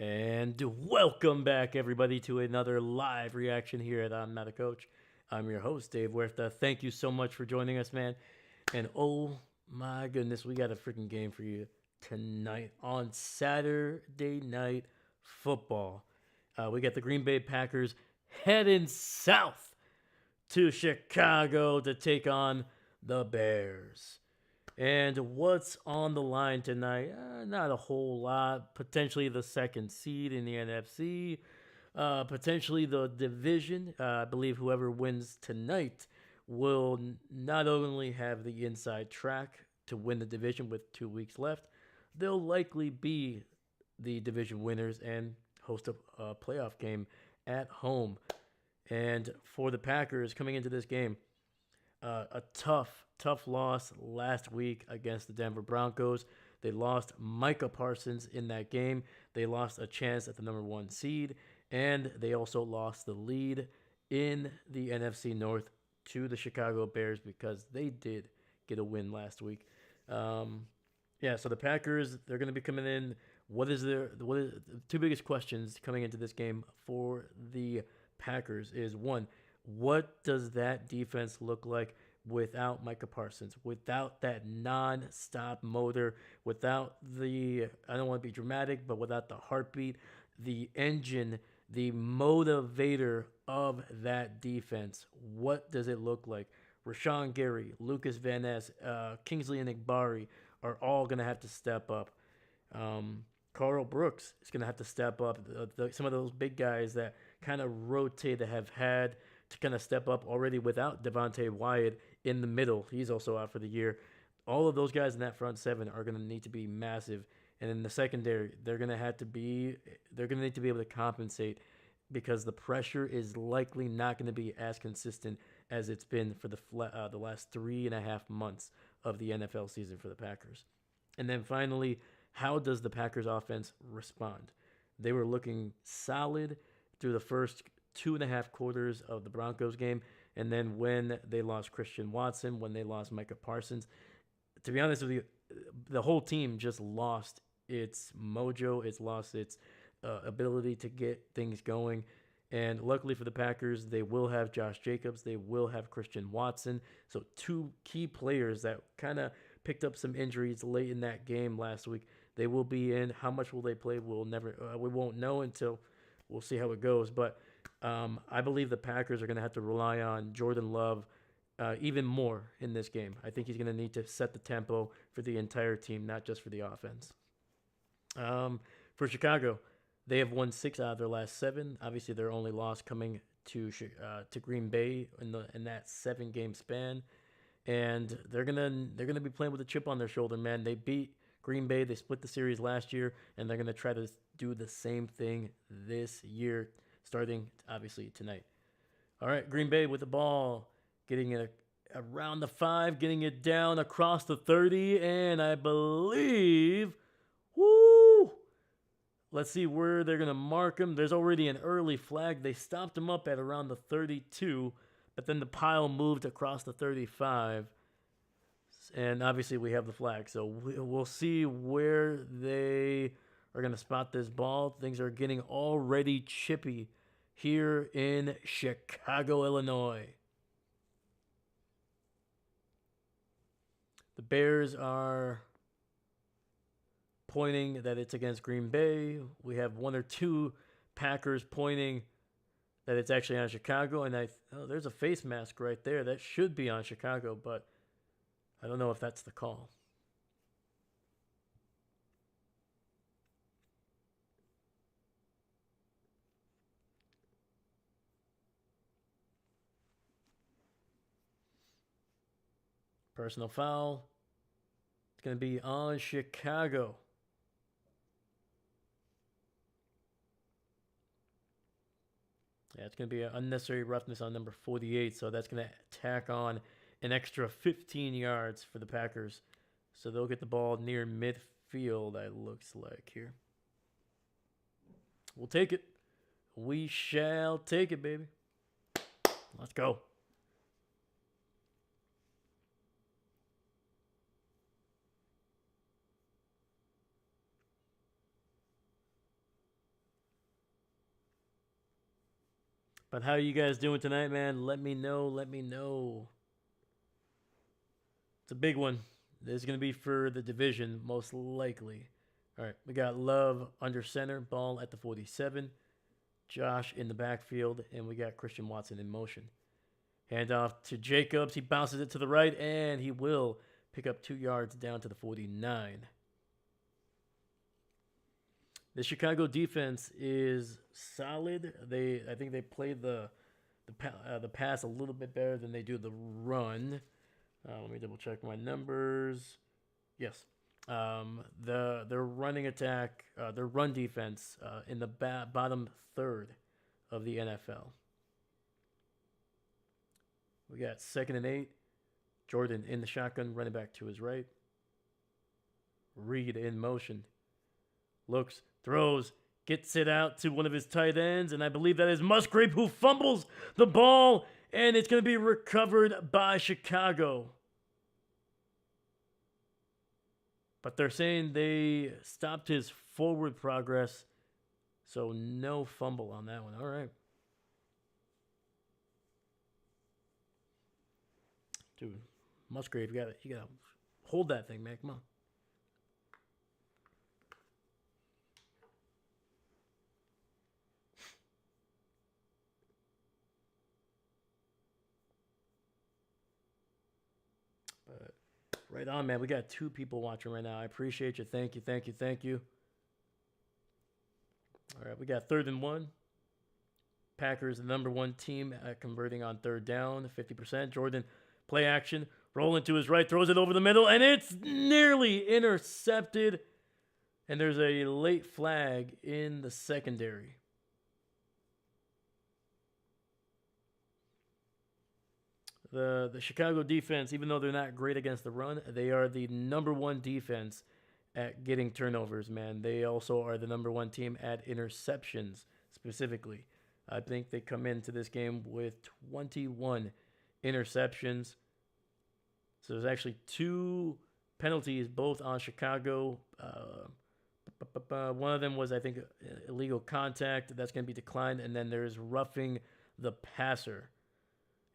And welcome back, everybody, to another live reaction here at I'm Not a Coach. I'm your host, Dave Huerta. Thank you so much for joining us, man. And oh my goodness, we got a freaking game for you tonight on Saturday Night Football. We got the Green Bay Packers heading south to Chicago to take on the Bears. And what's on the line tonight? Not a whole lot. Potentially the second seed in the NFC. Potentially the division. I believe whoever wins tonight will not only have the inside track to win the division with 2 weeks left, they'll likely be the division winners and host a playoff game at home. And for the Packers coming into this game, a tough loss last week against the Denver Broncos. They lost Micah Parsons in that game. They lost a chance at the number one seed, and they also lost the lead in the NFC North to the Chicago Bears because they did get a win last week. Yeah, so the Packers, they're going to be coming in. What is the two biggest questions coming into this game for the Packers is one, what does that defense look like without Micah Parsons, without that non-stop motor, without the, I don't want to be dramatic, but without the heartbeat, the engine, the motivator of that defense? What does it look like? Rashawn Gary, Lucas Van Ness, Kingsley Enagbari are all going to have to step up. Carl Brooks is going to have to step up. Some of those big guys that kind of rotate that have had to kind of step up already without Devontae Wyatt in the middle. He's also out for the year. All of those guys in that front seven are going to need to be massive. And in the secondary, they're going to need to be able to compensate because the pressure is likely not going to be as consistent as it's been for the last 3.5 months of the NFL season for the Packers. And then finally, how does the Packers offense respond? They were looking solid through the first 2.5 quarters of the Broncos game. And then when they lost Christian Watson, when they lost Micah Parsons, to be honest with you, the whole team just lost its mojo. It's lost its ability to get things going. And luckily for the Packers, they will have Josh Jacobs. They will have Christian Watson. So two key players that kind of picked up some injuries late in that game last week. They will be in. How much will they play? We won't know until we'll see how it goes. But I believe the Packers are going to have to rely on Jordan Love even more in this game. I think he's going to need to set the tempo for the entire team, not just for the offense. For Chicago, they have won 6 out of their last 7. Obviously, their only loss coming to Green Bay in that 7-game span, and they're gonna be playing with a chip on their shoulder, man. They beat Green Bay. They split the series last year, and they're gonna try to do the same thing this year, starting obviously tonight. All right, Green Bay with the ball, getting it around the 5, getting it down across the 30, and I believe, woo! Let's see where they're going to mark him. There's already an early flag. They stopped him up at around the 32, but then the pile moved across the 35. And obviously we have the flag. So we'll see where they are going to spot this ball. Things are getting already chippy here in Chicago, Illinois. The Bears are pointing that it's against Green Bay. We have 1 or 2 Packers pointing that it's actually on Chicago. And there's a face mask right there. That should be on Chicago, but I don't know if that's the call. Personal foul. It's going to be on Chicago. Yeah, it's going to be an unnecessary roughness on number 48, so that's going to tack on an extra 15 yards for the Packers. So they'll get the ball near midfield, it looks like here. We'll take it. We shall take it, baby. Let's go. But how are you guys doing tonight, man? Let me know. Let me know. It's a big one. This is going to be for the division, most likely. All right, we got Love under center, ball at the 47. Josh in the backfield, and we got Christian Watson in motion. Hand off to Jacobs. He bounces it to the right, and he will pick up 2 yards down to the 49. The Chicago defense is solid. I think they play the pass a little bit better than they do the run. Let me double check my numbers. Yes, their running attack, their run defense in the bottom third of the NFL. We got 2nd and 8. Jordan in the shotgun, running back to his right. Reed in motion. Looks, throws, gets it out to one of his tight ends, and I believe that is Musgrave, who fumbles the ball, and it's going to be recovered by Chicago. But they're saying they stopped his forward progress, so no fumble on that one. All right. Dude, Musgrave, you gotta hold that thing, man. Come on. But right on, man. We got 2 people watching right now. I appreciate you. Thank you, thank you, thank you. All right, we got 3rd and 1. Packers, the number 1 team at converting on 3rd down, 50%. Jordan, play action, rolling to his right, throws it over the middle, and it's nearly intercepted. And there's a late flag in the secondary. The Chicago defense, even though they're not great against the run, they are the number 1 defense at getting turnovers, man. They also are the number 1 team at interceptions, specifically. I think they come into this game with 21 interceptions. So there's actually 2 penalties, both on Chicago. One of them was, I think, illegal contact. That's going to be declined. And then there's roughing the passer.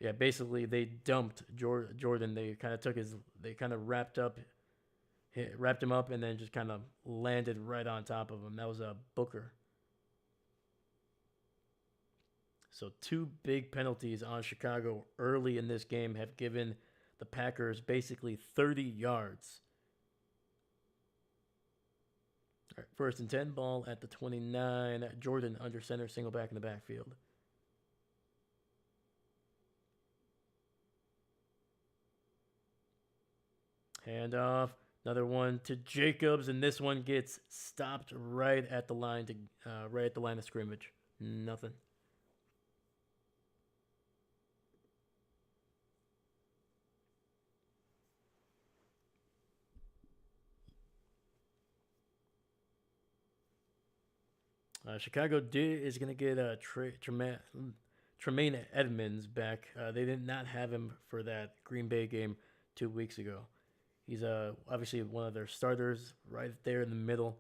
Yeah, basically they dumped Jordan. They kind of wrapped him up, and then just kind of landed right on top of him. That was a Booker. So 2 big penalties on Chicago early in this game have given the Packers basically 30 yards. All right, 1st and 10, ball at the 29. Jordan under center, single back in the backfield. Hand off, another one to Jacobs, and this one gets stopped right at the line of scrimmage. Nothing. Chicago is going to get Tremaine Edmonds back. They did not have him for that Green Bay game 2 weeks ago. He's obviously one of their starters right there in the middle.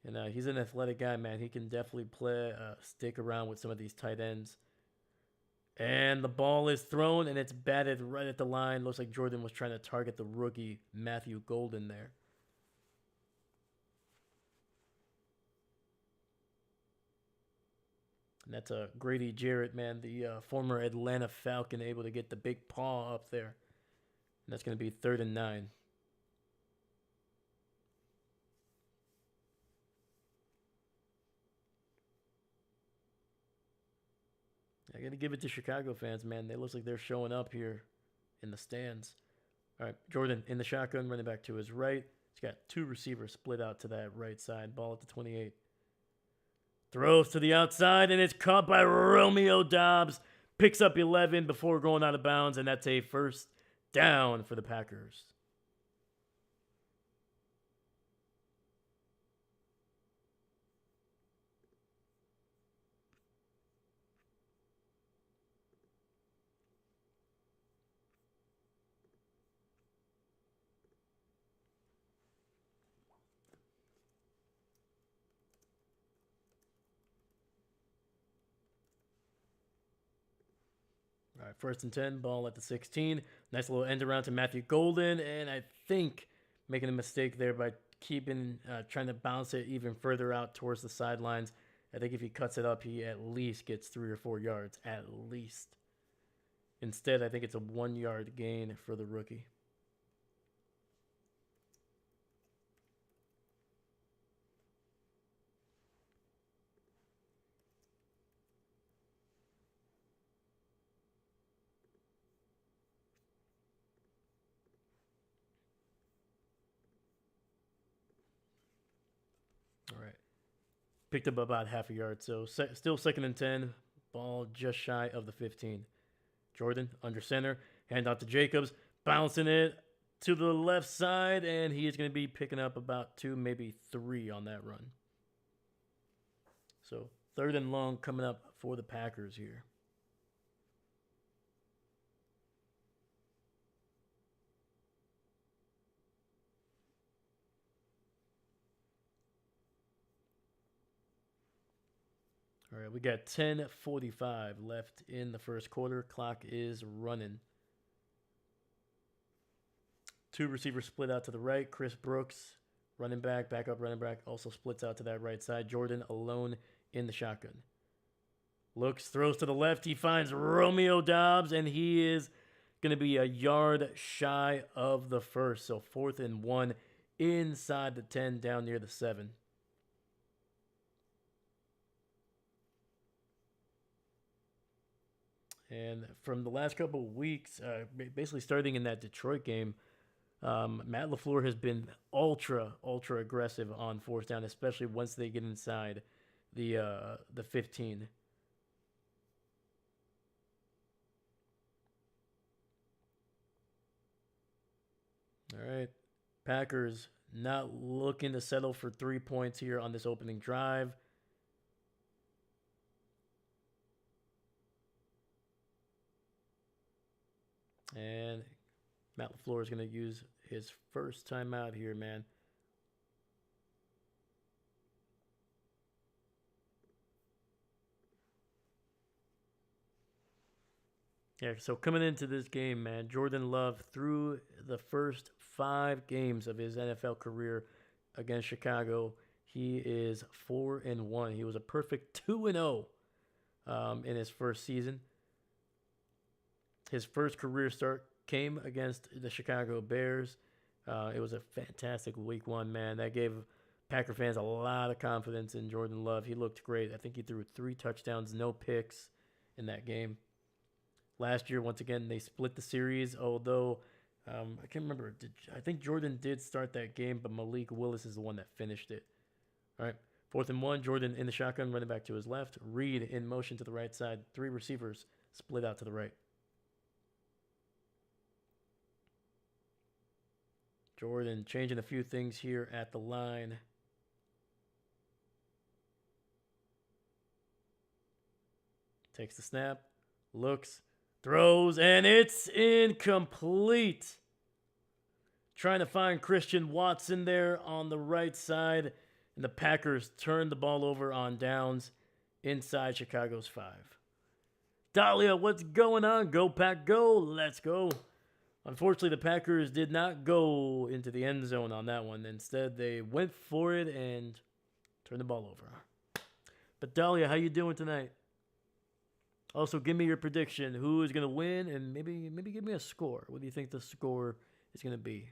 And he's an athletic guy, man. He can definitely stick around with some of these tight ends. And the ball is thrown, and it's batted right at the line. Looks like Jordan was trying to target the rookie Matthew Golden there. And that's Grady Jarrett, man, the former Atlanta Falcon, able to get the big paw up there. And that's going to be 3rd and 9. I got to give it to Chicago fans, man. They look like they're showing up here in the stands. All right, Jordan in the shotgun, running back to his right. He's got 2 receivers split out to that right side. Ball at the 28. Throws to the outside, and it's caught by Romeo Doubs. Picks up 11 before going out of bounds, and that's a 1st down for the Packers. All right, 1st and 10, ball at the 16. Nice little end around to Matthew Golden, and I think making a mistake there by trying to bounce it even further out towards the sidelines. I think if he cuts it up, he at least gets 3 or 4 yards, at least. Instead, I think it's a 1-yard gain for the rookie. All right. Picked up about half a yard, so still 2nd and 10. Ball just shy of the 15. Jordan under center. Hand off to Jacobs. Bouncing it to the left side, and he is going to be picking up about 2, maybe 3 on that run. So 3rd and long coming up for the Packers here. All right, we got 10:45 left in the first quarter. Clock is running. 2 receivers split out to the right. Chris Brooks, running back, backup running back, also splits out to that right side. Jordan alone in the shotgun. Looks, throws to the left. He finds Romeo Doubs, and he is going to be a yard shy of the first. So 4th and 1 inside the 10, down near the 7. And from the last couple of weeks, basically starting in that Detroit game, Matt LaFleur has been ultra aggressive on 4th down, especially once they get inside the 15. All right, Packers not looking to settle for 3 points here on this opening drive. And Matt LaFleur is going to use his first timeout here, man. Yeah, so coming into this game, man, Jordan Love, through the first 5 games of his NFL career against Chicago, he is 4-1. He was a perfect 2-0 in his first season. His first career start came against the Chicago Bears. It was a fantastic week 1, man. That gave Packer fans a lot of confidence in Jordan Love. He looked great. I think he threw 3 touchdowns, no picks in that game. Last year, once again, they split the series, although I can't remember. I think Jordan did start that game, but Malik Willis is the one that finished it. All right, 4th and 1, Jordan in the shotgun, running back to his left. Reed in motion to the right side. 3 receivers split out to the right. Jordan changing a few things here at the line. Takes the snap, looks, throws, and it's incomplete. Trying to find Christian Watson there on the right side, and the Packers turn the ball over on downs inside Chicago's 5. Dahlia, what's going on? Go Pack, go. Let's go. Unfortunately, the Packers did not go into the end zone on that one. Instead, they went for it and turned the ball over. But Dahlia, how you doing tonight? Also, give me your prediction. Who is going to win? And maybe give me a score. What do you think the score is going to be?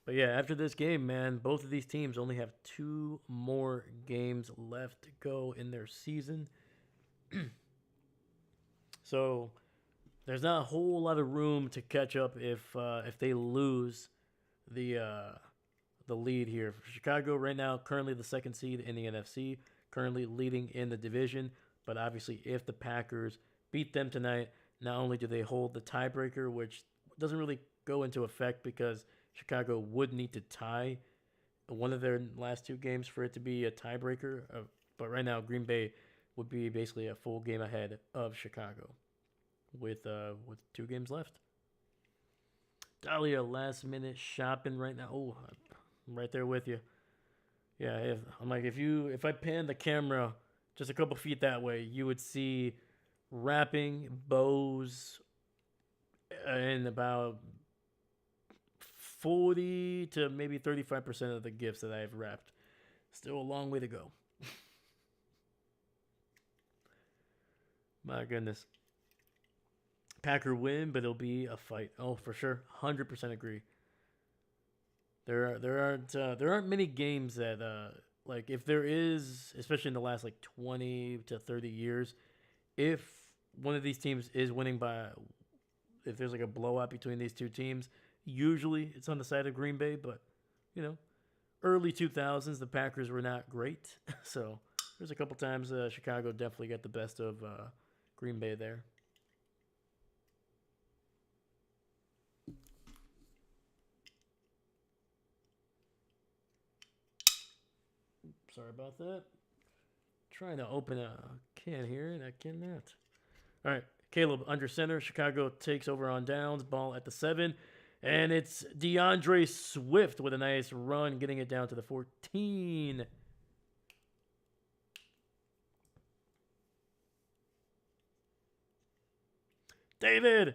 But yeah, after this game, man, both of these teams only have 2 more games left to go in their season. So there's not a whole lot of room to catch up if they lose the lead here. For Chicago right now, currently the 2nd seed in the NFC, currently leading in the division. But obviously, if the Packers beat them tonight, not only do they hold the tiebreaker, which doesn't really go into effect because Chicago would need to tie one of their last two games for it to be a tiebreaker. But right now, Green Bay would be basically a full game ahead of Chicago with 2 games left. Dahlia, last minute shopping right now. Oh, I'm right there with you. Yeah, I'm like if I pan the camera just a couple feet that way, you would see wrapping, bows, and about 40 to maybe 35% of the gifts that I've wrapped. Still a long way to go. My goodness. Packer win, but it'll be a fight. Oh, for sure. 100% agree. There aren't many games that like if there is, especially in the last like 20 to 30 years, if one of these teams is winning by, if there's like a blowout between these two teams, usually it's on the side of Green Bay. But early 2000s the Packers were not great, so there's a couple times Chicago definitely got the best of Green Bay there. Sorry about that. Trying to open a can here, and I cannot. All right, Caleb under center. Chicago takes over on downs. Ball at the 7. And it's DeAndre Swift with a nice run, getting it down to the 14. David,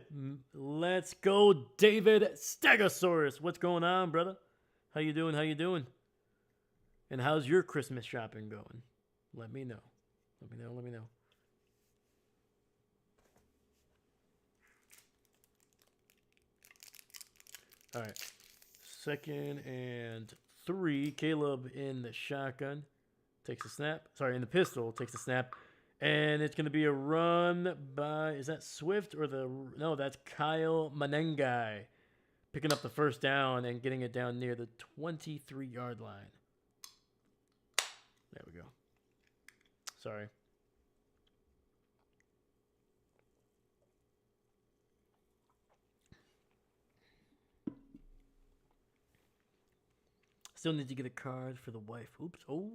let's go, David Stegosaurus. What's going on, brother? How you doing? How you doing? And how's your Christmas shopping going? Let me know. Let me know. All right. 2nd and 3. Caleb in the shotgun. Takes a snap. Sorry, in the pistol. Takes a snap. And it's going to be a run by, is that Swift or no, that's Kyle Manengai. Picking up the first down and getting it down near the 23-yard line. There we go. Sorry. Still need to get a card for the wife. Oops. Oh.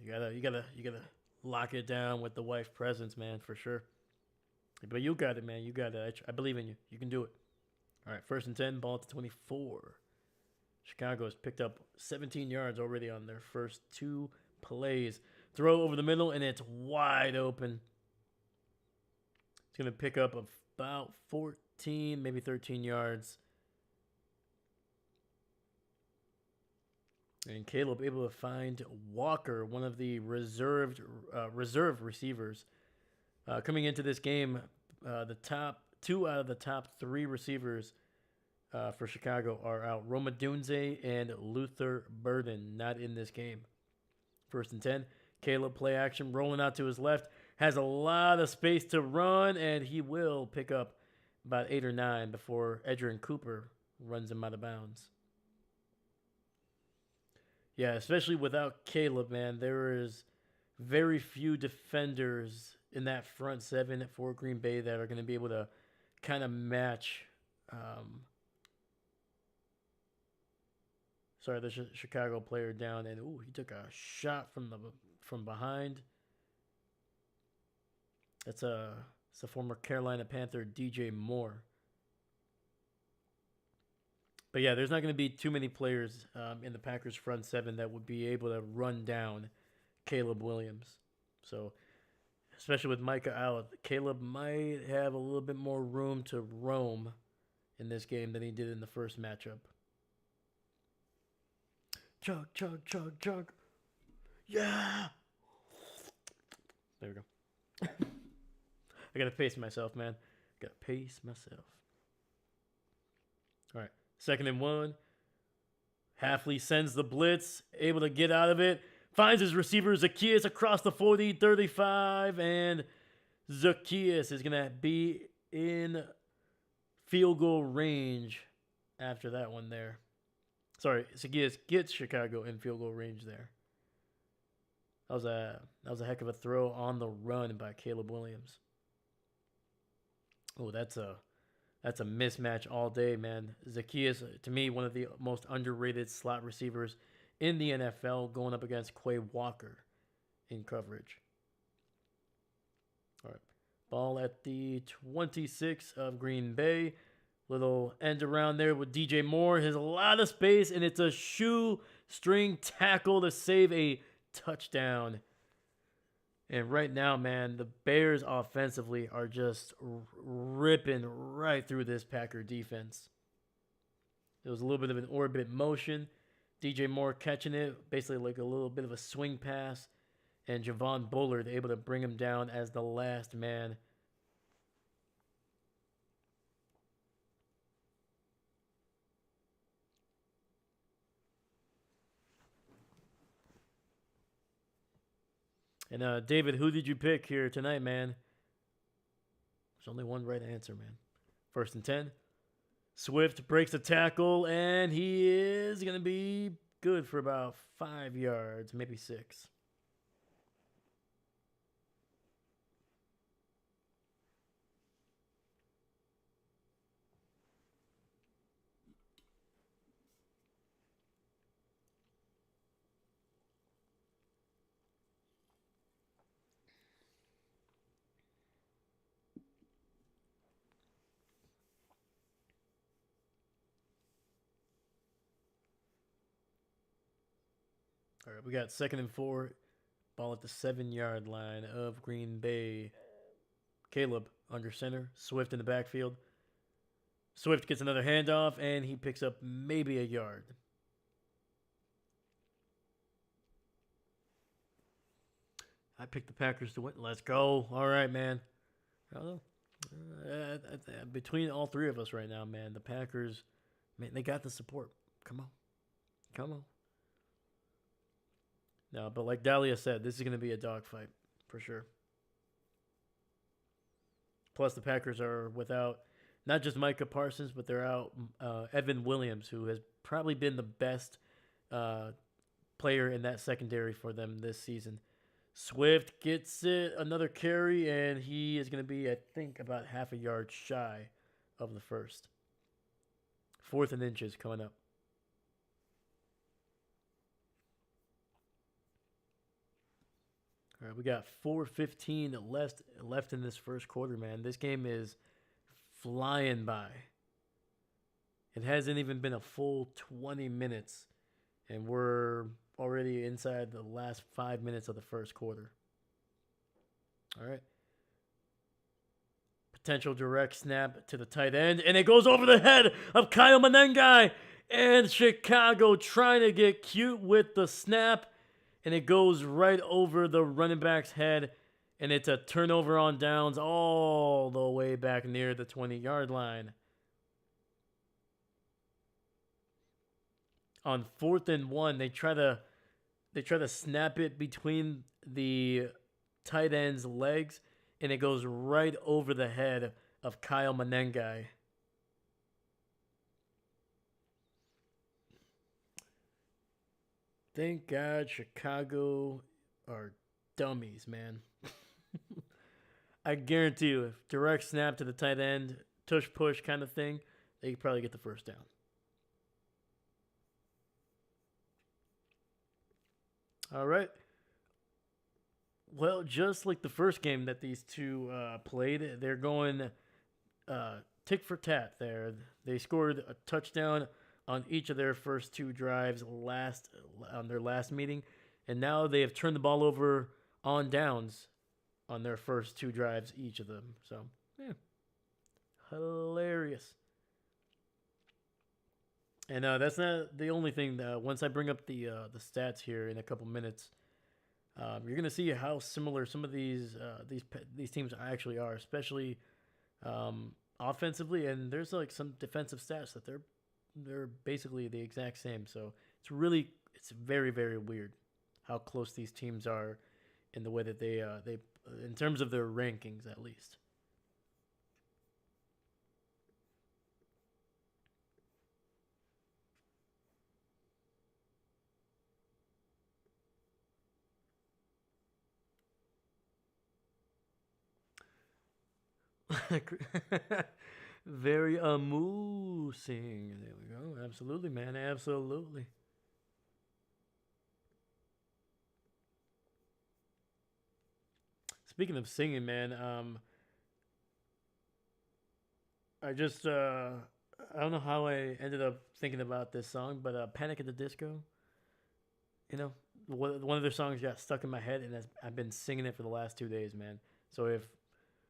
You gotta lock it down with the wife presence, man, for sure. But you got it, man. You got it. I believe in you. You can do it. All right, 1st and 10, ball at the 24. Chicago has picked up 17 yards already on their first 2 plays. Throw over the middle, and it's wide open. It's going to pick up about 14, maybe 13 yards. And Caleb able to find Walker, one of the reserve receivers. Coming into this game, the top 2 out of the top 3 receivers for Chicago are out. Roma Dunze and Luther Burden not in this game. 1st and 10. Caleb play action, rolling out to his left. Has a lot of space to run, and he will pick up about 8 or 9 before Edgerrin Cooper runs him out of bounds. Yeah, especially without Caleb, man. There is very few defenders in that front 7 for Green Bay that are going to be able to kind of match. Sorry, the Chicago player down, and he took a shot from behind. It's a former Carolina Panther, DJ Moore. But yeah, there's not going to be too many players in the Packers front 7 that would be able to run down Caleb Williams. So, especially with Micah out, Caleb might have a little bit more room to roam in this game than he did in the first matchup. Chug, chug, chug, chug. Yeah! There we go. I got to pace myself, man. Got to pace myself. All right. 2nd and 1. Halfley sends the blitz, able to get out of it. Finds his receiver, Zacchaeus, across the 40, 35, and Zacchaeus is going to be in field goal range after that one there. Sorry, Zacchaeus gets Chicago in field goal range there. That was a heck of a throw on the run by Caleb Williams. Oh, that's a mismatch all day, man. Zacchaeus, to me, one of the most underrated slot receivers in the NFL, going up against Quay Walker in coverage. All right. Ball at the 26 of Green Bay. Little end around there with DJ Moore. Has a lot of space, and it's a shoestring tackle to save a touchdown. And right now, man, the Bears offensively are just ripping right through this Packer defense. There was a little bit of an orbit motion. DJ Moore catching it, basically like a little bit of a swing pass. And Javon Bullard able to bring him down as the last man. And David, who did you pick here tonight, man? There's only one right answer, man. 1st and 10. Swift breaks the tackle, and he is going to be good for about 5 yards, maybe 6. All right, we got 2nd and 4. Ball at the 7-yard line of Green Bay. Caleb under center. Swift in the backfield. Swift gets another handoff, and he picks up maybe a yard. I picked the Packers to win. Let's go. All right, man. Between all three of us right now, man, the Packers, man, they got the support. Come on. Come on. No, but like Dahlia said, this is going to be a dogfight for sure. Plus, the Packers are without not just Micah Parsons, but they're out Evan Williams, who has probably been the best player in that secondary for them this season. Swift gets it, another carry, and he is going to be, I think, about half a yard shy of the first. 4th and inches coming up. All right, we got 4:15 left in this first quarter, man. This game is flying by. It hasn't even been a full 20 minutes, and we're already inside the last 5 minutes of the first quarter. All right. Potential direct snap to the tight end, and it goes over the head of Kyle Menengai, and Chicago trying to get cute with the snap. And it goes right over the running back's head, and it's a turnover on downs all the way back near the 20-yard line. On 4th and 1, they try to snap it between the tight end's legs, and it goes right over the head of Kyle Menengai. Thank God Chicago are dummies, man. I guarantee you, if direct snap to the tight end, tush push kind of thing, they could probably get the first down. All right. Well, just like the first game that these two played, they're going tick for tat there. They scored a touchdown on each of their first 2 drives on their last meeting, and now they have turned the ball over on downs on their first 2 drives, each of them. So, yeah, hilarious. And that's not the only thing. Once I bring up the stats here in a couple minutes, you're gonna see how similar some of these teams actually are, especially offensively. And there's like some defensive stats that they're basically the exact same. So it's very, very weird how close these teams are in the way that they in terms of their rankings, at least. Very amusing. There we go. Absolutely, man. Absolutely. Speaking of singing, man, I just I don't know how I ended up thinking about this song, but Panic at the Disco. You know, one of their songs got stuck in my head, and I've been singing it for the last 2 days, man. So if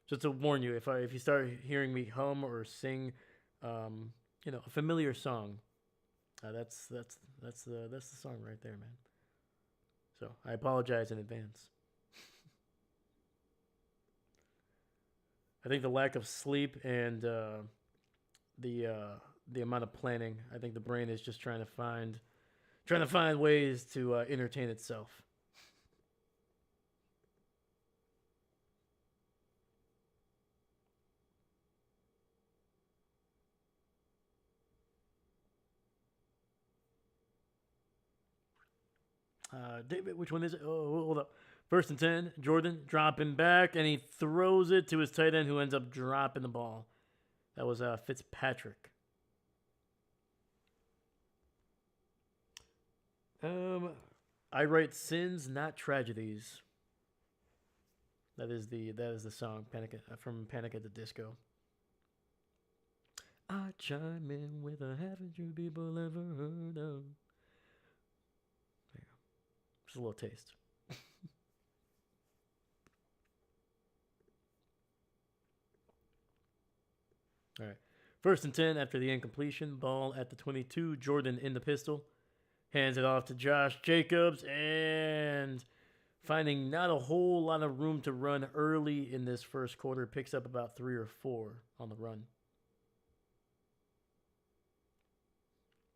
just to warn you, if you start hearing me hum or sing, a familiar song, that's the song right there, man. So I apologize in advance. I think the lack of sleep and the the amount of planning. I think the brain is just trying to find ways to entertain itself. David, which one is it? Oh, hold up. First and 10, Jordan dropping back, and he throws it to his tight end, who ends up dropping the ball. That was Fitzpatrick. Um, I write sins, not tragedies. That is the song from Panic at the Disco. I chime in with a haven't you people ever heard of? There you go. Just a little taste. All right. First and 10 after the incompletion. Ball at the 22. Jordan in the pistol. Hands it off to Josh Jacobs. And finding not a whole lot of room to run early in this first quarter. Picks up about 3 or 4 on the run.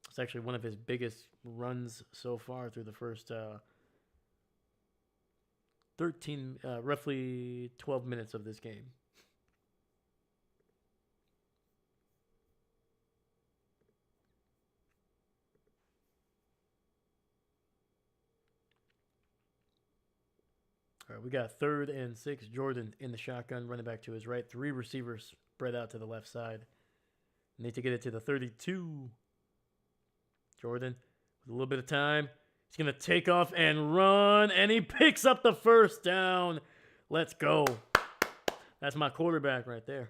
It's actually one of his biggest runs so far through the first roughly 12 minutes of this game. All right, we got 3rd and 6. Jordan in the shotgun, running back to his right. 3 receivers spread out to the left side. Need to get it to the 32. Jordan, with a little bit of time, he's going to take off and run, and he picks up the first down. Let's go. That's my quarterback right there.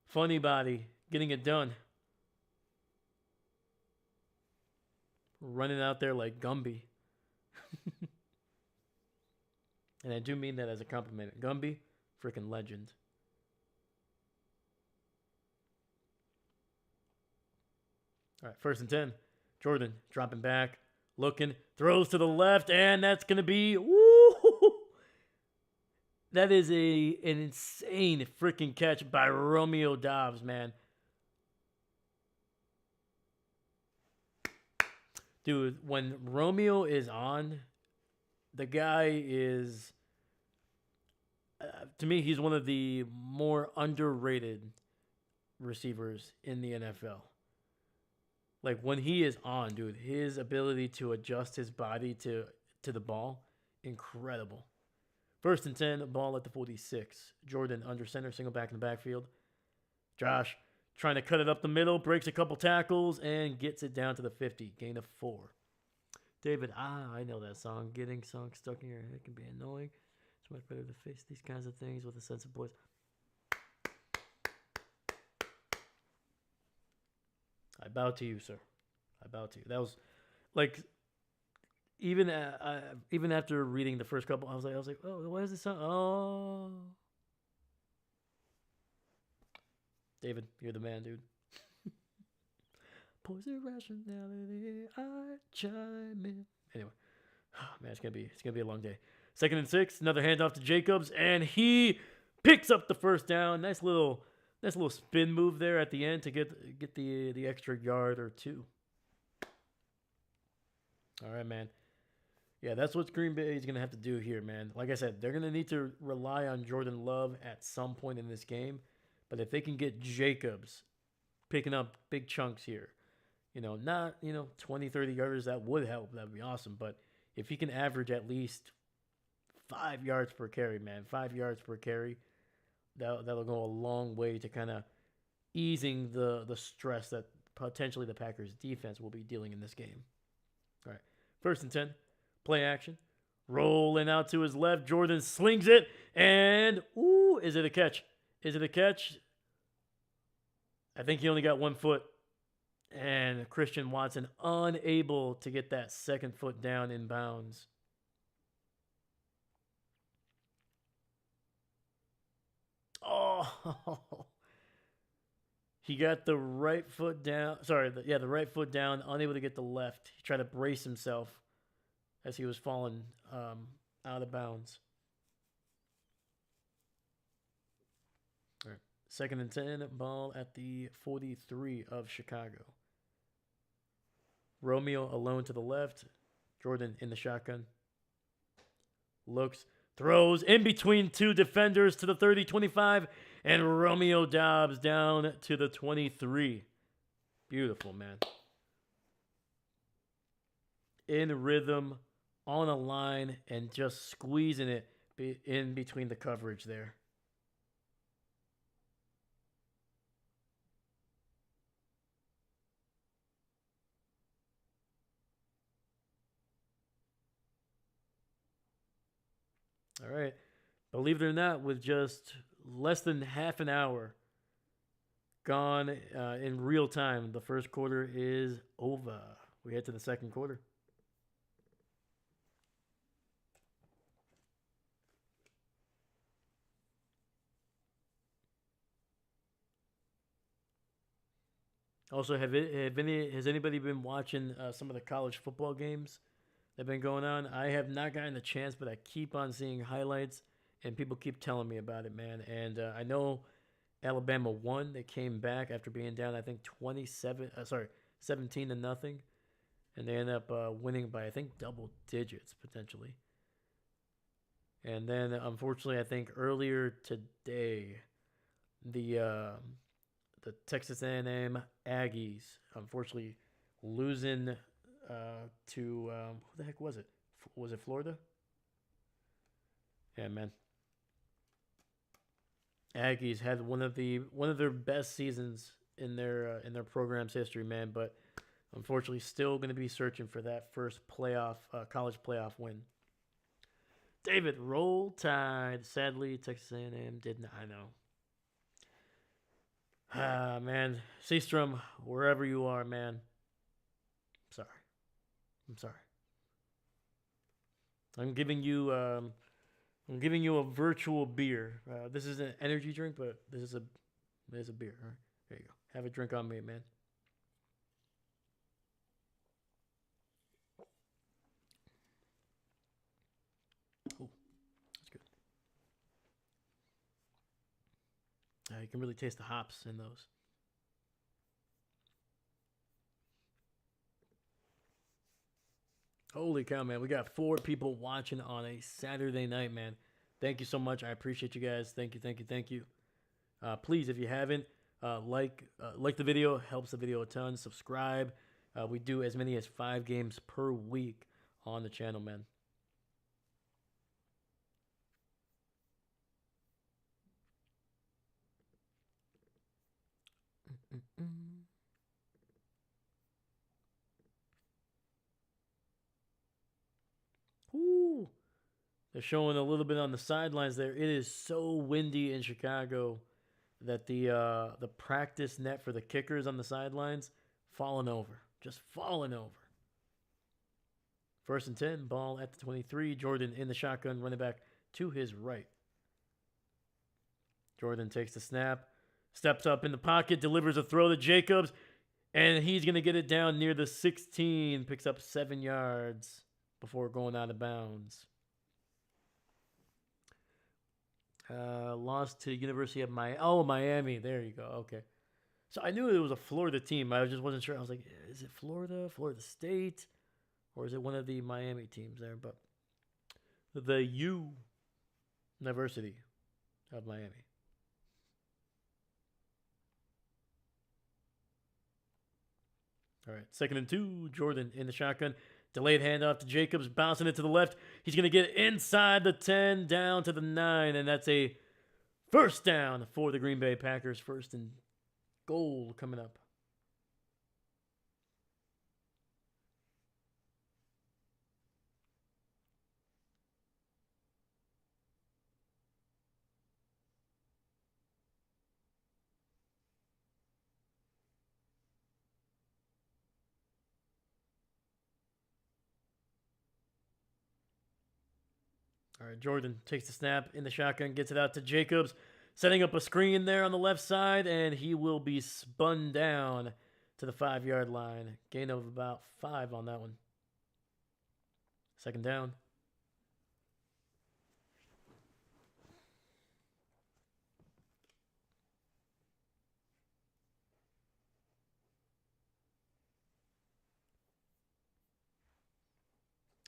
Funny body, getting it done. Running out there like Gumby. And I do mean that as a compliment. Gumby, freaking legend. All right, 1st and 10. Jordan dropping back, looking, throws to the left, and that's going to be, woo! That is an insane freaking catch by Romeo Dobbs, man. Dude, when Romeo is on, the guy is, to me, he's one of the more underrated receivers in the NFL. Like, when he is on, dude, his ability to adjust his body to the ball, incredible. 1st and 10, ball at the 46. Jordan under center, single back in the backfield. Josh trying to cut it up the middle, breaks a couple tackles, and gets it down to the 50. Gain of 4. David, I know that song. Getting songs stuck in your head can be annoying. It's much better to face these kinds of things with a sense of voice. I bow to you, sir. I bow to you. That was like, even after reading the first couple, I was like, oh, what is this song? Oh, David, you're the man, dude. Poison rationality, I chime in. Anyway, man, it's gonna be a long day. 2nd and 6, another handoff to Jacobs, and he picks up the first down. Nice little spin move there at the end to get the extra yard or 2. All right, man. Yeah, that's what Green Bay is gonna have to do here, man. Like I said, they're gonna need to rely on Jordan Love at some point in this game. But if they can get Jacobs picking up big chunks here, not 20, 30 yarders, that would help. That would be awesome. But if he can average at least 5 yards per carry, man, 5 yards per carry, that'll go a long way to kind of easing the stress that potentially the Packers defense will be dealing in this game. All right, 1st and 10, play action, rolling out to his left. Jordan slings it, and ooh, is it a catch? Is it a catch? I think he only got 1 foot, and Christian Watson unable to get that 2nd foot down in bounds. Oh, he got the right foot down. Sorry, the right foot down, unable to get the left. He tried to brace himself as he was falling out of bounds. All right, 2nd and 10, ball at the 43 of Chicago. Romeo alone to the left. Jordan in the shotgun. Looks, throws in between 2 defenders to the 30-25, and Romeo Doubs down to the 23. Beautiful, man. In rhythm, on a line, and just squeezing it in between the coverage there. All right. Believe it or not, with just less than half an hour gone in real time, the 1st quarter is over. We head to the 2nd quarter. Also, has anybody been watching some of the college football games that have been going on? I have not gotten the chance, but I keep on seeing highlights, and people keep telling me about it, man. And I know Alabama won. They came back after being down, I think 17-0, and they ended up winning by, I think, double digits potentially. And then, unfortunately, I think earlier today, the Texas A&M Aggies, unfortunately, losing to who the heck was it? Was it Florida? Yeah, man. Aggies had one of their best seasons in their program's history, man. But unfortunately, still going to be searching for that first college playoff win. David, roll tide. Sadly, Texas A&M didn't. I know. Ah, man. Seastrom, wherever you are, man. I'm sorry. I'm giving you a virtual beer. This is an energy drink, but this is a beer. All right, there you go. Have a drink on me, man. Oh, that's good. You can really taste the hops in those. Holy cow, man. We got 4 people watching on a Saturday night, man. Thank you so much. I appreciate you guys. Thank you. Please, if you haven't, like the video. Helps the video a ton. Subscribe. We do as many as 5 games per week on the channel, man. Ooh. They're showing a little bit on the sidelines there. It is so windy in Chicago that the practice net for the kickers on the sidelines just falling over. 1st and 10, ball at the 23. Jordan in the shotgun, running back to his right. Jordan takes the snap, steps up in the pocket, delivers a throw to Jacobs, and he's going to get it down near the 16, picks up 7 yards before going out of bounds. Lost to University of Miami. There you go. Okay. So I knew it was a Florida team. I just wasn't sure. I was like, is it Florida State, or is it one of the Miami teams there? But the University of Miami. All right, 2nd and 2. Jordan in the shotgun. Delayed handoff to Jacobs, bouncing it to the left. He's going to get inside the 10, down to the 9, and that's a First down for the Green Bay Packers. First and goal coming up. All right, Jordan takes the snap in the shotgun, gets it out to Jacobs, setting up a screen there on the left side, and he will be spun down to the 5-yard line. Gain of about 5 on that one. Second down.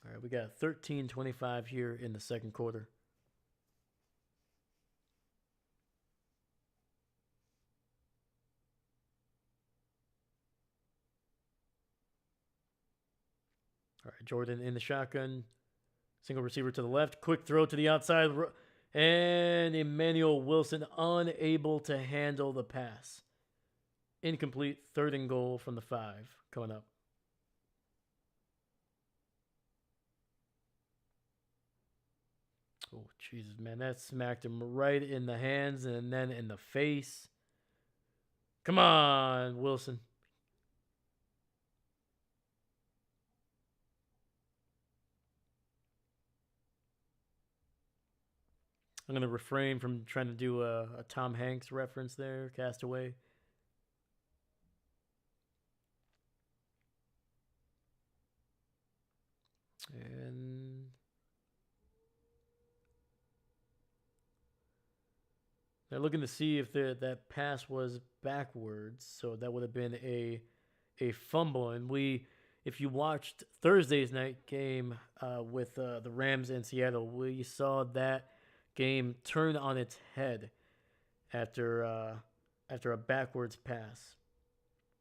All right, we got 13:25 here in the second quarter. All right, Jordan in the shotgun. Single receiver to the left. Quick throw to the outside. And Emmanuel Wilson unable to handle the pass. Incomplete. Third and goal from the 5 coming up. Oh, Jesus, man. That smacked him right in the hands and then in the face. Come on, Wilson. I'm going to refrain from trying to do a Tom Hanks reference there, Castaway. And they're looking to see if that pass was backwards, so that would have been a fumble. And if you watched Thursday's night game with the Rams in Seattle, we saw that game turn on its head after a backwards pass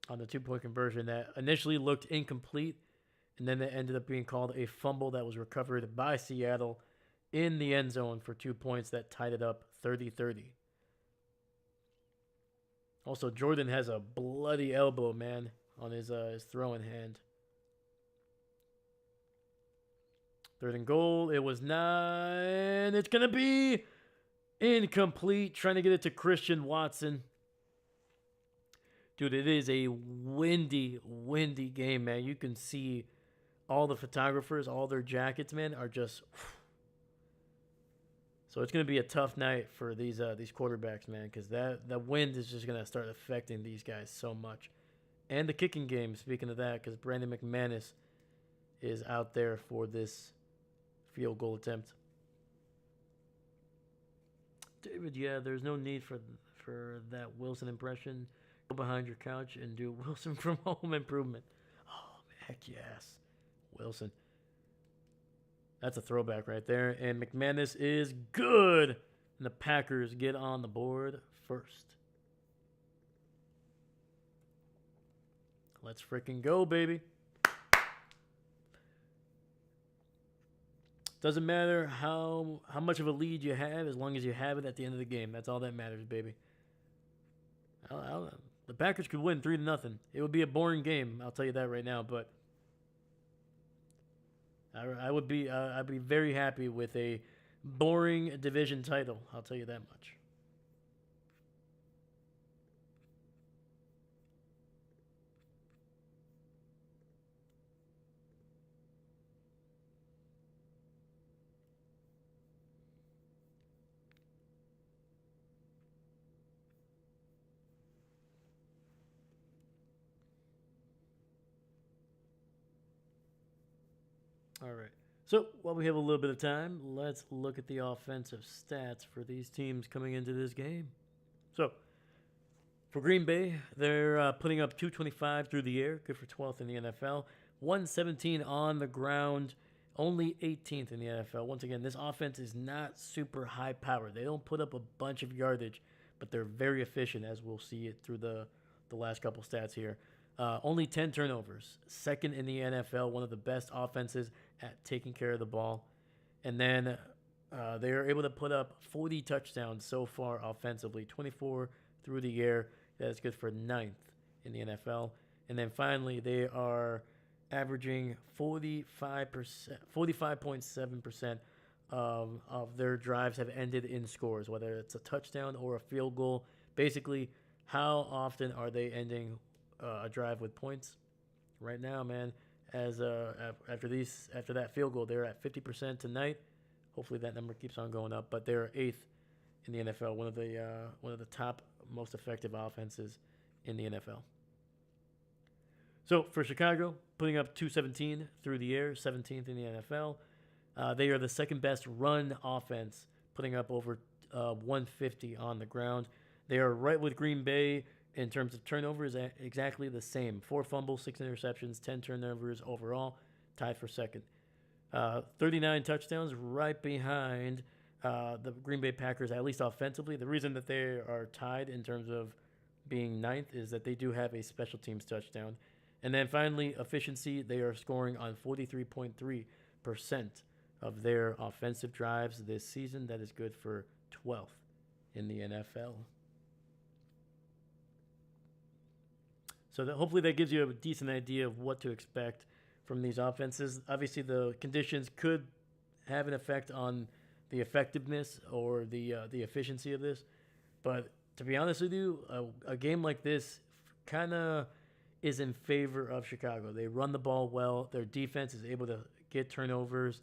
on the 2-point conversion that initially looked incomplete, and then it ended up being called a fumble that was recovered by Seattle in the end zone for 2 points that tied it up 30-30. Also, Jordan has a bloody elbow, man, on his throwing hand. Third and goal. It was 9. It's going to be incomplete. Trying to get it to Christian Watson. Dude, it is a windy game, man. You can see all the photographers, all their jackets, man, are just... So it's going to be a tough night for these quarterbacks, man, because that wind is just going to start affecting these guys so much. And the kicking game, speaking of that, because Brandon McManus is out there for this field goal attempt. David, yeah, there's no need for that Wilson impression. Go behind your couch and do Wilson from Home Improvement. Oh, heck yes. Wilson. That's a throwback right there. And McManus is good. And the Packers get on the board first. Let's freaking go, baby. Doesn't matter how much of a lead you have, as long as you have it at the end of the game. That's all that matters, baby. The Packers could win 3-0. It would be a boring game, I'll tell you that right now. But I'd be very happy with a boring division title. I'll tell you that much. All right. So while we have a little bit of time, let's look at the offensive stats for these teams coming into this game. So for Green Bay, they're putting up 225 through the air, good for 12th in the NFL. 117 on the ground, only 18th in the NFL. Once again, this offense is not super high powered. They don't put up a bunch of yardage, but they're very efficient, as we'll see it through the last couple stats here. Only 10 turnovers, second in the NFL, one of the best offenses at taking care of the ball. And then They are able to put up 40 touchdowns so far offensively, 24 through the air. That's good for ninth in the NFL. And then finally, they are averaging 45.7% of their drives have ended in scores, whether it's a touchdown or a field goal. Basically, how often are they ending a drive with points? Right now, man, as after that field goal, they're at 50% tonight. Hopefully, that number keeps on going up. But they're eighth in the NFL, one of the top most effective offenses in the NFL. So for Chicago, putting up 217 through the air, 17th in the NFL. They are the second best run offense, putting up over 150 on the ground. They are right with Green Bay in terms of turnovers, exactly the same. 4 fumbles, 6 interceptions, 10 turnovers overall, tied for second. 39 touchdowns, right behind the Green Bay Packers, at least offensively. The reason that they are tied in terms of being ninth is that they do have a special teams touchdown. And then finally, efficiency, they are scoring on 43.3% of their offensive drives this season. That is good for 12th in the NFL. So hopefully that gives you a decent idea of what to expect from these offenses. Obviously, the conditions could have an effect on the effectiveness or the efficiency of this. But to be honest with you, a game like this kind of is in favor of Chicago. They run the ball well. Their defense is able to get turnovers.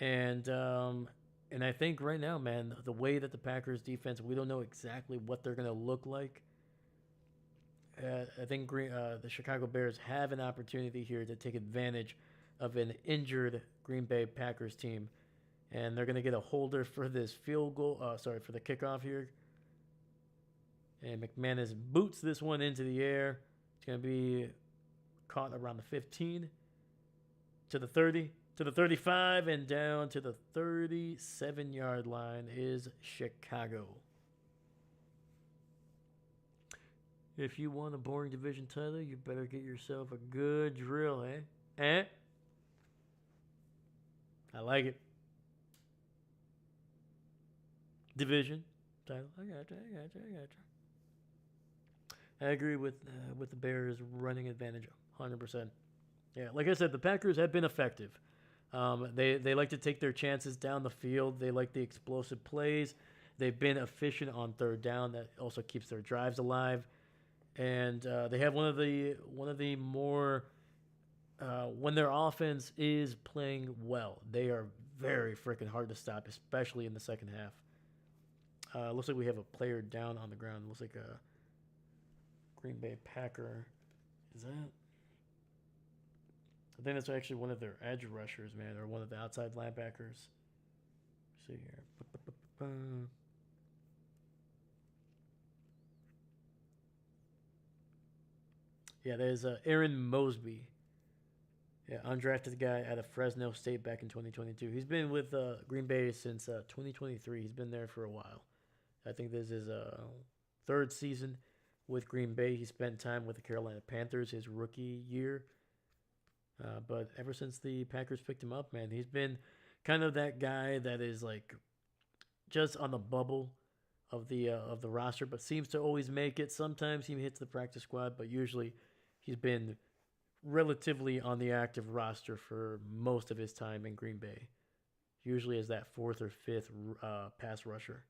And I think right now, man, the way that the Packers defense, we don't know exactly what they're going to look like. I think the Chicago Bears have an opportunity here to take advantage of an injured Green Bay Packers team. And they're going to get a holder for this field goal. For the kickoff here. And McManus boots this one into the air. It's going to be caught around the 15 to the 30 to the 35 and down to the 37-yard line is Chicago. If you want a boring division title, you better get yourself a good drill, eh? I like it. Division title. I got you. I agree with the Bears' running advantage, 100%. Yeah, like I said, the Packers have been effective. They like to take their chances down the field. They like the explosive plays. They've been efficient on third down. That also keeps their drives alive. And they have one of the more when their offense is playing well, they are very freaking hard to stop, especially in the second half. Looks like we have a player down on the ground. Looks like a Green Bay Packer. Is that? I think that's actually one of their edge rushers, man, or one of the outside linebackers. Let's see here. Yeah, there's Aaron Mosby. Yeah, undrafted guy out of Fresno State back in 2022. He's been with Green Bay since 2023. He's been there for a while. I think this is third season with Green Bay. He spent time with the Carolina Panthers his rookie year. But ever since the Packers picked him up, man, he's been kind of that guy that is like just on the bubble of the roster, but seems to always make it. Sometimes he hits the practice squad, but usually he's been relatively on the active roster for most of his time in Green Bay. Usually as that fourth or fifth pass rusher.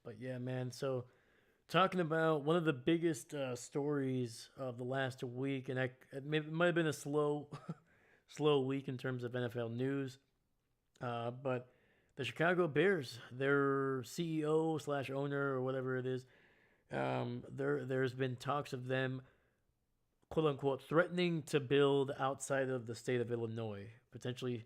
But yeah, man. So talking about one of the biggest stories of the last week, and it might have been a slow, slow week in terms of NFL news. But the Chicago Bears, their CEO slash owner or whatever it is, there's been talks of them, quote unquote, threatening to build outside of the state of Illinois, potentially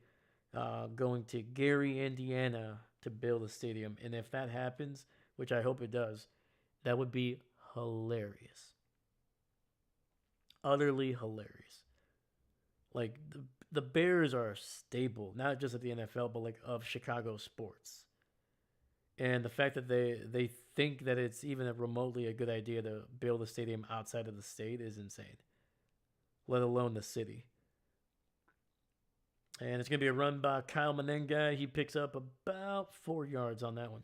going to Gary, Indiana, to build a stadium. And if that happens, which I hope it does, that would be hilarious. Utterly hilarious. Like the Bears are a staple, not just of the NFL, but like of Chicago sports. And the fact that they think that it's even remotely a good idea to build a stadium outside of the state is insane. Let alone the city. And it's going to be a run by Kyle Menengai. He picks up about 4 yards on that one.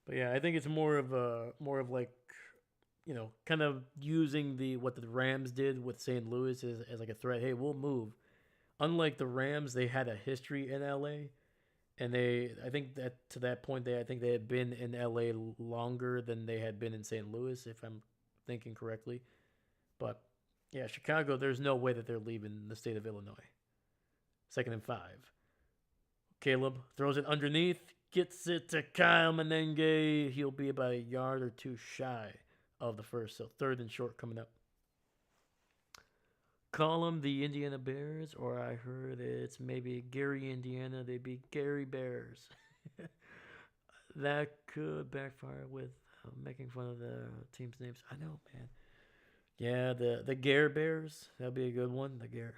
But yeah, I think it's more of like, kind of using what the Rams did with St. Louis as like a threat. Hey, we'll move. Unlike the Rams, they had a history in LA, and I think that to that point, I think they had been in LA longer than they had been in St. Louis, if I'm thinking correctly. But yeah, Chicago, there's no way that they're leaving the state of Illinois. 2nd and 5. Caleb throws it underneath, gets it to Kyle Menengai. He'll be about a yard or two shy of the first, so 3rd and short coming up. Call them the Indiana Bears, or I heard it's maybe Gary, Indiana. They'd be Gary Bears. That could backfire with making fun of the team's names. I know, man. Yeah, the Gare Bears. That'd be a good one. The Gare.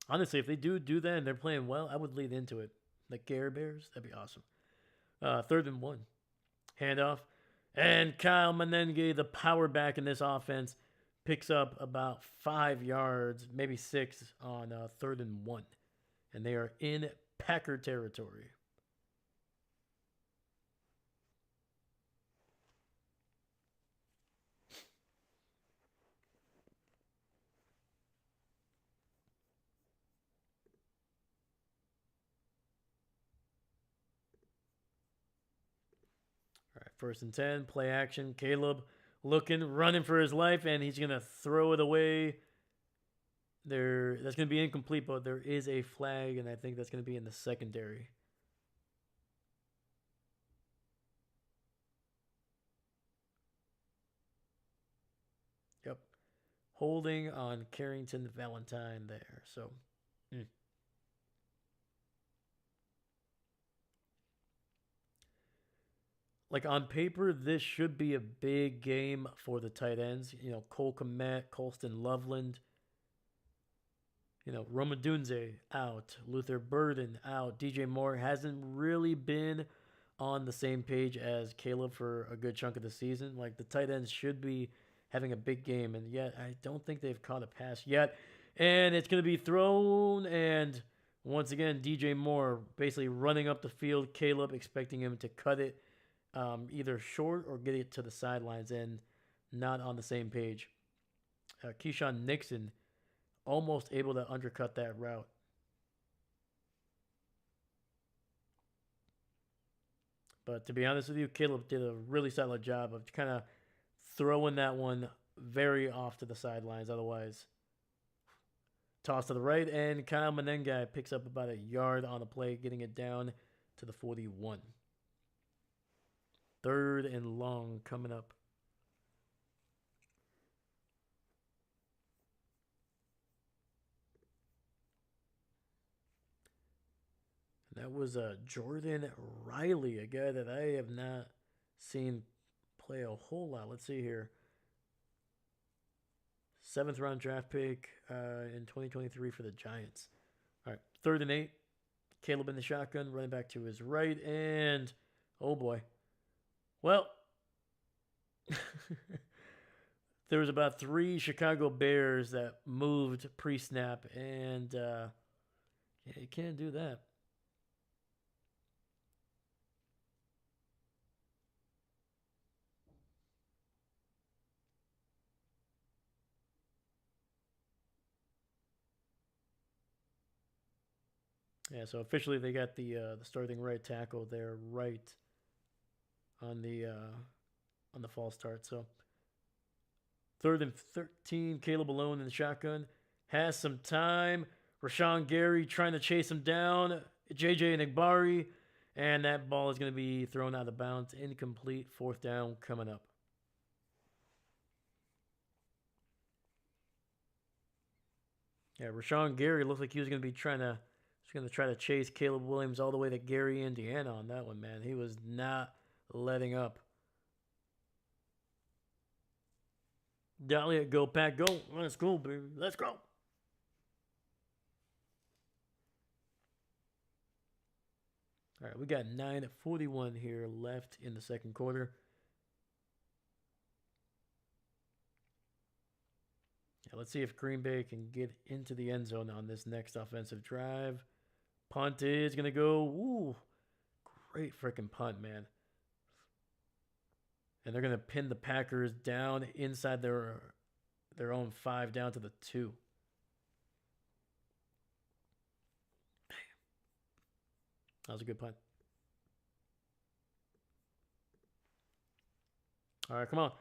Honestly, if they do that and they're playing well, I would lead into it. The Gare Bears. That'd be awesome. 3rd and 1. Handoff. And Kyle Menengai, the power back in this offense, picks up about 5 yards, maybe 6 on 3rd and 1. And they are in Packer territory. All right, 1st and 10, play action. Caleb looking, running for his life, and he's going to throw it away. That's going to be incomplete, but there is a flag, and I think that's going to be in the secondary. Yep. Holding on Carrington Valentine there. So, like on paper, this should be a big game for the tight ends. Cole Kmet, Colston Loveland. Roma Dunze out. Luther Burden out. DJ Moore hasn't really been on the same page as Caleb for a good chunk of the season. Like the tight ends should be having a big game, and yet I don't think they've caught a pass yet. And it's going to be thrown, and once again, DJ Moore basically running up the field. Caleb expecting him to cut it either short or get it to the sidelines, and not on the same page. Keyshawn Nixon almost able to undercut that route. But to be honest with you, Caleb did a really solid job of kind of throwing that one very off to the sidelines. Otherwise, toss to the right, and Kyle Menengai picks up about a yard on the play, getting it down to the 41. 3rd and long coming up. That was Jordan Riley, a guy that I have not seen play a whole lot. Let's see here. 7th round draft pick in 2023 for the Giants. All right, 3rd and 8. Caleb in the shotgun, running back to his right, and oh boy. Well, there was about 3 Chicago Bears that moved pre-snap, and you can't do that. Yeah, so officially they got the starting right tackle there right on the false start. So 3rd and 13, Caleb alone in the shotgun, has some time. Rashawn Gary trying to chase him down. JJ Nigbari, and that ball is going to be thrown out of bounds, incomplete. 4th down coming up. Yeah, Rashawn Gary looked like he was going to be try to chase Caleb Williams all the way to Gary, Indiana on that one, man. He was not letting up. Dahlia, go, Pack, go. Let's go, baby. Let's go. All right, we got 9:41 here left in the second quarter. Yeah, let's see if Green Bay can get into the end zone on this next offensive drive. Punt is going to go. Ooh, great freaking punt, man. And they're going to pin the Packers down inside their own 5 down to the 2. That was a good punt. All right, come on.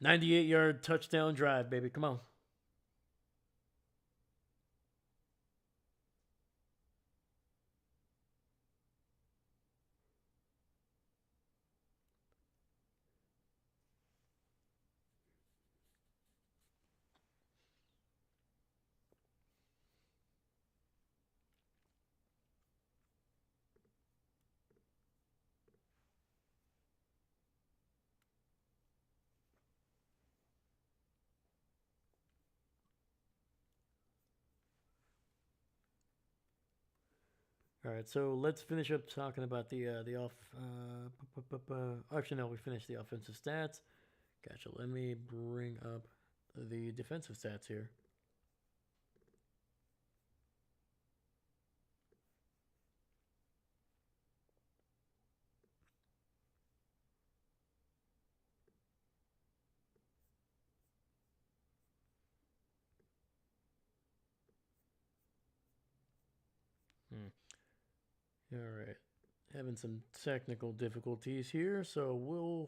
98-yard touchdown drive, baby. Come on. All right, so let's finish up talking about the off. Actually, no, we finished the offensive stats. Gotcha. Let me bring up the defensive stats here. All right, having some technical difficulties here, so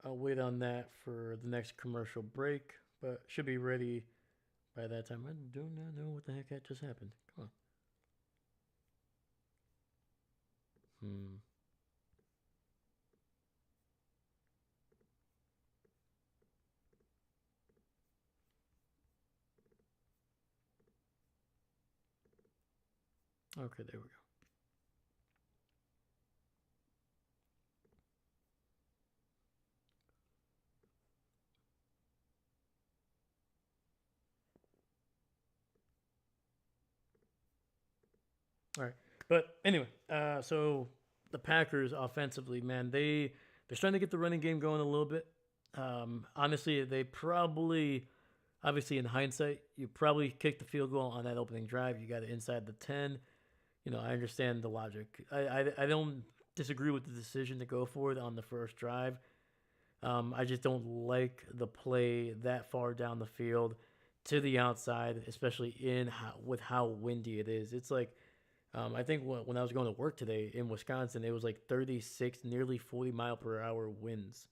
I'll wait on that for the next commercial break, but should be ready by that time. I do not know what the heck that just happened. Come on. Okay, there we go. All right, but anyway, so the Packers offensively, man, they're starting to get the running game going a little bit. Honestly, they probably, obviously in hindsight, you probably kicked the field goal on that opening drive. You got it inside the 10. You know, I understand the logic. I don't disagree with the decision to go for it on the first drive. I just don't like the play that far down the field to the outside, especially with how windy it is. It's like I think when I was going to work today in Wisconsin, it was like 36, nearly 40-mile-per-hour winds.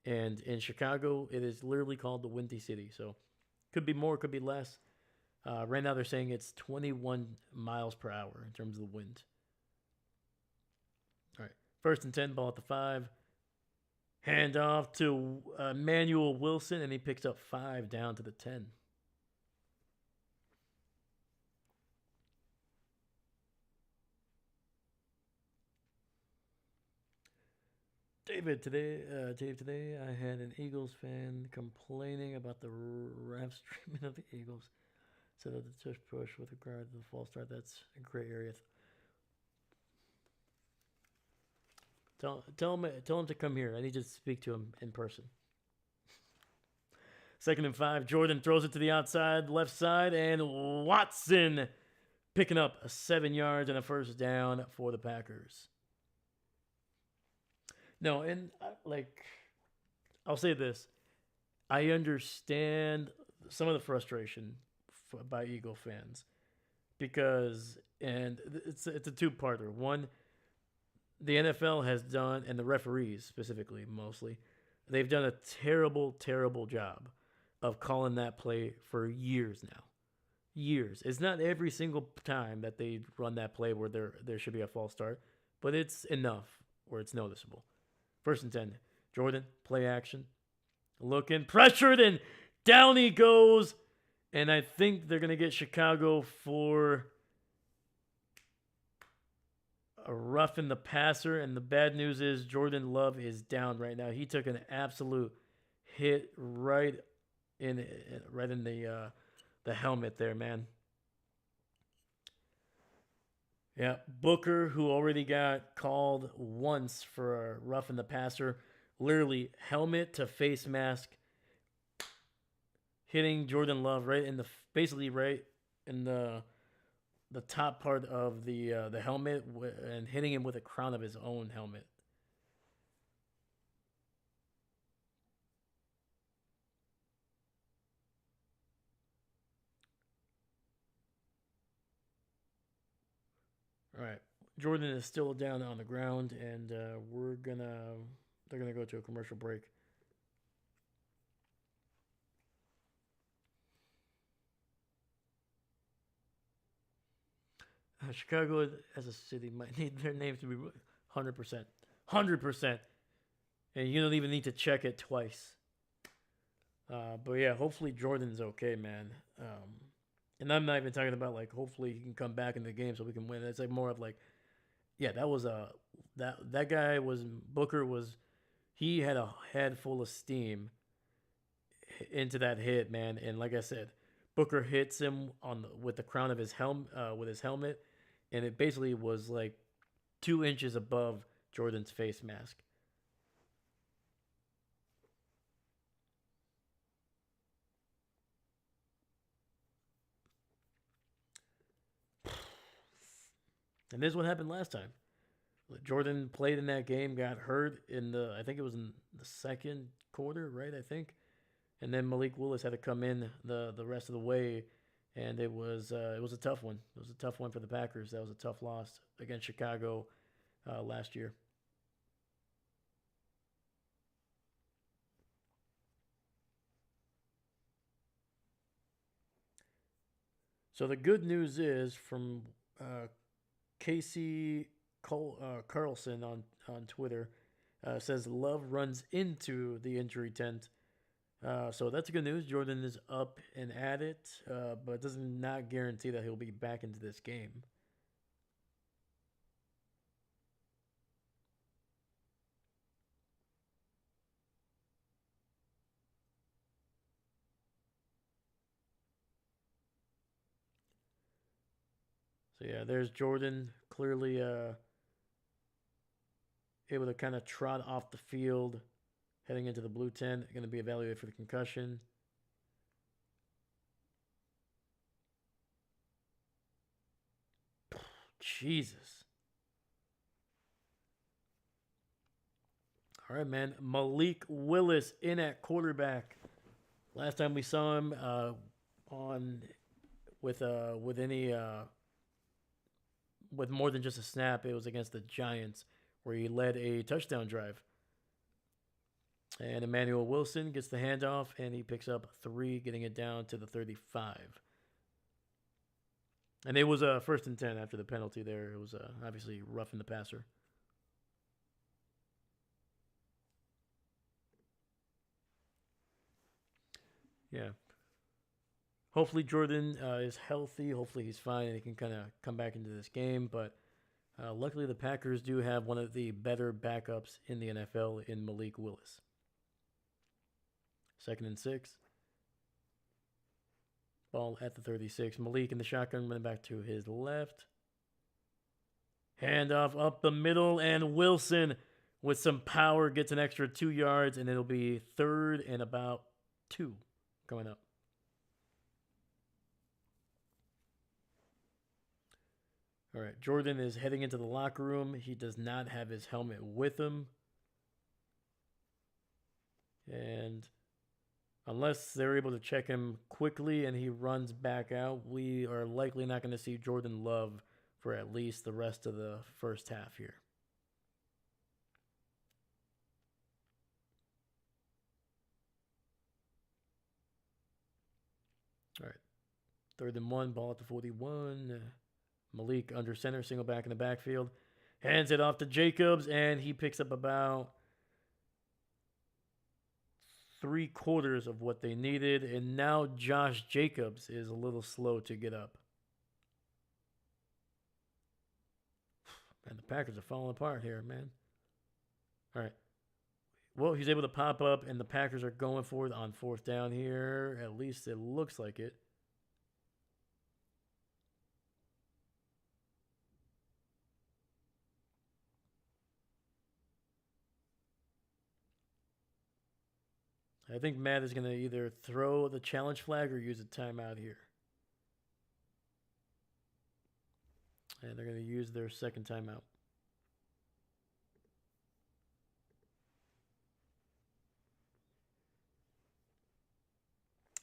And in Chicago, it is literally called the Windy City. So could be more, could be less. Right now, they're saying it's 21 miles per hour in terms of the wind. All right. 1st and 10, ball at the 5. Hand off to Manuel Wilson, and he picks up 5 down to the 10. Dave, today I had an Eagles fan complaining about the refs treatment of the Eagles. Said that the tush push with regard to the false start, that's a gray area. Tell him to come here. I need to speak to him in person. 2nd and 5. Jordan throws it to the outside, left side, and Watson picking up 7 yards and a first down for the Packers. No, and I'll say this. I understand some of the frustration by Eagle fans because, and it's a two-parter. One, the NFL has done, and the referees specifically, mostly, they've done a terrible, terrible job of calling that play for years now. Years. It's not every single time that they run that play where there should be a false start, but it's enough where it's noticeable. 1st and 10. Jordan, play action. Looking, pressured, and down he goes. And I think they're going to get Chicago for a roughing the passer. And the bad news is Jordan Love is down right now. He took an absolute hit right in the helmet there, man. Yeah, Booker, who already got called once for roughing the passer, literally helmet to face mask, hitting Jordan Love right in the basically right in the top part of the helmet and hitting him with the crown of his own helmet. All right, Jordan is still down on the ground, and they're gonna go to a commercial break. Chicago as a city might need their name to be 100%, 100%, and you don't even need to check it twice. But yeah, hopefully Jordan's okay, man. And I'm not even talking about like hopefully he can come back in the game so we can win. It's like more of like, yeah, that was a that guy was Booker was he had a head full of steam into that hit, man. And like I said, Booker hits him with the crown of his with his helmet, and it basically was like 2 inches above Jordan's face mask. And this is what happened last time. Jordan played in that game, got hurt in I think it was in the second quarter, right? I think, and then Malik Willis had to come in the rest of the way, and it was a tough one. It was a tough one for the Packers. That was a tough loss against Chicago last year. So the good news is from Casey Carlson on Twitter says Love runs into the injury tent. So that's good news. Jordan is up and at it, but it does not guarantee that he'll be back into this game. So yeah, there's Jordan clearly able to kind of trot off the field, heading into the blue tent. Going to be evaluated for the concussion. Jesus. All right, man. Malik Willis in at quarterback. Last time we saw him on with any with more than just a snap, it was against the Giants where he led a touchdown drive. And Emmanuel Wilson gets the handoff and he picks up 3, getting it down to the 35. And it was a 1st and 10 after the penalty there. It was obviously roughing the passer. Yeah. Hopefully Jordan is healthy. Hopefully he's fine and he can kind of come back into this game. But luckily the Packers do have one of the better backups in the NFL in Malik Willis. 2nd and 6. Ball at the 36. Malik in the shotgun, running back to his left. Handoff up the middle, and Wilson with some power gets an extra 2 yards, and it'll be 3rd and about 2 coming up. All right, Jordan is heading into the locker room. He does not have his helmet with him. And unless they're able to check him quickly and he runs back out, we are likely not going to see Jordan Love for at least the rest of the first half here. All right. 3rd and 1, ball at the 41. Malik under center, single back in the backfield. Hands it off to Jacobs, and he picks up about 3/4 of what they needed, and now Josh Jacobs is a little slow to get up. And the Packers are falling apart here, man. All right. Well, he's able to pop up, and the Packers are going for it on 4th down here. At least it looks like it. I think Matt is going to either throw the challenge flag or use a timeout here. And they're going to use their second timeout.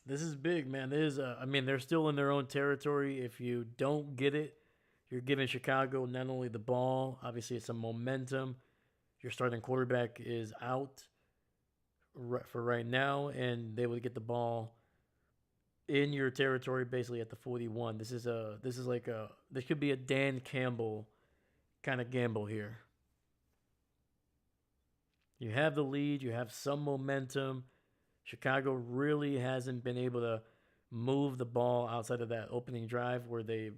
This is big, man. This is, I mean, they're still in their own territory. If you don't get it, you're giving Chicago not only the ball, obviously it's some momentum. Your starting quarterback is out for right now, and they would get the ball in your territory basically at the 41. This is this could be a Dan Campbell kind of gamble here. You have the lead, you have some momentum. Chicago really hasn't been able to move the ball outside of that opening drive where the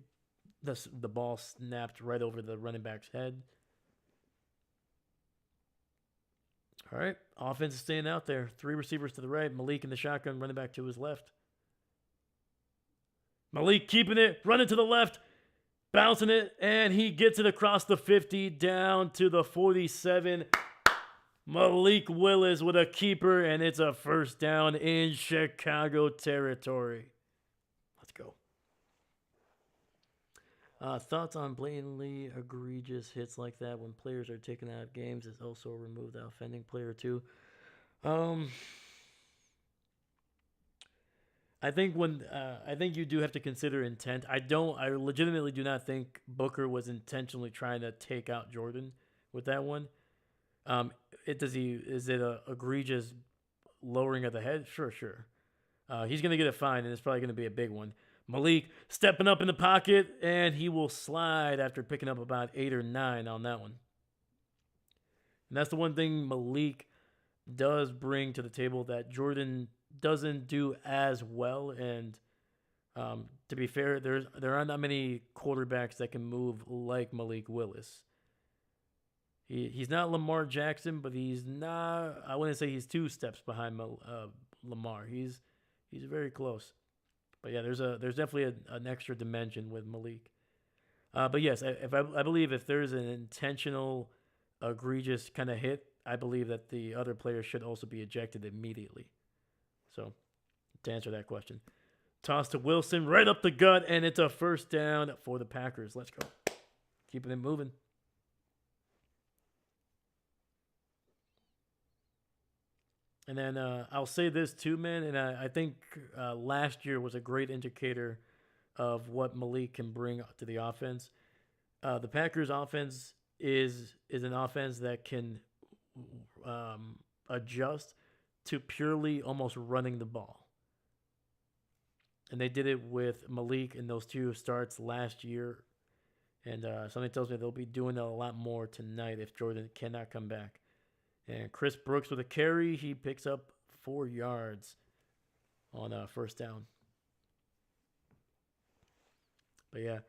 ball snapped right over the running back's head. All right, offense is staying out there. 3 receivers to the right. Malik in the shotgun, running back to his left. Malik keeping it, running to the left, bouncing it, and he gets it across the 50 down to the 47. Malik Willis with a keeper, and it's a first down in Chicago territory. Let's go. Thoughts on blatantly egregious hits like that when players are taken out of games is also remove the offending player too. I think you do have to consider intent. I legitimately do not think Booker was intentionally trying to take out Jordan with that one. Is it a egregious lowering of the head? Sure. He's gonna get a fine, and it's probably gonna be a big one. Malik stepping up in the pocket, and he will slide after picking up about 8 or 9 on that one. And that's the one thing Malik does bring to the table that Jordan doesn't do as well. And to be fair, there aren't that many quarterbacks that can move like Malik Willis. He's not Lamar Jackson, but he's not. I wouldn't say he's 2 steps behind Lamar. He's very close. But yeah, there's definitely an extra dimension with Malik. But yes, I believe if there's an intentional, egregious kind of hit, I believe that the other player should also be ejected immediately. So, to answer that question, toss to Wilson right up the gut, and it's a first down for the Packers. Let's go, keeping it moving. And then I'll say this too, man, and I think last year was a great indicator of what Malik can bring to the offense. The Packers' offense is an offense that can adjust to purely almost running the ball. And they did it with Malik in those 2 starts last year. And something tells me they'll be doing it a lot more tonight if Jordan cannot come back. And Chris Brooks with a carry. He picks up 4 yards on first down. But yeah.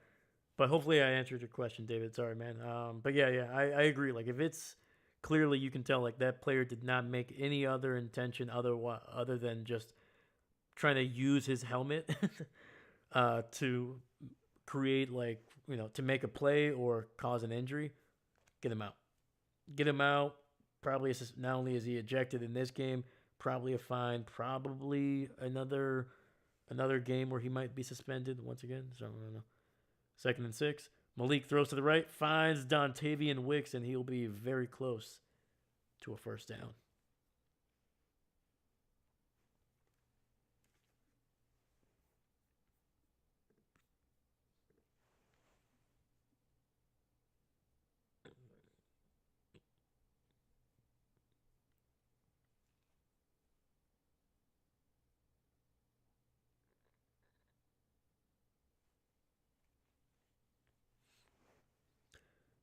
But hopefully I answered your question, David. Sorry, man. But yeah, I agree. Like, if it's clearly you can tell, like, that player did not make any other intention other than just trying to use his helmet to create, like, to make a play or cause an injury, get him out. Get him out. Probably not only is he ejected in this game, probably a fine, probably another game where he might be suspended once again. So I don't know. 2nd and 6. Malik throws to the right, finds Dontavian Wicks, and he'll be very close to a first down.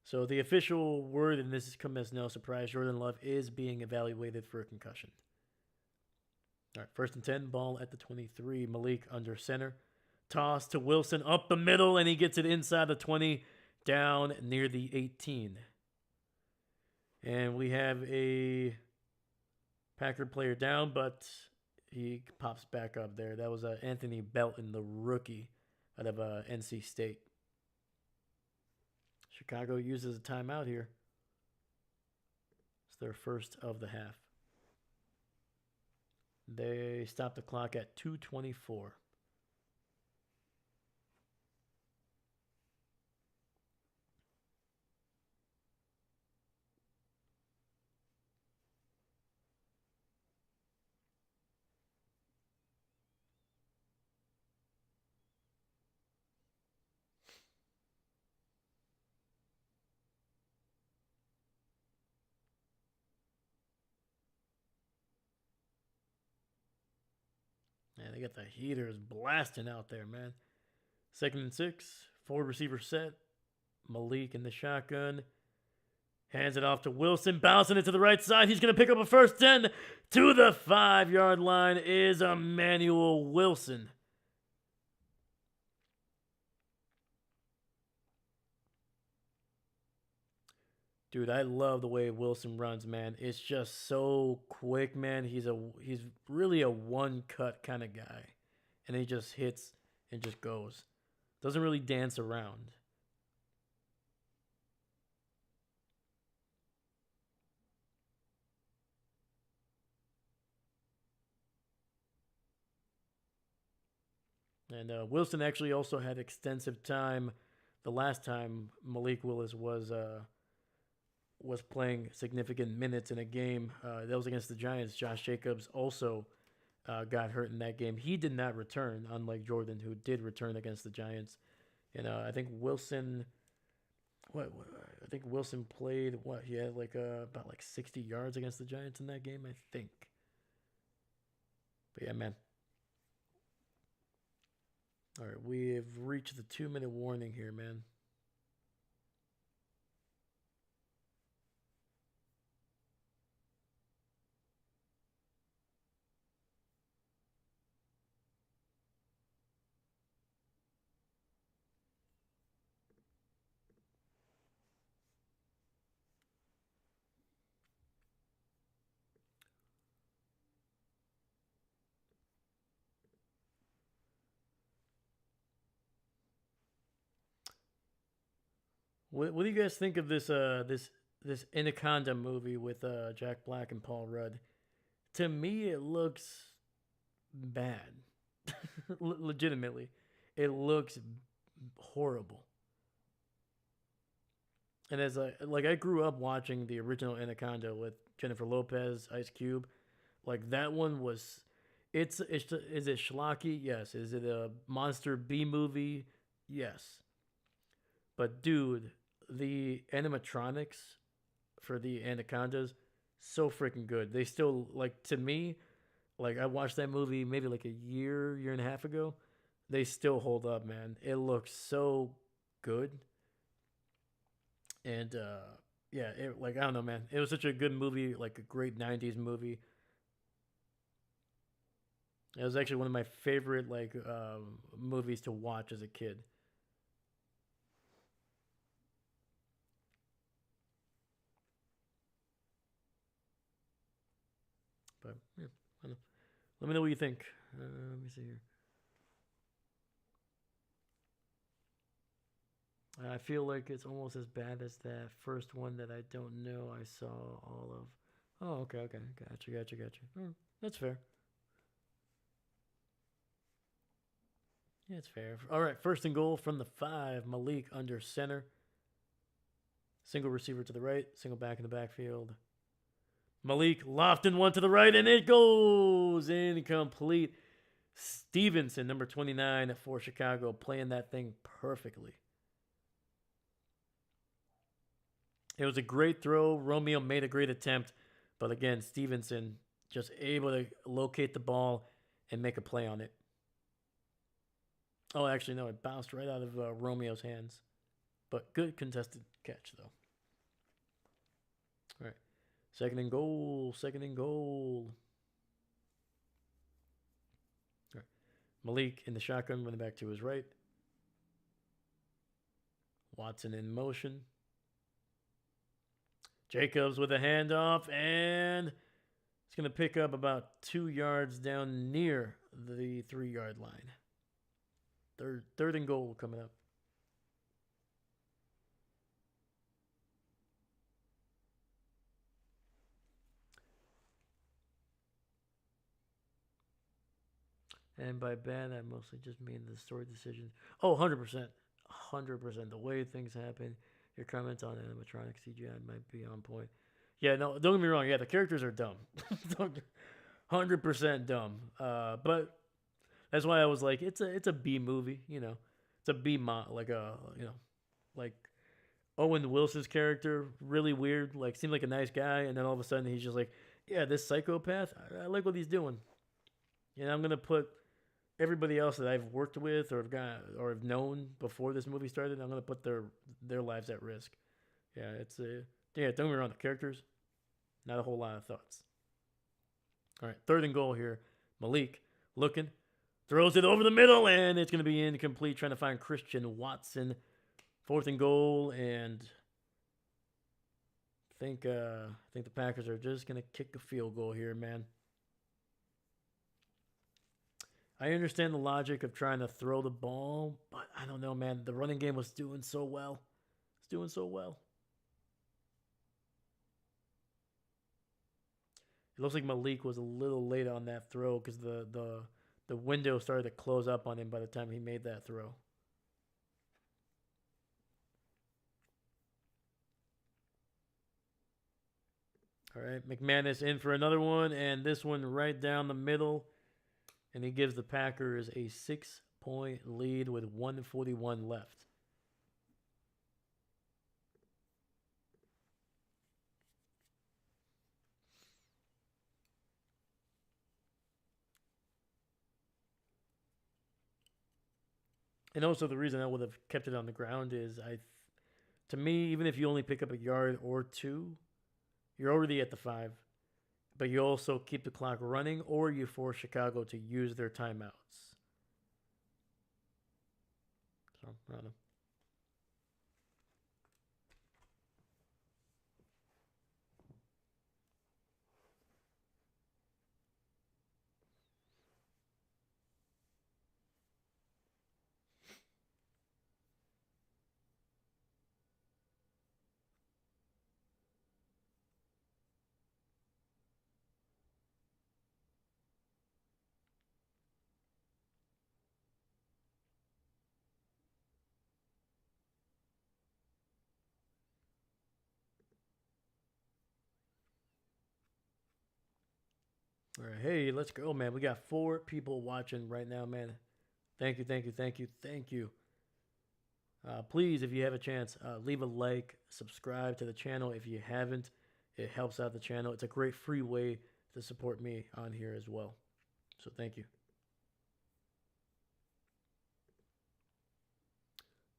So the official word, and this has come as no surprise, Jordan Love is being evaluated for a concussion. All right, first and 10, ball at the 23. Malik under center. Toss to Wilson up the middle, and he gets it inside the 20, down near the 18. And we have a Packer player down, but he pops back up there. That was Anthony Belton, the rookie out of NC State. Chicago uses a timeout here. It's their first of the half. They stop the clock at 2:24. Man, they got the heaters blasting out there, man. Second and 6. Forward receiver set. Malik in the shotgun. Hands it off to Wilson. Bouncing it to the right side. He's going to pick up a first 10. To the 5-yard line is Emmanuel Wilson. Dude, I love the way Wilson runs, man. It's just so quick, man. He's really a one-cut kind of guy. And he just hits and just goes. Doesn't really dance around. And Wilson actually also had extensive time the last time Malik Willis was playing significant minutes in a game. That was against the Giants. Josh Jacobs also got hurt in that game. He did not return, unlike Jordan, who did return against the Giants. And I think Wilson, I think Wilson played what? He had about 60 yards against the Giants in that game, I think. But yeah, man. All right, we have reached the 2-minute warning here, man. What do you guys think of this Anaconda movie with Jack Black and Paul Rudd? To me, it looks bad. Legitimately, it looks horrible. And as I grew up watching the original Anaconda with Jennifer Lopez, Ice Cube, like that one was. Is it schlocky? Yes. Is it a monster B movie? Yes. But dude, the animatronics for the anacondas, so freaking good. They still, like, to me, like I watched that movie maybe like a year and a half ago. They still hold up, man. It looks so good. And yeah, I don't know, man. It was such a good movie, like a great 90s movie. It was actually one of my favorite movies to watch as a kid. But yeah, I don't know. Let me know what you think. Let me see here. I feel like it's almost as bad as that first one that I don't know I saw all of. Oh, okay. Gotcha. That's fair. Yeah, it's fair. All right, first and goal from the 5. Malik under center. Single receiver to the right, single back in the backfield. Malik lofting one to the right, and it goes incomplete. Stevenson, number 29 for Chicago, playing that thing perfectly. It was a great throw. Romeo made a great attempt, but again, Stevenson just able to locate the ball and make a play on it. Oh, actually, no, it bounced right out of Romeo's hands. But good contested catch, though. All right. Second and goal. Malik in the shotgun, running back to his right. Watson in motion. Jacobs with a handoff, and it's going to pick up about 2 yards down near the 3-yard line. Third and goal coming up. And by bad, I mostly just mean the story decisions. Oh, 100%. 100%. The way things happen. Your comments on animatronic CGI might be on point. Yeah, no, don't get me wrong. Yeah, the characters are dumb. 100% dumb. But that's why I was like, it's a B movie, you know. It's a B like Owen Wilson's character, really weird, like seemed like a nice guy, and then all of a sudden he's just like, yeah, this psychopath, I like what he's doing. And I'm gonna put everybody else that I've worked with or have known before this movie started, I'm gonna put their lives at risk. Yeah, don't get me wrong, the characters, not a whole lot of thoughts. All right, third and goal here. Malik looking, throws it over the middle, and it's gonna be incomplete. Trying to find Christian Watson. Fourth and goal, and I think the Packers are just gonna kick a field goal here, man. I understand the logic of trying to throw the ball, but I don't know, man. The running game was doing so well. It's doing so well. It looks like Malik was a little late on that throw because the window started to close up on him by the time he made that throw. All right, McManus in for another one, and this one right down the middle. And he gives the Packers a 6-point lead with 1:41 left. And also the reason I would have kept it on the ground is to me, even if you only pick up a yard or two, you're already at the 5. But you also keep the clock running, or you force Chicago to use their timeouts. So, I don't know. All right, hey, let's go, man. We got 4 people watching right now, man. Thank you, thank you, thank you, thank you. Please, if you have a chance, leave a like, subscribe to the channel if you haven't. It helps out the channel. It's a great free way to support me on here as well. So thank you.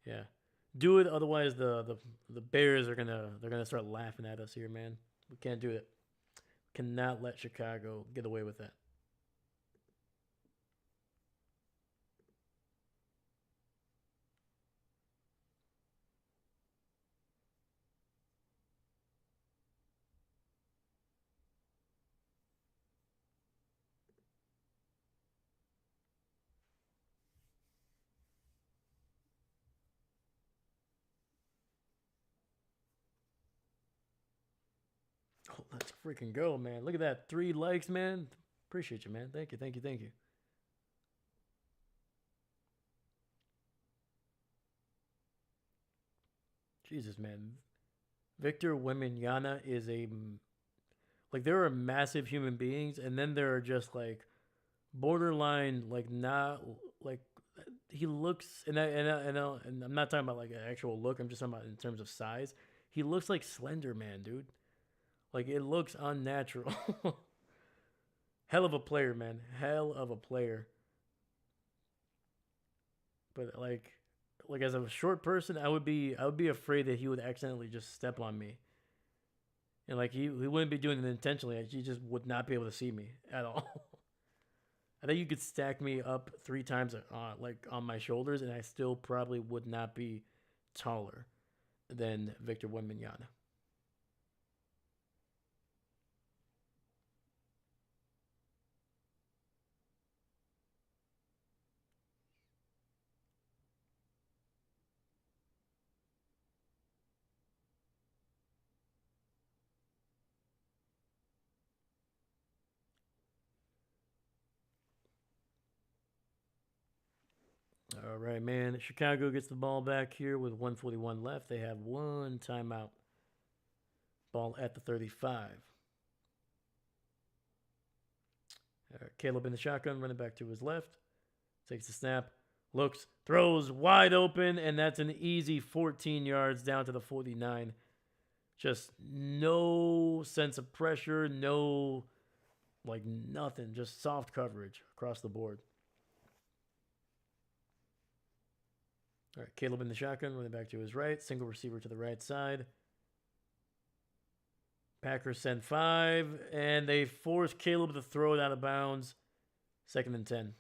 Yeah, do it. Otherwise, the Bears are they're gonna start laughing at us here, man. We can't do it. Cannot let Chicago get away with that. Oh, let's freaking go, man. Look at that. 3 likes, man. Appreciate you, man. Thank you, thank you, thank you. Jesus, man. Victor Wembanyama is like there are massive human beings, and then there are just like borderline like not like he looks and I'm not talking about like an actual look. I'm just talking about in terms of size. He looks like Slender Man, dude. Like it looks unnatural. Hell of a player, man. Hell of a player. But like as a short person, I would be afraid that he would accidentally just step on me. And like he wouldn't be doing it intentionally. He just would not be able to see me at all. I think you could stack me up 3 times, like on my shoulders, and I still probably would not be taller than Victor Wembanyama. All right, man. Chicago gets the ball back here with 1:41 left. They have one timeout. Ball at the 35. Caleb in the shotgun, running back to his left. Takes the snap, looks, throws wide open, and that's an easy 14 yards down to the 49. Just no sense of pressure, no, like nothing, just soft coverage across the board. All right, Caleb in the shotgun, running back to his right, single receiver to the right side. Packers send 5, and they force Caleb to throw it out of bounds. 2nd and 10.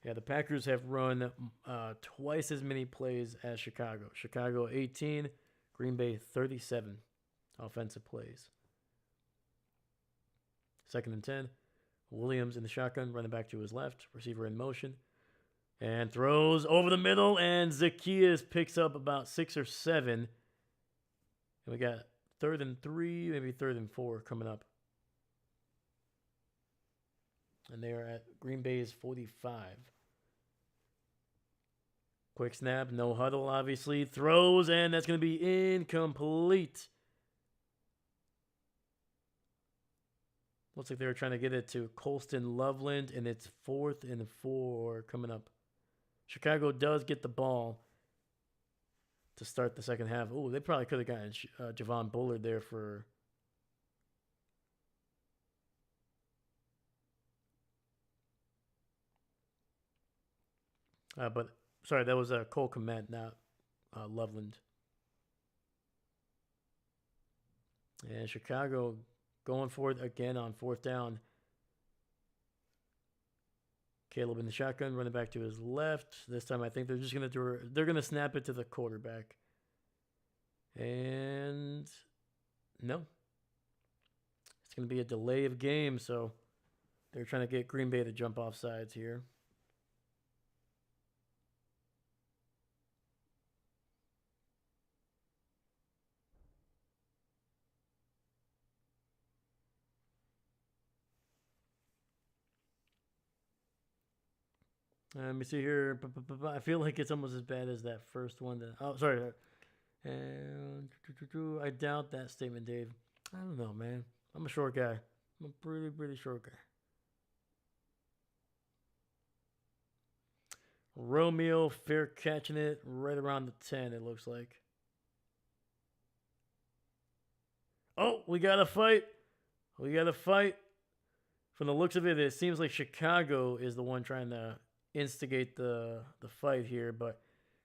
Yeah, the Packers have run twice as many plays as Chicago. Chicago 18, Green Bay 37 offensive plays. 2nd and 10. Williams in the shotgun, running back to his left, receiver in motion, and throws over the middle, and Zacchaeus picks up about 6 or 7. And we got 3rd and 3, maybe 3rd and 4 coming up. And they are at Green Bay's 45. Quick snap, no huddle, obviously. Throws, and that's going to be incomplete. Looks like they were trying to get it to Colston Loveland, and it's 4th and 4 coming up. Chicago does get the ball to start the second half. Oh, they probably could have gotten Javon Bullard there for... but, sorry, that was Cole Kmet, not Loveland. And Chicago going for it again on 4th down. Caleb in the shotgun, running back to his left. This time I think they're just going to they're going to snap it to the quarterback. And no. It's going to be a delay of game, so they're trying to get Green Bay to jump off sides here. Let me see here. I feel like it's almost as bad as that first one. Oh, sorry. And I doubt that statement, Dave. I don't know, man. I'm a short guy. I'm a pretty short guy. Romeo fair catching it right around the 10, it looks like. Oh, we got to fight. We got to fight. From the looks of it, it seems like Chicago is the one trying to instigate the fight here, but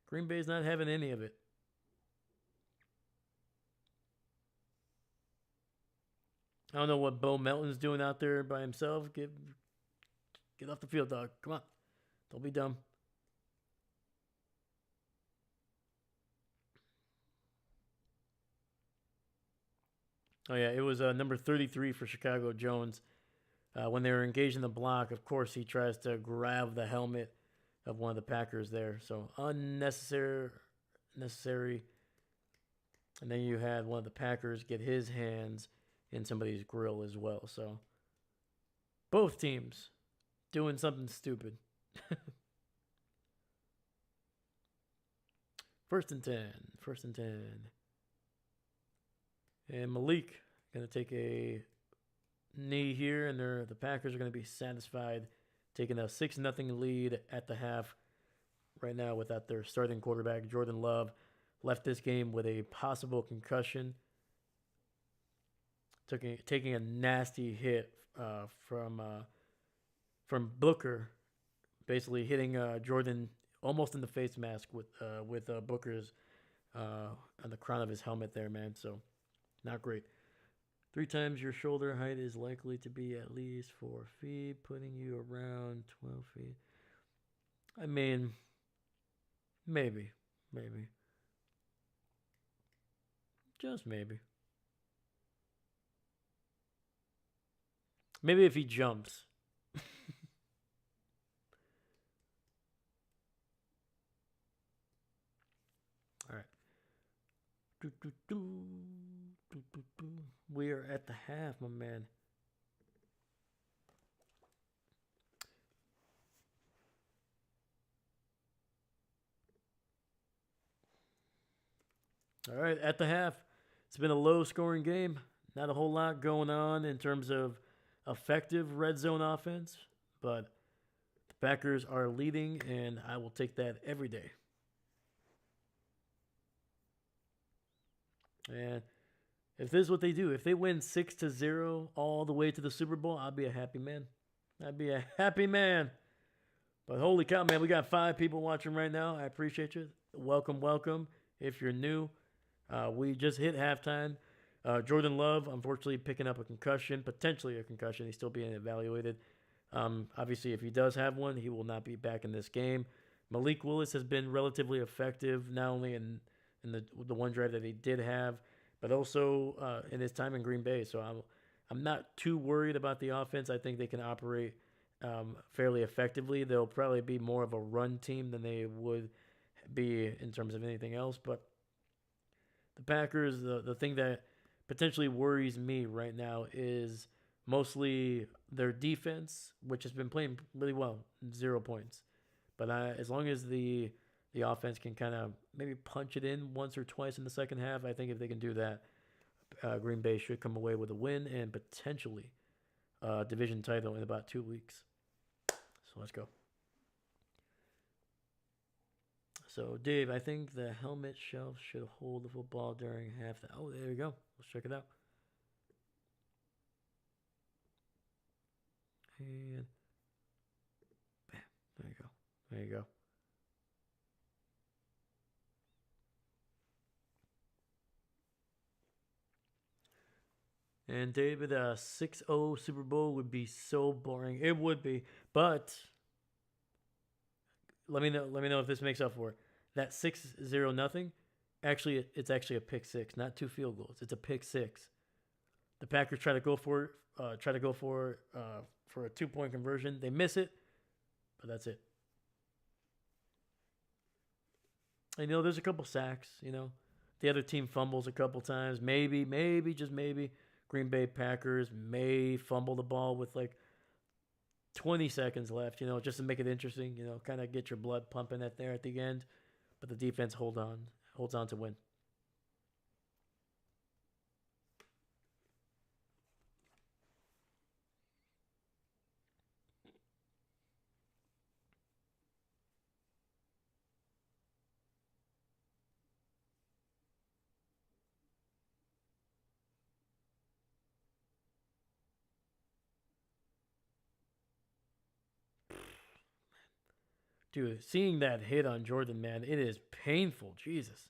Green Bay's not having any of it. I don't know what Bo Melton's doing out there by himself. Get off the field, dog. Come on. Don't be dumb. Oh, yeah, it was number 33 for Chicago, Jones. When they were engaged in the block, of course, he tries to grab the helmet of one of the Packers there. So unnecessary. And then you had one of the Packers get his hands in somebody's grill as well. So both teams doing something stupid. 1st and 10. 1st and 10. And Malik going to take a knee here, and the Packers are going to be satisfied taking a 6-0 lead at the half right now without their starting quarterback. Jordan Love left this game with a possible concussion. taking a nasty hit from Booker, basically hitting Jordan almost in the face mask with Booker's on the crown of his helmet there, man. So not great. 3 times your shoulder height is likely to be at least 4 feet, putting you around 12 feet. I mean, maybe. Just maybe. Maybe if he jumps. All right. We are at the half, my man. All right, at the half. It's been a low-scoring game. Not a whole lot going on in terms of effective red zone offense, but the Packers are leading, and I will take that every day. And if this is what they do, if they win 6-0 all the way to the Super Bowl, I'll be a happy man. I'd be a happy man. But holy cow, man, we got 5 people watching right now. I appreciate you. Welcome. If you're new, we just hit halftime. Jordan Love, unfortunately, picking up a concussion, potentially a concussion. He's still being evaluated. Obviously, if he does have one, he will not be back in this game. Malik Willis has been relatively effective, not only in the one drive that he did have, but also in his time in Green Bay. So I'm not too worried about the offense. I think they can operate fairly effectively. They'll probably be more of a run team than they would be in terms of anything else. But the Packers, the thing that potentially worries me right now is mostly their defense, which has been playing really well, 0 points. But as long as the offense can kind of maybe punch it in once or twice in the second half, I think if they can do that, Green Bay should come away with a win and potentially a division title in about 2 weeks. So let's go. So, Dave, I think the helmet shelf should hold the football during halftime. Oh, there you go. Let's check it out. And bam. There you go. And David, a 6-0 Super Bowl would be so boring. It would be, but let me know if this makes up for it. That 6-0 nothing, actually, it's actually a pick 6, not 2 field goals. It's a pick 6. The Packers try to go for it, for a 2-point conversion. They miss it, but that's it. And there's a couple sacks. The other team fumbles a couple times. Maybe, just maybe, Green Bay Packers may fumble the ball with like 20 seconds left, just to make it interesting, kind of get your blood pumping at the end. But the defense holds on to win. Dude, seeing that hit on Jordan, man, it is painful. Jesus.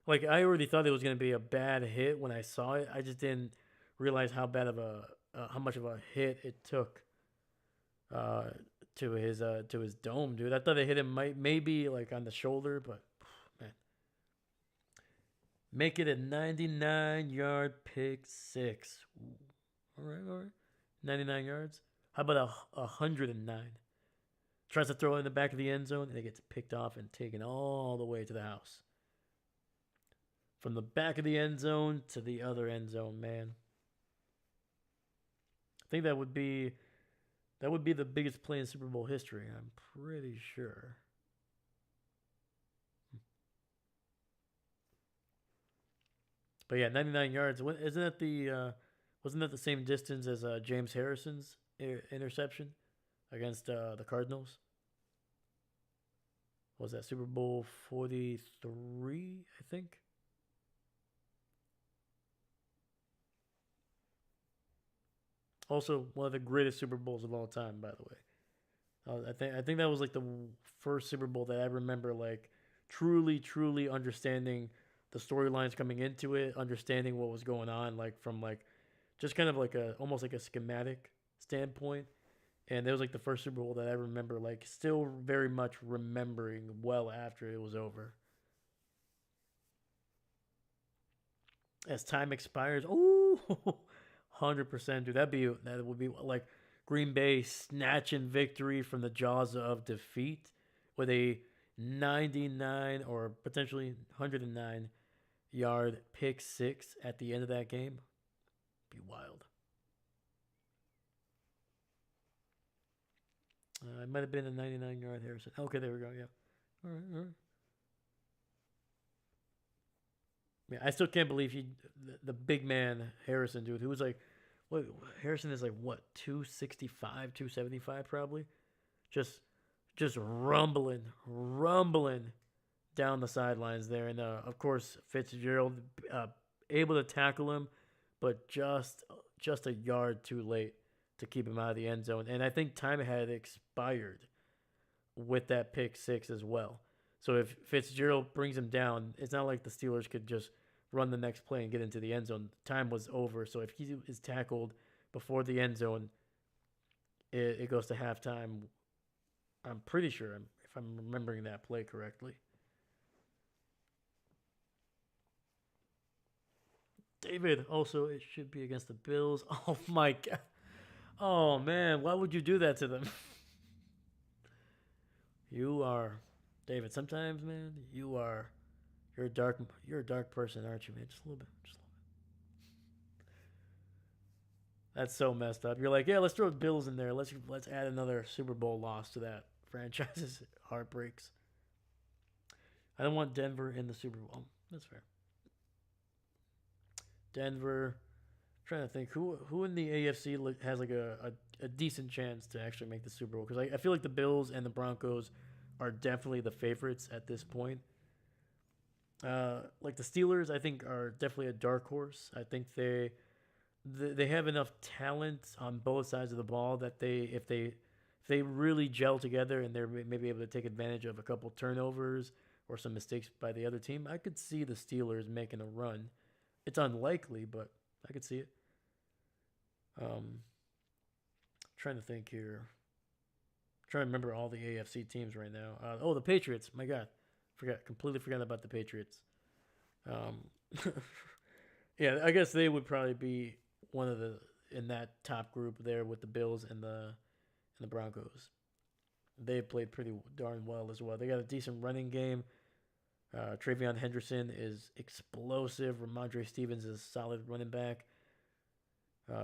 Like, I already thought it was going to be a bad hit when I saw it. I just didn't realize how much of a hit it took to his dome, dude. I thought they hit him maybe like on the shoulder, but man. Make it a 99-yard pick 6. Ooh. All right. 99 yards. How about 109? Tries to throw it in the back of the end zone, and it gets picked off and taken all the way to the house. From the back of the end zone to the other end zone, man. I think that would be the biggest play in Super Bowl history. I'm pretty sure. But yeah, 99 yards. Wasn't that the same distance as James Harrison's interception against the Cardinals? Was that Super Bowl 43, I think? Also, one of the greatest Super Bowls of all time, by the way. I think that was like the first Super Bowl that I remember like truly understanding the storylines coming into it, understanding what was going on, like from like just kind of like a almost like a schematic standpoint. And it was like the first Super Bowl that I remember like still very much remembering well after it was over. As time expires, oh, 100%, dude. That would be like Green Bay snatching victory from the jaws of defeat with a 99 or potentially 109-yard pick six at the end of that game. Be wild. It might have been a 99-yard Harrison. Okay, there we go. Yeah. All right. All right. Yeah, I still can't believe the big man Harrison, dude, who was like, what Harrison is like, what 265, 275 probably, just just rumbling down the sidelines there, and of course Fitzgerald uh, able to tackle him, but just a yard too late to keep him out of the end zone, and I think time had expired with that pick six as well. So if Fitzgerald brings him down, it's not like the Steelers could just run the next play and get into the end zone. Time was over. So if he is tackled before the end zone, it goes to halftime. I'm pretty sure, if I'm remembering that play correctly. David, also, it should be against the Bills. Oh my God. Oh man, why would you do that to them? You are, David. Sometimes, man, you're a dark you're a dark person, aren't you, man? Just a little bit. Just a little bit. That's so messed up. You're like, yeah, let's throw the Bills in there. Let's add another Super Bowl loss to that franchise's heartbreaks. I don't want Denver in the Super Bowl. That's fair. Denver. I'm trying to think who in the AFC has like a decent chance to actually make the Super Bowl, because I feel like the Bills and the Broncos are definitely the favorites at this point. Like the Steelers, I think are definitely a dark horse. I think they have enough talent on both sides of the ball that if they really gel together and they're maybe able to take advantage of a couple turnovers or some mistakes by the other team, I could see the Steelers making a run. It's unlikely, but I could see it. Um, Trying to think here. Trying to remember all the AFC teams right now. Oh, the Patriots. My God, completely forgot about the Patriots. Um, yeah, I guess they would probably be one of the in that top group there with the Bills and the Broncos. They played pretty darn well as well. They got a decent running game. Travion Henderson is explosive. Ramondre Stevens is a solid running back.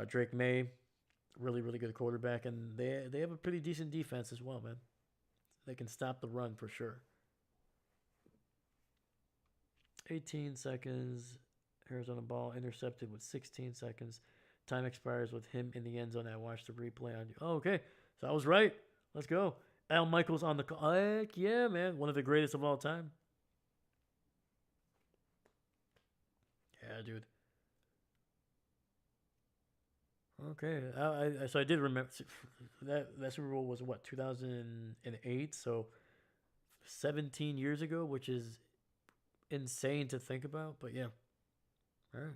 Drake May, really good quarterback, and they have a pretty decent defense as well, man. They can stop the run for sure. 18 seconds. Arizona ball intercepted with 16 seconds. Time expires with him in the end zone. I watched the replay on you. Oh, okay. So I was right. Let's go. Al Michaels on the call. Heck yeah, man. One of the greatest of all time. Yeah, dude. Okay. So I did remember that Super Bowl was what, 2008? So 17 years ago, which is insane to think about. But yeah. All right.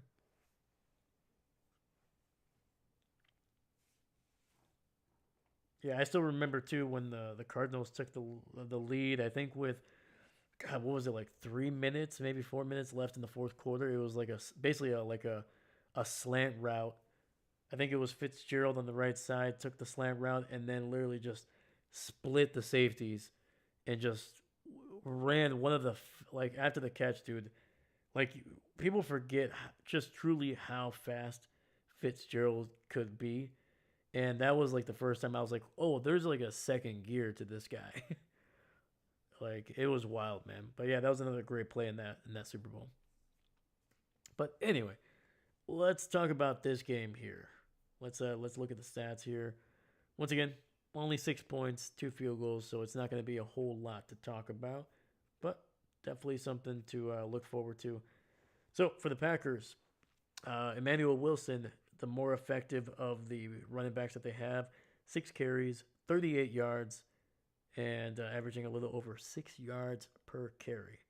Yeah, I still remember too when the Cardinals took the lead. I think with God, what was it, like 3 minutes, maybe 4 minutes left in the fourth quarter. It was like basically a slant route. I think it was Fitzgerald on the right side took the slant route and then literally just split the safeties and just ran one of the like after the catch, dude. Like people forget just truly how fast Fitzgerald could be, and that was like the first time I was like, oh, there's like a second gear to this guy. Like it was wild, man. But yeah, that was another great play in that Super Bowl. But anyway, let's talk about this game here. Let's look at the stats here. Once again, only 6 points, two field goals, so it's not going to be a whole lot to talk about, but definitely something to look forward to. So for the Packers, Emmanuel Wilson the more effective of the running backs that they have. 6 carries, 38 yards, and averaging a little over 6 yards per carry.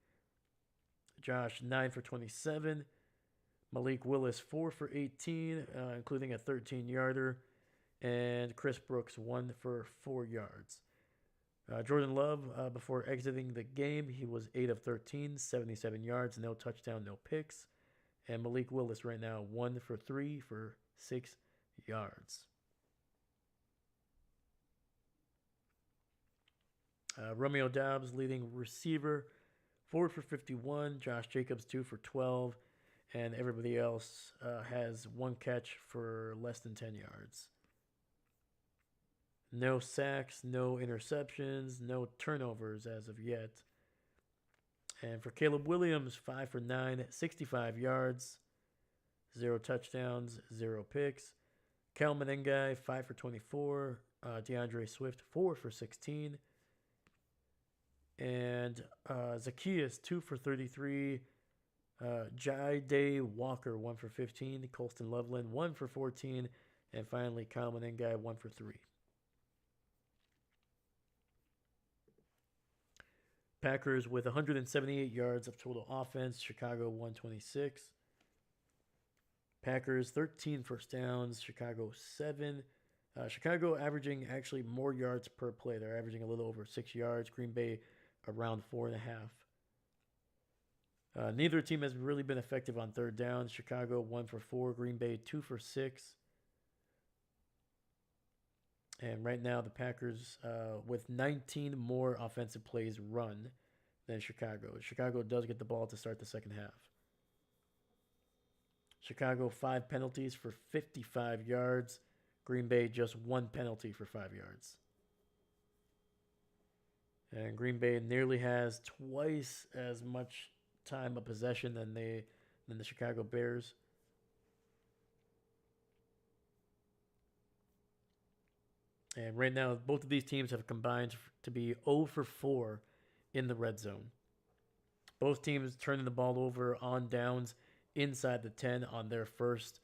Josh, 9 for 27. Malik Willis, 4 for 18, including a 13-yarder. And Chris Brooks, 1 for 4 yards. Jordan Love, before exiting the game, he was 8 of 13, 77 yards, no touchdown, no picks. And Malik Willis right now, 1 for 3 for 6 yards. Romeo Doubs, leading receiver, 4 for 51. Josh Jacobs, 2 for 12. And everybody else has 1 catch for less than 10 yards. No sacks, no interceptions, no turnovers as of yet. And for Caleb Williams, 5 for 9, 65 yards, 0 touchdowns, 0 picks. Cal Menengai, 5 for 24. DeAndre Swift, 4 for 16. And Zacchaeus, 2 for 33. Jai Day Walker, 1 for 15. Colston Loveland, 1 for 14. And finally, Cal Menengai, 1 for 3. Packers with 178 yards of total offense. Chicago 126. Packers 13 first downs. Chicago 7. Chicago averaging actually more yards per play. They're averaging a little over 6 yards. Green Bay around 4.5. Neither team has really been effective on third down. Chicago 1 for 4. Green Bay 2 for 6. And right now, the Packers with 19 more offensive plays run than Chicago. Chicago does get the ball to start the second half. Chicago 5 penalties for 55 yards. Green Bay just 1 penalty for 5 yards. And Green Bay nearly has twice as much time of possession than the Chicago Bears. And right now, both of these teams have combined to be 0 for 4 in the red zone. Both teams turning the ball over on downs inside the 10 on their first,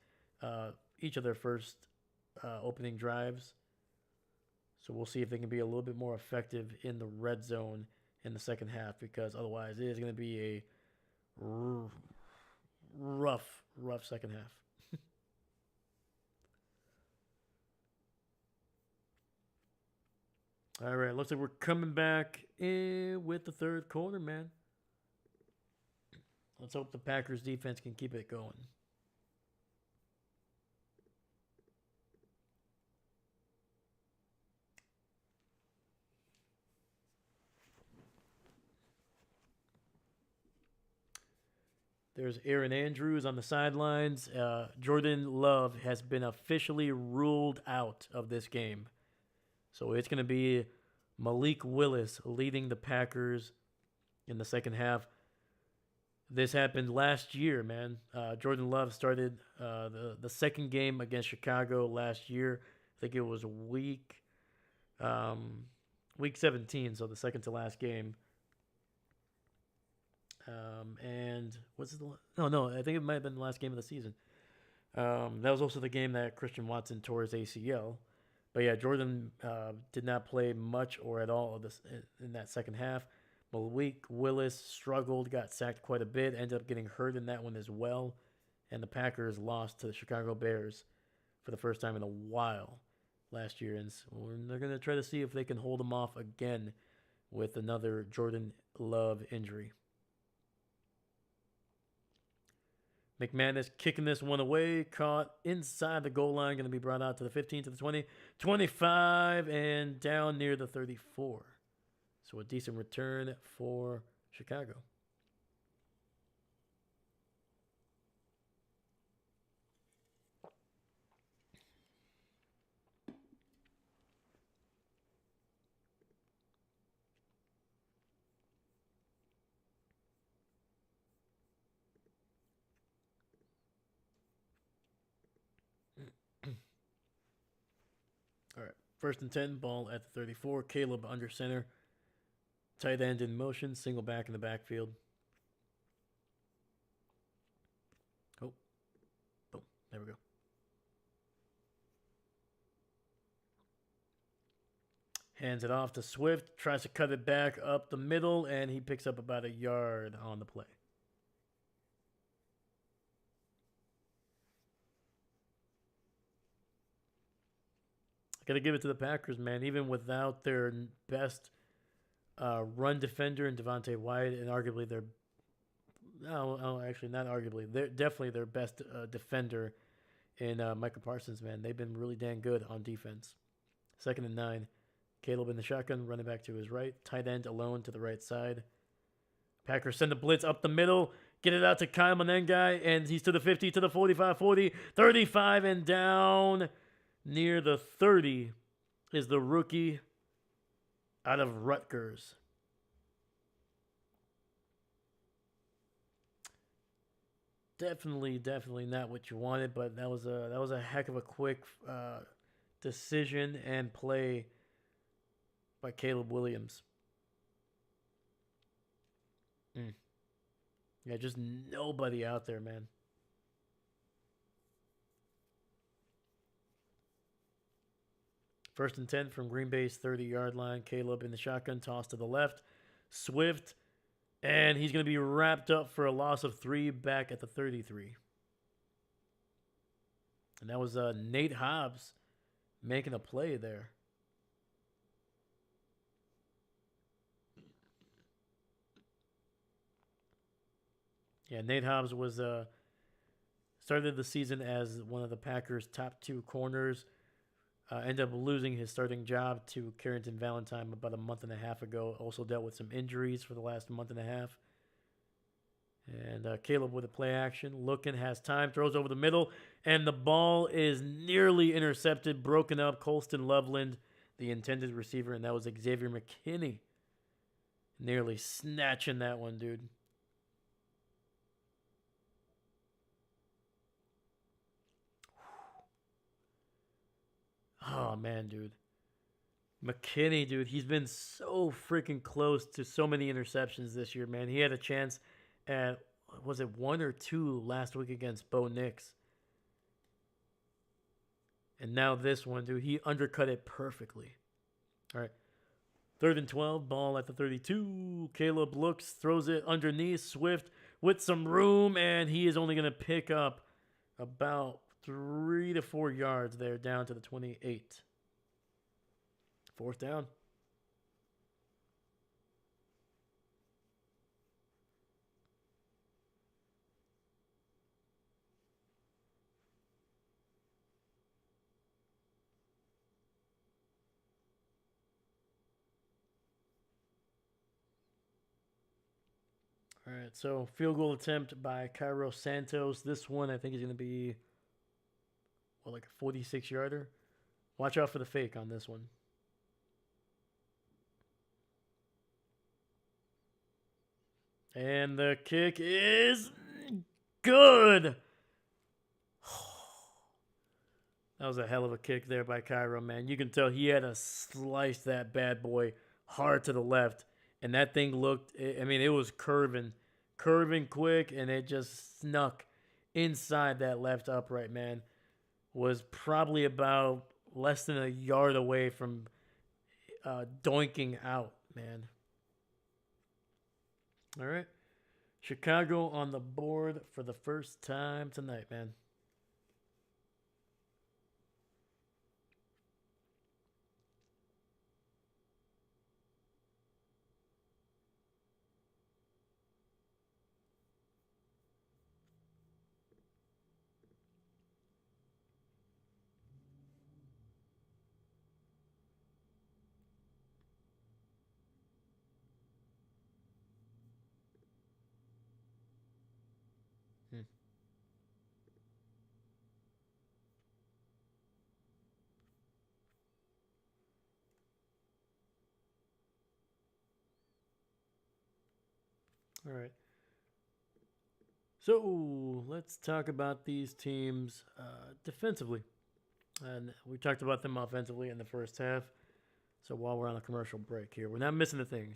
each of their first opening drives. So we'll see if they can be a little bit more effective in the red zone in the second half, because otherwise it is going to be a rough second half. All right, looks like we're coming back in with the third quarter, man. Let's hope the Packers defense can keep it going. There's Aaron Andrews on the sidelines. Jordan Love has been officially ruled out of this game. So it's going to be Malik Willis leading the Packers in the second half. This happened last year, man. Jordan Love started the second game against Chicago last year. I think it was week 17, so the second to last game. And what's the no? I think it might have been the last game of the season. That was also the game that Christian Watson tore his ACL. But yeah, Jordan did not play much or at all in that second half. Malik Willis struggled, got sacked quite a bit, ended up getting hurt in that one as well. And the Packers lost to the Chicago Bears for the first time in a while last year. And so they're going to try to see if they can hold them off again with another Jordan Love injury. McManus kicking this one away, caught inside the goal line, going to be brought out to the 15, to the 20, 25, and down near the 34. So a decent return for Chicago. All right, 1st and 10, ball at the 34. Caleb under center. Tight end in motion, single back in the backfield. Oh, boom, there we go. Hands it off to Swift. Tries to cut it back up the middle, and he picks up about a yard on the play. Got to give it to the Packers, man. Even without their best run defender in Devontae Wyatt, and arguably their actually not arguably, they're definitely their best defender in Micah Parsons, man. They've been really dang good on defense. 2nd and 9. Caleb in the shotgun, running back to his right. Tight end alone to the right side. Packers send the blitz up the middle. Get it out to Kyle Manengai, and he's to the 50, to the 45, 40, 35, and down near the 30 is the rookie out of Rutgers. Definitely not what you wanted, but that was a heck of a quick decision and play by Caleb Williams. Yeah, just nobody out there, man. First and 10 from Green Bay's 30-yard line. Caleb in the shotgun, toss to the left. Swift, and he's going to be wrapped up for a loss of 3 back at the 33. And that was Nate Hobbs making a play there. Yeah, Nate Hobbs was started the season as one of the Packers' top 2 corners. Ended up losing his starting job to Carrington Valentine about a month and a half ago. Also dealt with some injuries for the last month and a half. And Caleb with a play action. Looking, has time, throws over the middle, and the ball is nearly intercepted, broken up. Colston Loveland, the intended receiver, and that was Xavier McKinney. Nearly snatching that one, dude. Oh, man, dude. McKinney, dude, he's been so freaking close to so many interceptions this year, man. He had a chance at, was it 1 or 2 last week against Bo Nix? And now this one, dude, he undercut it perfectly. All right. 3rd and 12, ball at the 32. Caleb looks, throws it underneath. Swift with some room, and he is only going to pick up about 3 to 4 yards there down to the 28. 4th down. All right, so field goal attempt by Cairo Santos. This one I think is going to be, like a 46-yarder. Watch out for the fake on this one. And the kick is good. That was a hell of a kick there by Cairo, man. You can tell he had to slice that bad boy hard to the left. And that thing looked, I mean, it was curving quick, and it just snuck inside that left upright, man. Was probably about less than a yard away from doinking out, man. All right. Chicago on the board for the first time tonight, man. All right. So let's talk about these teams defensively. And we talked about them offensively in the first half. So while we're on a commercial break here, we're not missing a thing.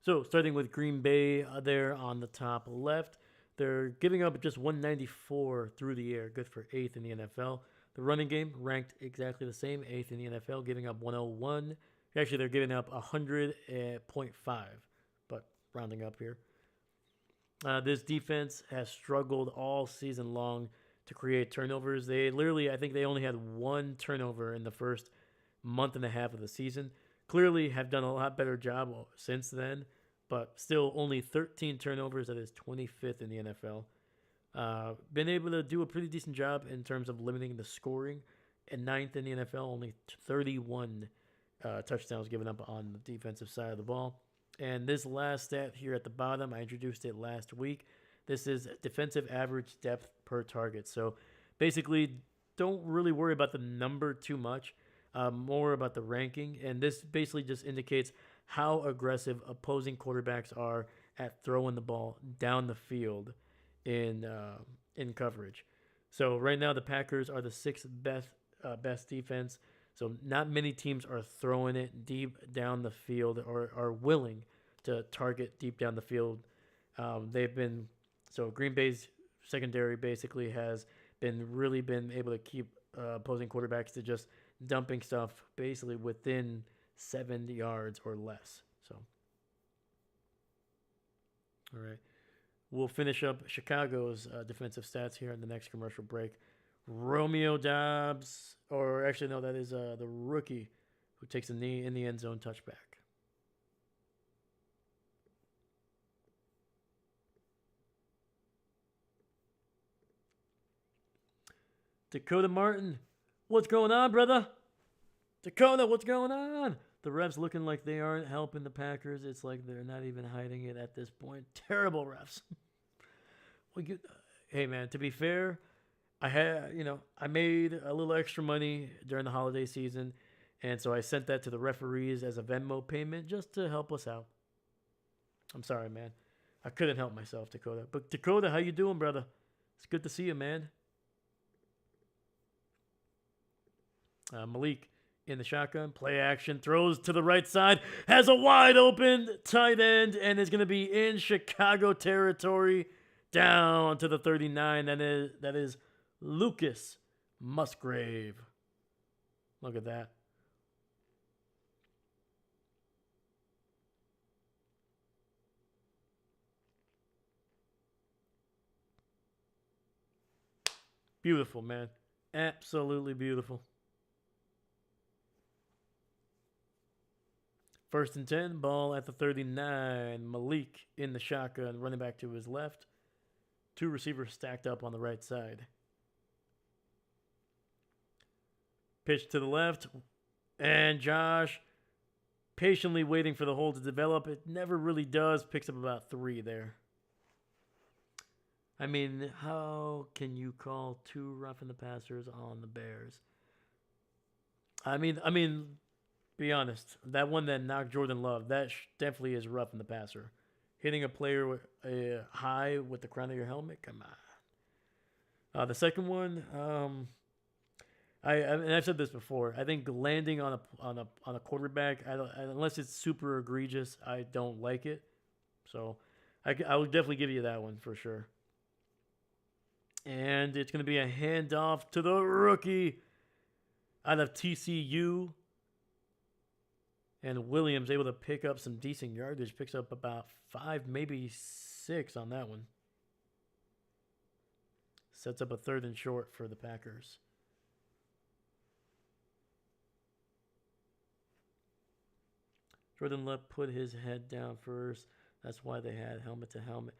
So starting with Green Bay there on the top left, they're giving up just 194 through the air, good for 8th in the NFL. The running game ranked exactly the same, 8th in the NFL, giving up 101. Actually, they're giving up 100.5, but rounding up here. This defense has struggled all season long to create turnovers. They literally, I think they only had one turnover in the first month and a half of the season. Clearly have done a lot better job since then, but still only 13 turnovers. That is 25th in the NFL. Been able to do a pretty decent job in terms of limiting the scoring. And 9th in the NFL, only 31 touchdowns given up on the defensive side of the ball. And this last stat here at the bottom, I introduced it last week. This is defensive average depth per target. So basically, don't really worry about the number too much, more about the ranking. And this basically just indicates how aggressive opposing quarterbacks are at throwing the ball down the field in coverage. So right now, the Packers are the 6th best defense. So not many teams are throwing it deep down the field or are willing to target deep down the field. Green Bay's secondary basically has been able to keep opposing quarterbacks to just dumping stuff basically within 7 yards or less. So, all right. We'll finish up Chicago's defensive stats here in the next commercial break. Romeo Doubs, or actually, no, that is the rookie who takes a knee in the end zone touchback. Dakota Martin, what's going on, brother? Dakota, what's going on? The refs looking like they aren't helping the Packers. It's like they're not even hiding it at this point. Terrible refs. Hey, man, to be fair, I made a little extra money during the holiday season, and so I sent that to the referees as a Venmo payment just to help us out. I'm sorry, man. I couldn't help myself, Dakota. But Dakota, how you doing, brother? It's good to see you, man. Malik in the shotgun, play action, throws to the right side, has a wide open tight end, and is going to be in Chicago territory down to the 39. That is Lucas Musgrave. Look at that. Beautiful, man. Absolutely beautiful. 1st and 10, ball at the 39. Malik in the shotgun, running back to his left. 2 receivers stacked up on the right side. Pitch to the left, and Josh patiently waiting for the hole to develop. It never really does. Picks up about 3 there. I mean, how can you call 2 roughing the passers on the Bears? I mean, be honest. That one that knocked Jordan Love, that definitely is roughing the passer. Hitting a player high with the crown of your helmet, come on. The second one, I've said this before. I think landing on a quarterback, unless it's super egregious, I don't like it. So I will definitely give you that one for sure. And it's going to be a handoff to the rookie out of TCU. And Williams able to pick up some decent yardage. Picks up about 5, maybe 6 on that one. Sets up a 3rd and short for the Packers. Jordan Love put his head down first. That's why they had helmet to helmet.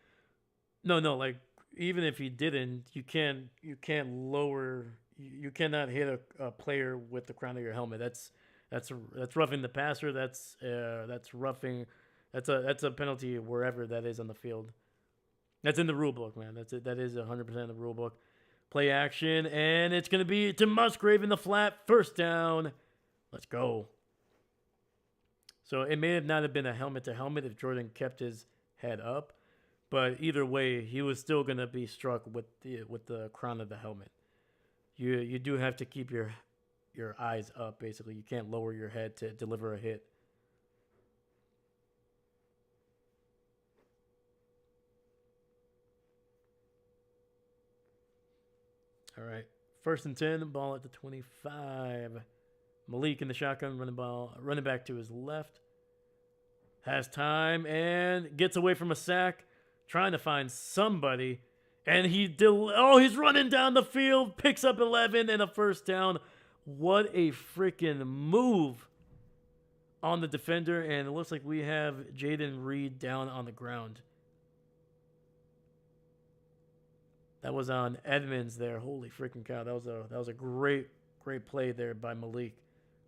No, like even if he didn't, you can't lower. You cannot hit a player with the crown of your helmet. That's roughing the passer. That's roughing. That's a penalty wherever that is on the field. That's in the rule book, man. That is 100% in the rule book. Play action, and it's gonna be to Musgrave in the flat. 1st down. Let's go. So it may not have been a helmet to helmet if Jordan kept his head up, but either way, he was still gonna be struck with the crown of the helmet. You do have to keep your eyes up, basically. You can't lower your head to deliver a hit. All right. 1st and 10, ball at the 25. Malik in the shotgun, running back to his left. Has time and gets away from a sack, trying to find somebody. And he's running down the field, picks up 11 and a first down. What a freaking move on the defender. And it looks like we have Jaden Reed down on the ground. That was on Edmonds there. Holy freaking cow. That was a great play there by Malik.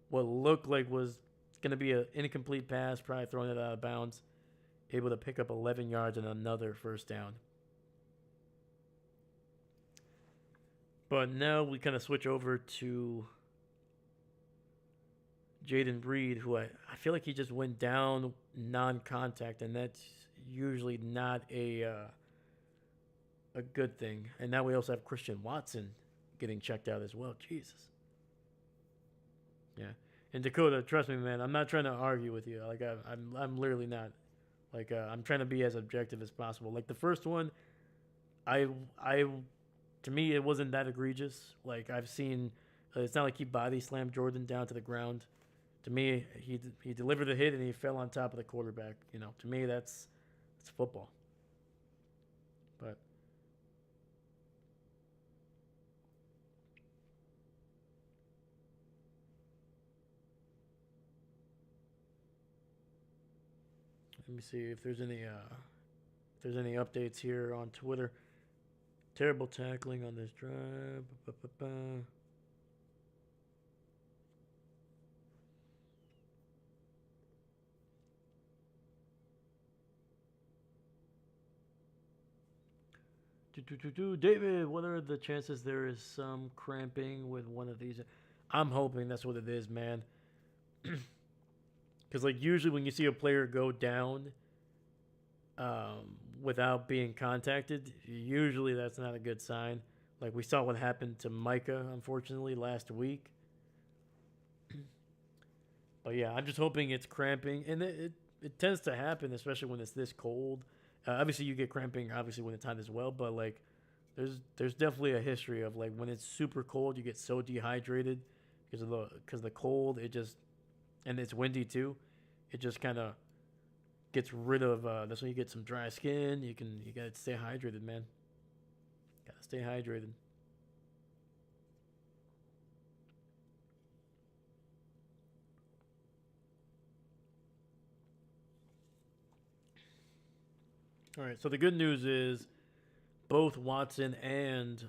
What looked like was going to be an incomplete pass, probably throwing it out of bounds. Able to pick up 11 yards and another first down. But now we kind of switch over to Jaden Reed, who I feel like he just went down non-contact, and that's usually not a good thing. And now we also have Christian Watson getting checked out as well. Jesus. Yeah. And Dakota, trust me, man, I'm not trying to argue with you. Like I'm literally not. Like I'm trying to be as objective as possible. Like the first one, to me it wasn't that egregious. Like I've seen, it's not like he body slammed Jordan down to the ground. To me, he delivered the hit and he fell on top of the quarterback. You know, to me that's football. But let me see if there's any updates here on Twitter. Terrible tackling on this drive. David, what are the chances there is some cramping with one of these? I'm hoping that's what it is, man. Because like usually when you see a player go down without being contacted, usually that's not a good sign. Like we saw what happened to Micah, unfortunately, last week. But yeah, I'm just hoping it's cramping. And it tends to happen, especially when it's this cold. Obviously, you get cramping, obviously, when it's hot as well. But like there's definitely a history of like when it's super cold, you get so dehydrated because of the cold. And it's windy too. It just kind of gets rid of. That's when you get some dry skin. You gotta stay hydrated, man. Gotta stay hydrated. All right. So the good news is both Watson and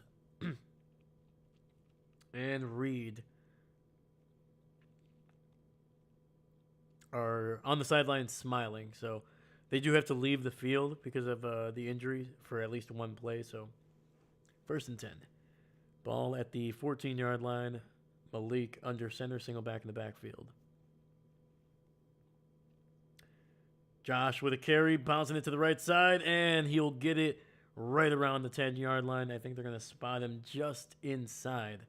Reed are on the sideline smiling. So they do have to leave the field because of the injury for at least one play. So 1st and 10. Ball at the 14-yard line. Malik under center, single back in the backfield. Josh with a carry, bouncing it to the right side, and he'll get it right around the 10-yard line. I think they're going to spot him just inside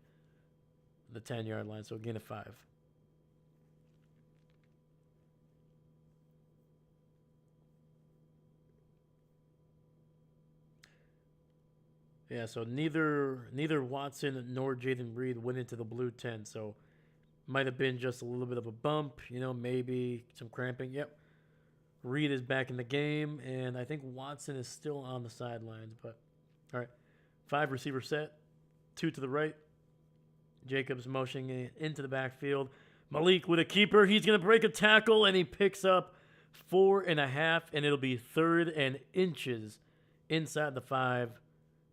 the 10-yard line, so a gain of 5. Yeah, so neither Watson nor Jaden Reed went into the blue tent, so might have been just a little bit of a bump, maybe some cramping. Yep. Reed is back in the game, and I think Watson is still on the sidelines. But, all right, 5 receiver set, 2 to the right. Jacobs motioning into the backfield. Malik with a keeper. He's going to break a tackle, and he picks up 4.5, and it'll be 3rd and inches inside the 5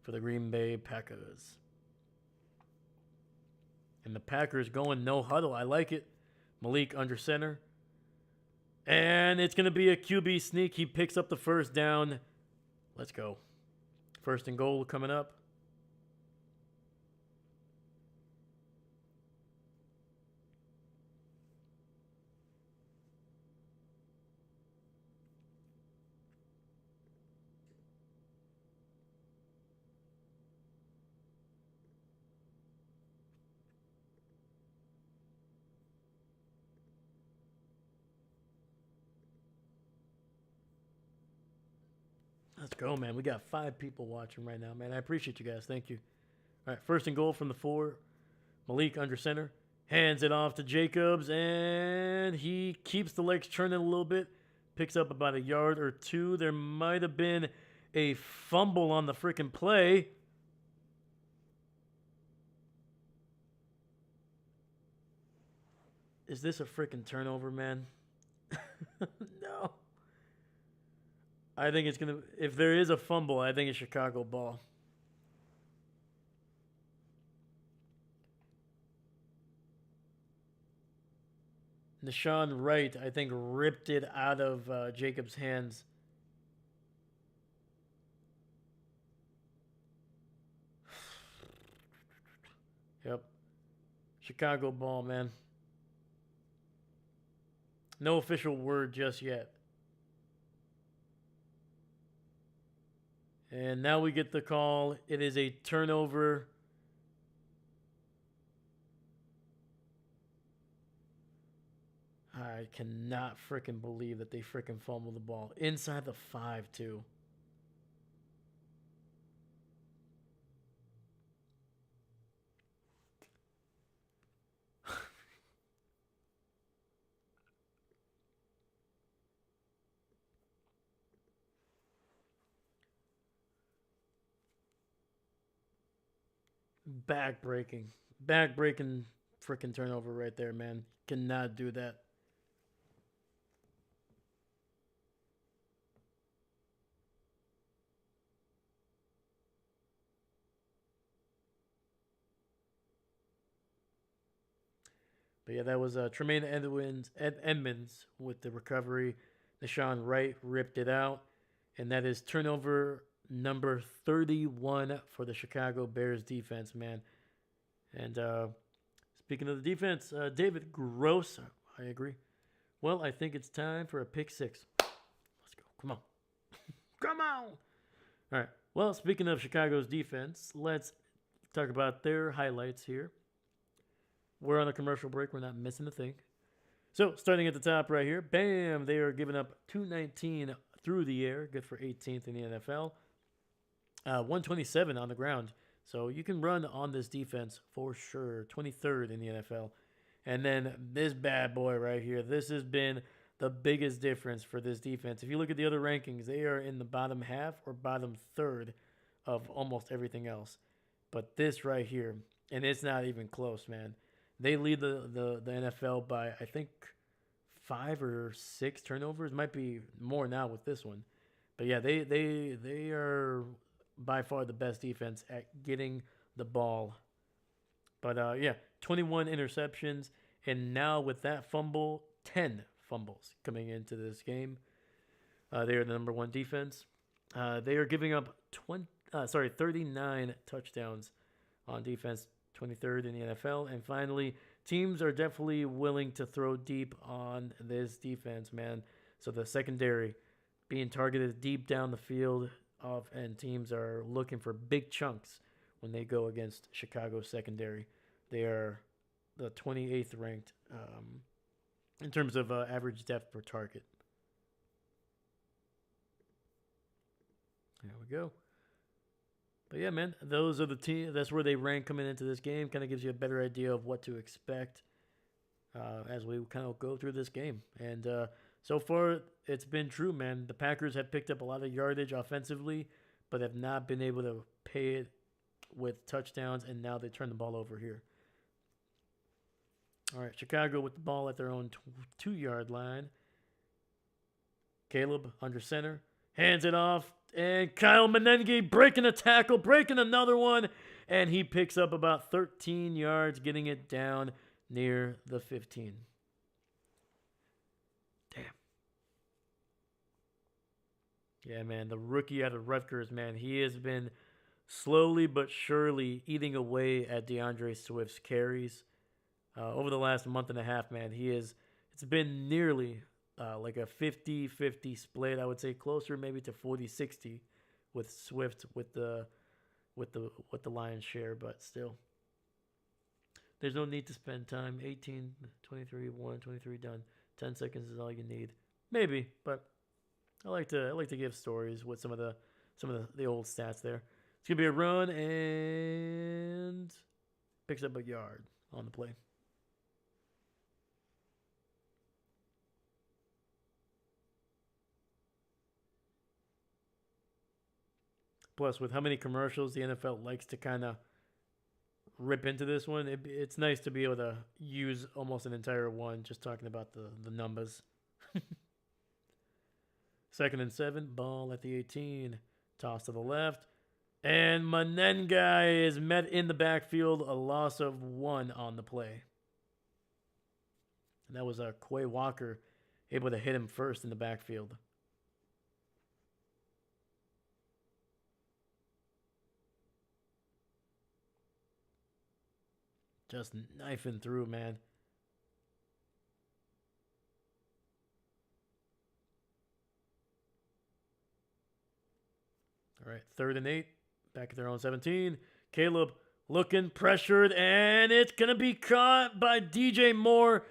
for the Green Bay Packers. And the Packers going no huddle. I like it. Malik under center. And it's going to be a QB sneak. He picks up the first down. Let's go. 1st and goal coming up. Let's go, man. We got 5 people watching right now, man. I appreciate you guys. Thank you. All right, 1st and goal from the 4. Malik under center. Hands it off to Jacobs, and he keeps the legs turning a little bit. Picks up about a yard or two. There might have been a fumble on the freaking play. Is this a freaking turnover, man? No. I think it's going to... If there is a fumble, I think it's Chicago ball. Deshaun Wright, I think, ripped it out of Jacobs' hands. Yep. Chicago ball, man. No official word just yet. And now we get the call. It is a turnover. I cannot freaking believe that they freaking fumbled the ball. Inside the 5, too. Back-breaking freaking turnover right there, man. Cannot do that. But yeah, that was Tremaine Edmonds with the recovery. Deshaun Wright ripped it out. And that is turnover number 31 for the Chicago Bears defense, man. And speaking of the defense, David Gross, I agree. Well, I think it's time for a pick six. Let's go. Come on. Come on. All right. Well, speaking of Chicago's defense, let's talk about their highlights here. We're on a commercial break. We're not missing a thing. So, starting at the top right here, bam, they are giving up 219 through the air. Good for 18th in the NFL. 127 on the ground. So, you can run on this defense for sure. 23rd in the NFL. And then this bad boy right here. This has been the biggest difference for this defense. If you look at the other rankings, they are in the bottom half or bottom third of almost everything else. But this right here, and it's not even close, man. They lead the NFL by, I think, 5 or 6 turnovers. Might be more now with this one. But yeah, they are by far the best defense at getting the ball. But yeah, 21 interceptions. And now with that fumble, 10 fumbles coming into this game. They are the number 1 defense. They are giving up 39 touchdowns on defense. 23rd in the NFL. And finally, teams are definitely willing to throw deep on this defense, man. So the secondary being targeted deep down the field, and teams are looking for big chunks when they go against Chicago's secondary. They are the 28th ranked in terms of average depth per target. There we go. But yeah, man, those are the teams. That's where they rank coming into this game. Kind of gives you a better idea of what to expect as we kind of go through this game. And so far, it's been true, man. The Packers have picked up a lot of yardage offensively, but have not been able to pay it with touchdowns, and now they turn the ball over here. All right, Chicago with the ball at their own 2-yard line. Caleb under center. Hands it off. And Kyle Menengi breaking a tackle, breaking another one. And he picks up about 13 yards, getting it down near the 15. Damn. Yeah, man, the rookie out of Rutgers, man, he has been slowly but surely eating away at DeAndre Swift's carries. Over the last month and a half, man, it's been nearly like a 50-50 split. I would say closer maybe to 40-60 with Swift with the lion's share, but still. There's no need to spend time. 18, 23, 1, 23 done. 10 seconds is all you need. Maybe, but I like to give stories with some of the old stats there. It's gonna be a run and picks up a yard on the play. Plus, with how many commercials the NFL likes to kind of rip into this one, it's nice to be able to use almost an entire one just talking about the numbers. 2nd and 7, ball at the 18, toss to the left, and Manengai is met in the backfield, a loss of 1 on the play. And that was Quay Walker able to hit him first in the backfield. Just knifing through, man. All right, 3rd and 8, back at their own 17. Caleb looking pressured, and it's going to be caught by DJ Moore.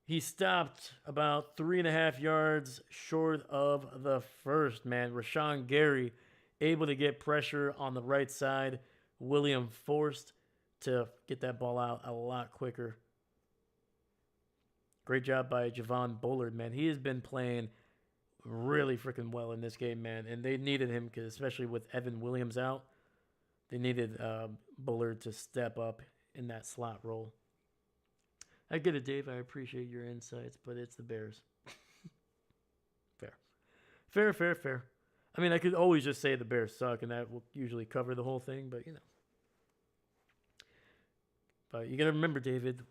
He stopped about 3.5 yards short of the first, man. Rashawn Gary able to get pressure on the right side. William forced to get that ball out a lot quicker. Great job by Javon Bullard, man. He has been playing really freaking well in this game, man. And they needed him, because especially with Evan Williams out, they needed Bullard to step up in that slot role. I get it, Dave. I appreciate your insights, but it's the Bears. Fair. I mean, I could always just say the Bears suck, and that will usually cover the whole thing, but, you know. But you got to remember, David,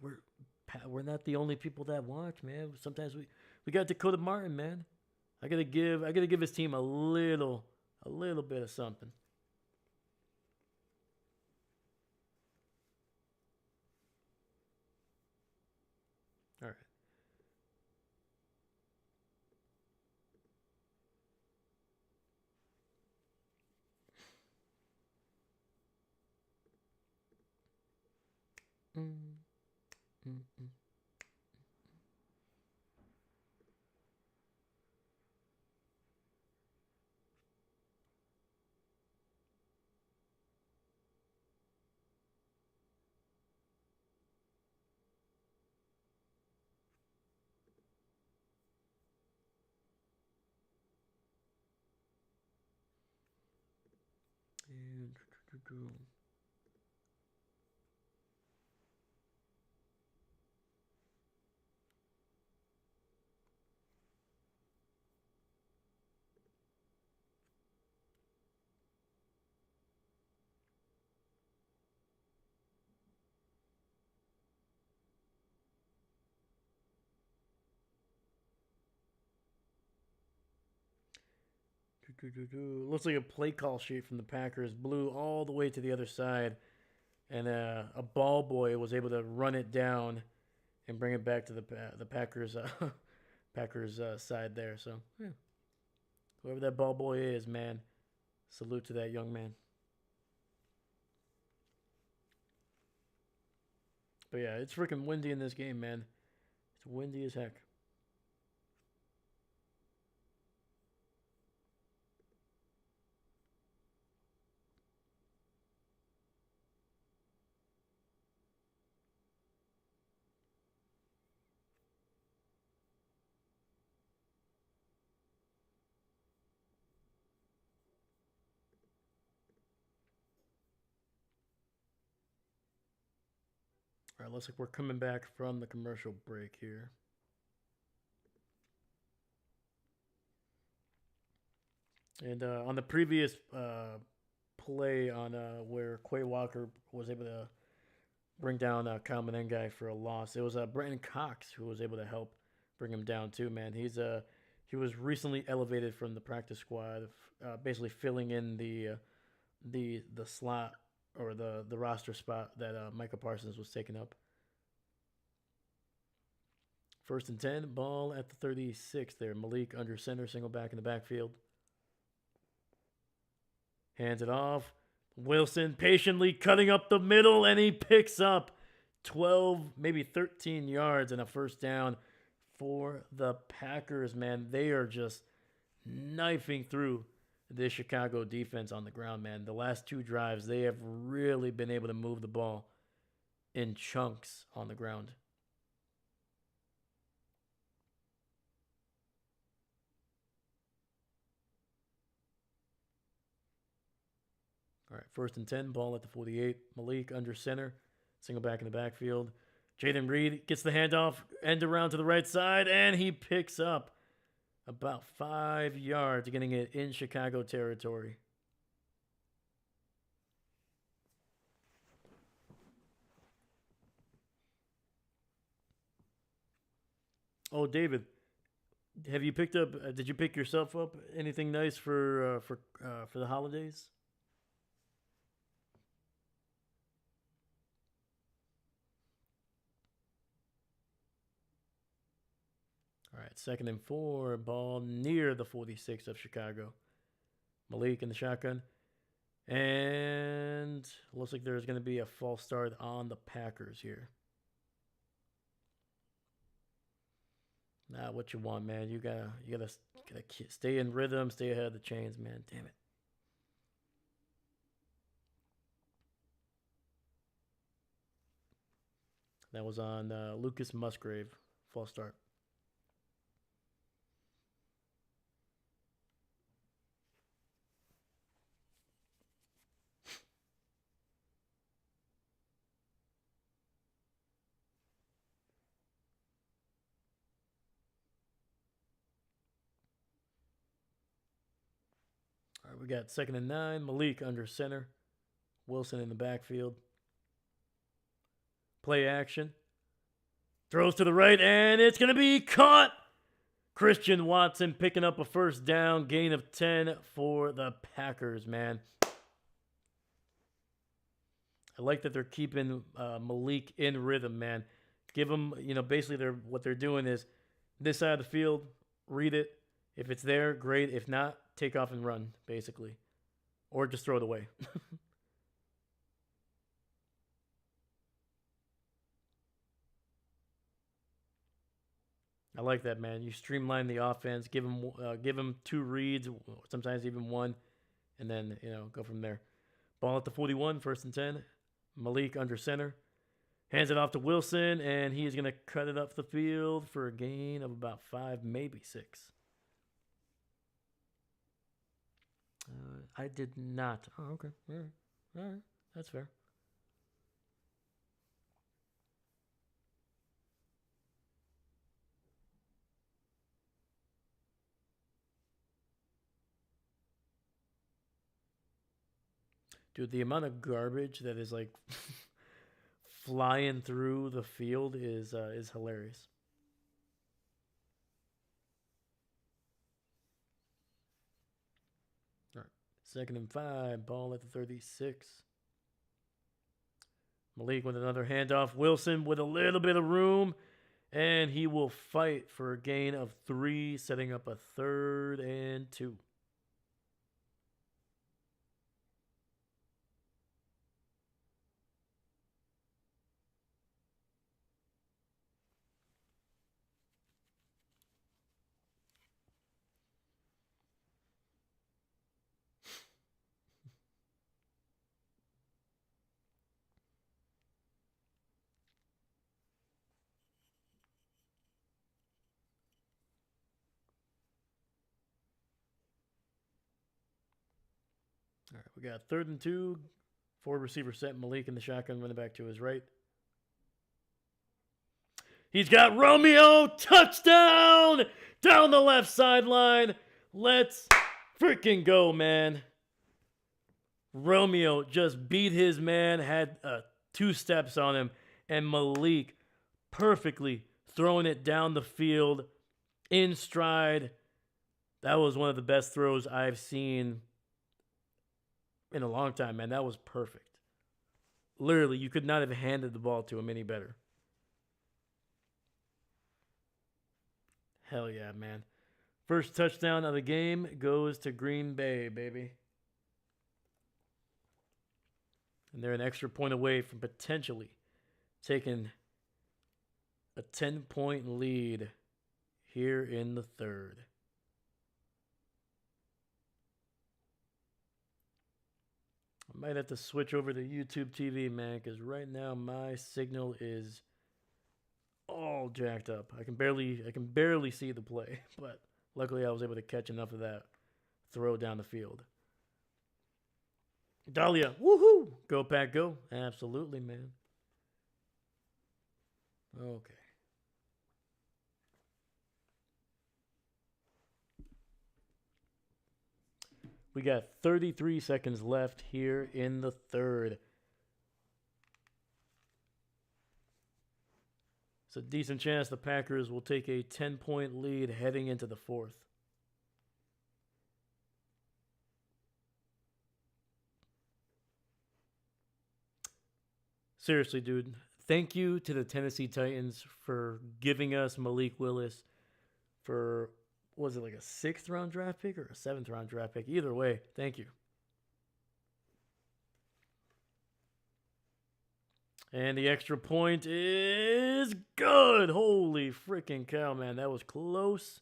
we're not the only people that watch, man. Sometimes we got Dakota Martin, man. I gotta give his team a little bit of something. All right. Looks like a play call sheet from the Packers blew all the way to the other side, and a ball boy was able to run it down and bring it back to the Packers Packers side there. So yeah, whoever that ball boy is, man, salute to that young man. But yeah, it's freaking windy in this game, man. It's windy as heck. All right, looks like we're coming back from the commercial break here. And on the previous play on where Quay Walker was able to bring down Kyle Menengai for a loss, it was Brandon Cox who was able to help bring him down too, man. He was recently elevated from the practice squad, basically filling in the slot or the roster spot that Micah Parsons was taking up. 1st and 10, ball at the 36 there. Malik under center, single back in the backfield. Hands it off. Wilson patiently cutting up the middle, and he picks up 12, maybe 13 yards and a first down for the Packers, man. They are just knifing through the Chicago defense on the ground, man. The last 2 drives, they have really been able to move the ball in chunks on the ground. First and 10, ball at the 48. Malik under center. Single back in the backfield. Jaden Reed gets the handoff, end around to the right side, and he picks up about 5 yards, getting it in Chicago territory. Oh, David, have you picked up? Did you pick yourself up anything nice for the holidays? All right, 2nd and 4, ball near the 46 of Chicago. Malik in the shotgun. And looks like there's going to be a false start on the Packers here. Nah, what you want, man. You gotta stay in rhythm, stay ahead of the chains, man. Damn it. That was on Lucas Musgrave. False start. All right, we got 2nd and 9. Malik under center. Wilson in the backfield. Play action. Throws to the right, and it's going to be caught. Christian Watson picking up a first down. Gain of 10 for the Packers, man. I like that they're keeping Malik in rhythm, man. Give him, basically what they're doing is this side of the field, read it. If it's there, great. If not, take off and run, basically. Or just throw it away. I like that, man. You streamline the offense, give him 2 reads, sometimes even 1, and then, go from there. Ball at the 41, 1st and 10. Malik under center. Hands it off to Wilson, and he is going to cut it up the field for a gain of about 5, maybe 6. I did not. Oh, okay. All right. That's fair. Dude, the amount of garbage that is like flying through the field is hilarious. All right. 2nd and 5, ball at the 36. Malik with another handoff. Wilson with a little bit of room, and he will fight for a gain of 3, setting up a 3rd and 2. All right, we got 3rd and 2. 4 receiver set. Malik in the shotgun, running back to his right. He's got Romeo. Touchdown! Down the left sideline. Let's freaking go, man. Romeo just beat his man, had 2 steps on him, and Malik perfectly throwing it down the field in stride. That was one of the best throws I've seen in a long time, man. That was perfect. Literally, you could not have handed the ball to him any better. Hell yeah, man. First touchdown of the game goes to Green Bay, baby. And they're an extra point away from potentially taking a 10-point lead here in the 3rd. I might have to switch over to YouTube TV, man, because right now my signal is all jacked up. I can barely see the play, but luckily I was able to catch enough of that throw down the field. Dahlia, woohoo! Go Pack, go! Absolutely, man. Okay. We got 33 seconds left here in the third. It's a decent chance the Packers will take a 10-point lead heading into the fourth. Seriously, dude. Thank you to the Tennessee Titans for giving us Malik Willis for, was it like a 6th round draft pick or a 7th round draft pick? Either way, thank you. And the extra point is good. Holy freaking cow, man. That was close.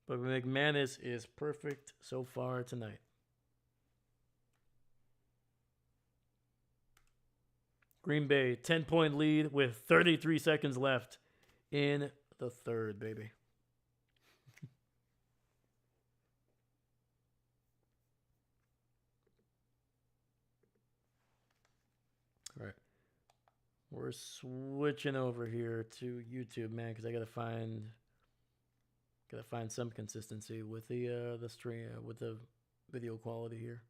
But McManus is perfect so far tonight. Green Bay, 10-point lead with 33 seconds left in the third, baby. All right. We're switching over here to YouTube, man, because I gotta find some consistency with the stream with the video quality here.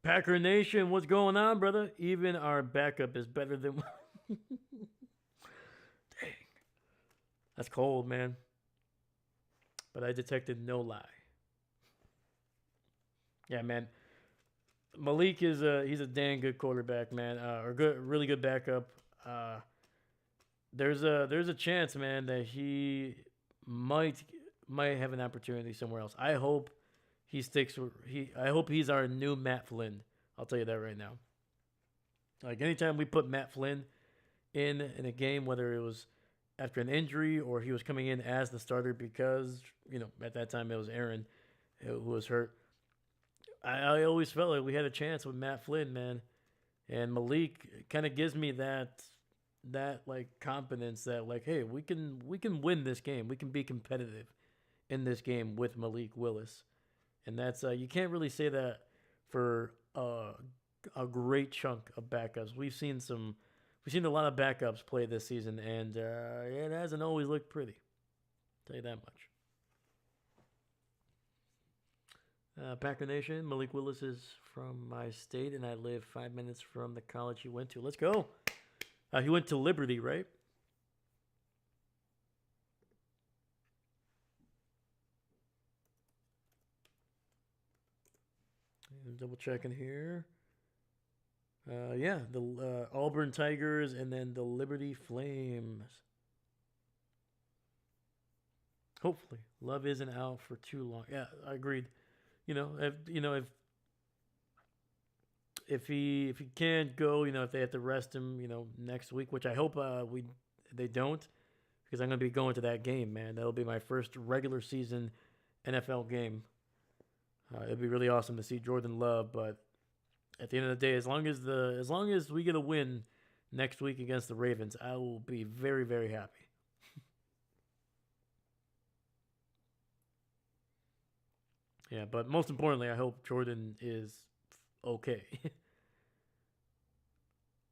Packer Nation, what's going on, brother? Even our backup is better than. Dang. That's cold, man. But I detected no lie. Yeah, man. Malik is he's a dang good quarterback, man. Or really good backup. There's a chance, man, that he might have an opportunity somewhere else. I hope he sticks. I hope he's our new Matt Flynn. I'll tell you that right now. Like anytime we put Matt Flynn in a game, whether it was after an injury or he was coming in as the starter because at that time it was Aaron who was hurt. I always felt like we had a chance with Matt Flynn, man, and Malik kind of gives me that like confidence that like, hey, we can win this game. We can be competitive in this game with Malik Willis. And that's you can't really say that for a great chunk of backups. We've seen a lot of backups play this season, and it hasn't always looked pretty. I'll tell you that much. Packer Nation, Malik Willis is from my state, and I live 5 minutes from the college he went to. Let's go. He went to Liberty, right? Double checking here. Yeah, the Auburn Tigers and then the Liberty Flames. Hopefully, Love isn't out for too long. Yeah, I agreed. If he can't go, if they have to rest him, next week, which I hope they don't, because I'm gonna be going to that game, man. That'll be my first regular season NFL game. It'd be really awesome to see Jordan Love, but at the end of the day, as long as we get a win next week against the Ravens, I will be very, very happy. Yeah, but most importantly, I hope Jordan is okay.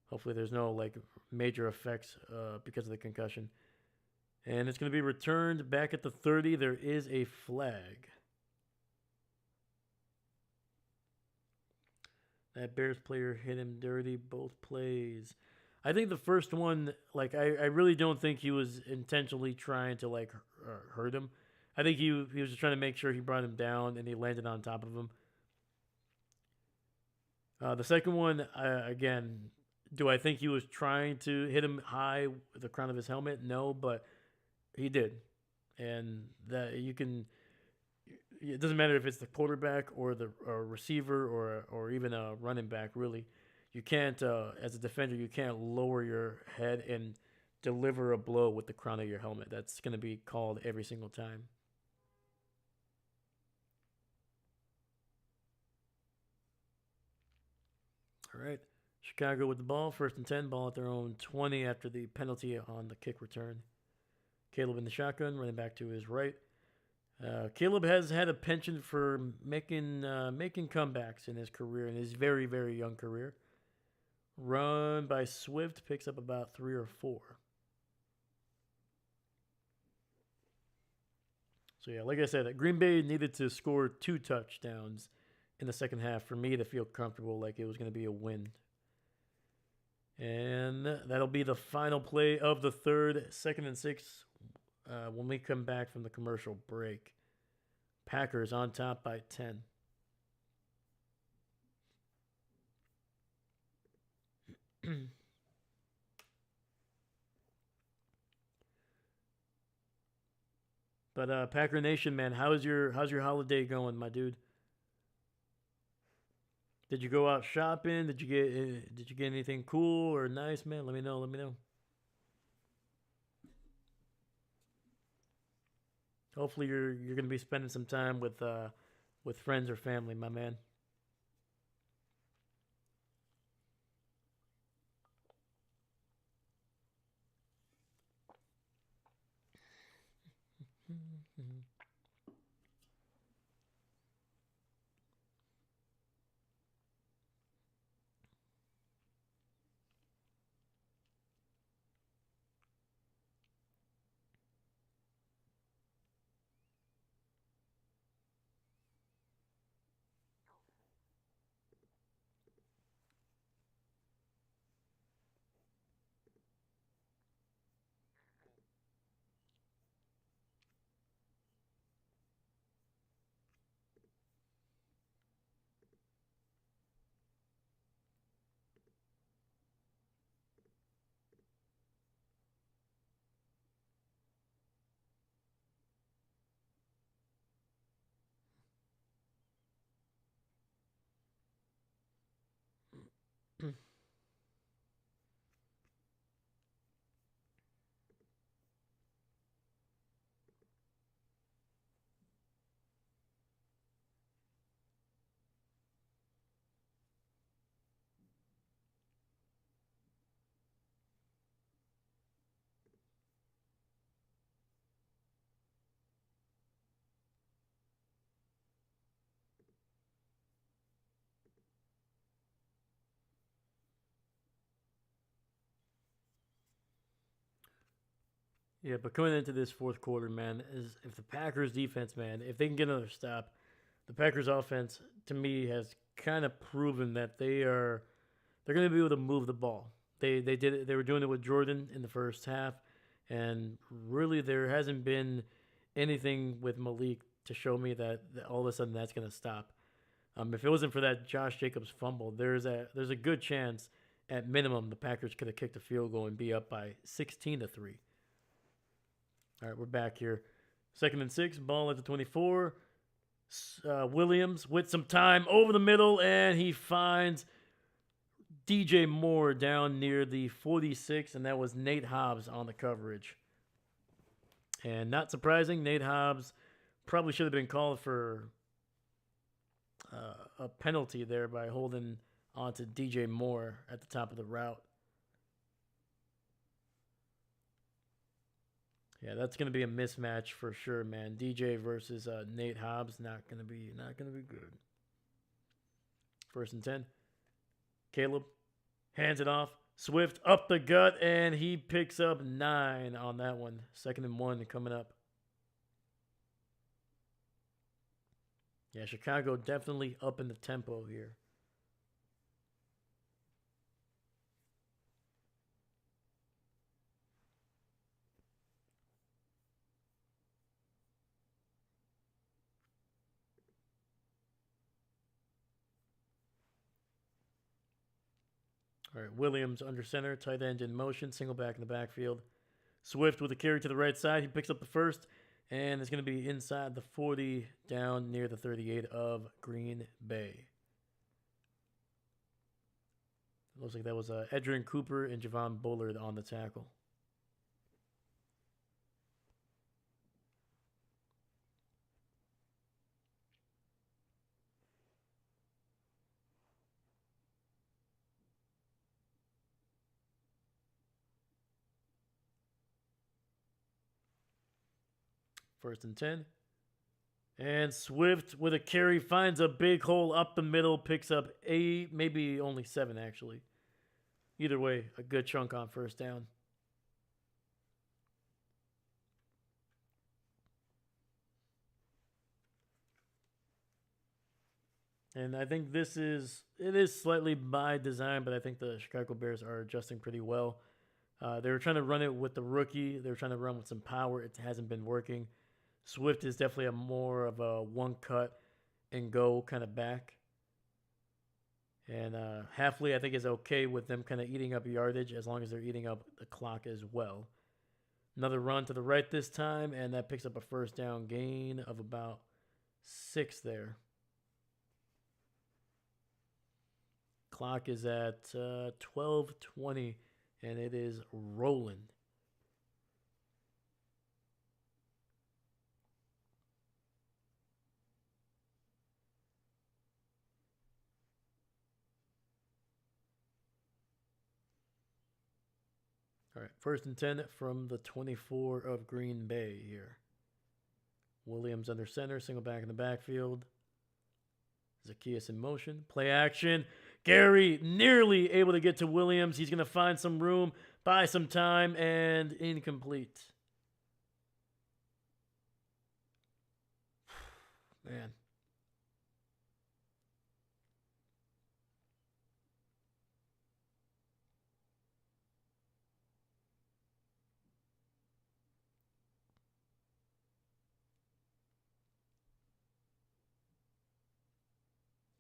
Hopefully, there's no like major effects because of the concussion. And it's going to be returned back at the 30. There is a flag. That Bears player hit him dirty both plays. I think the first one, like, I really don't think he was intentionally trying to, like, hurt him. I think he was just trying to make sure he brought him down and he landed on top of him. The second one, again, Do I think he was trying to hit him high with the crown of his helmet? No, but he did. And that you can, it doesn't matter if it's the quarterback or the or receiver or even a running back. Really, you can't as a defender you can't lower your head and deliver a blow with the crown of your helmet. That's going to be called every single time. All right, Chicago with the ball, 1st and 10, ball at their own 20 after the penalty on the kick return. Caleb in the shotgun, running back to his right. Caleb has had a penchant for making comebacks in his career, in his very very young career. Run by Swift picks up about 3 or 4. So yeah, like I said, Green Bay needed to score 2 touchdowns in the second half for me to feel comfortable like it was going to be a win. And that'll be the final play of the third, 2nd and 6, when we come back from the commercial break. Packers on top by 10. But Packer Nation, man, how's your holiday going, my dude? Did you go out shopping? Did you get anything cool or nice, man? Let me know. Let me know. Hopefully you're gonna be spending some time with friends or family, my man. Yeah, but coming into this fourth quarter, man, is if the Packers defense, man, if they can get another stop, the Packers offense to me has kind of proven that they're going to be able to move the ball. They did it. They were doing it with Jordan in the first half, and really there hasn't been anything with Malik to show me that all of a sudden that's going to stop. If it wasn't for that Josh Jacobs fumble, there's a good chance at minimum the Packers could have kicked a field goal and be up by 16-3. All right, we're back here. 2nd and 6, ball at the 24. Williams with some time over the middle, and he finds DJ Moore down near the 46, and that was Nate Hobbs on the coverage. And not surprising, Nate Hobbs probably should have been called for a penalty there by holding onto DJ Moore at the top of the route. Yeah, that's gonna be a mismatch for sure, man. DJ versus Nate Hobbs, not gonna be good. 1st and 10. Caleb hands it off. Swift up the gut, and he picks up 9 on that one. 2nd and 1 coming up. Yeah, Chicago definitely up in the tempo here. All right, Williams under center, tight end in motion, single back in the backfield. Swift with a carry to the right side. He picks up the first, and it's going to be inside the 40, down near the 38 of Green Bay. It looks like that was Edgerrin Cooper and Javon Bullard on the tackle. First and 10. And Swift with a carry finds a big hole up the middle, picks up 8, maybe only 7 actually. Either way, a good chunk on first down. And I think it is slightly by design, but I think the Chicago Bears are adjusting pretty well. They were trying to run it with the rookie. They were trying to run with some power. It hasn't been working. Swift is definitely a more of a one cut and go kind of back. And Halfley, I think, is okay with them kind of eating up yardage as long as they're eating up the clock as well. Another run to the right this time, and that picks up a first down gain of about 6 there. Clock is at 12:20, and it is rolling. All right, first and 10 from the 24 of Green Bay here. Williams under center, single back in the backfield. Zacchaeus in motion. Play action. Gary nearly able to get to Williams. He's going to find some room, buy some time, and incomplete. Man.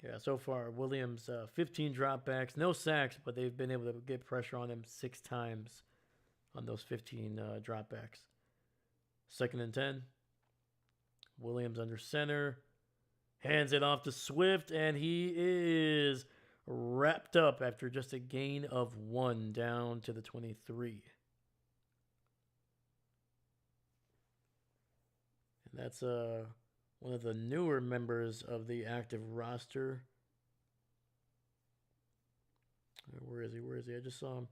Yeah, so far, Williams, 15 dropbacks, no sacks, but they've been able to get pressure on him 6 times on those 15 dropbacks. Second and 10. Williams under center. Hands it off to Swift, and he is wrapped up after just a gain of 1 down to the 23. And that's one of the newer members of the active roster. Where is he? Where is he? I just saw him.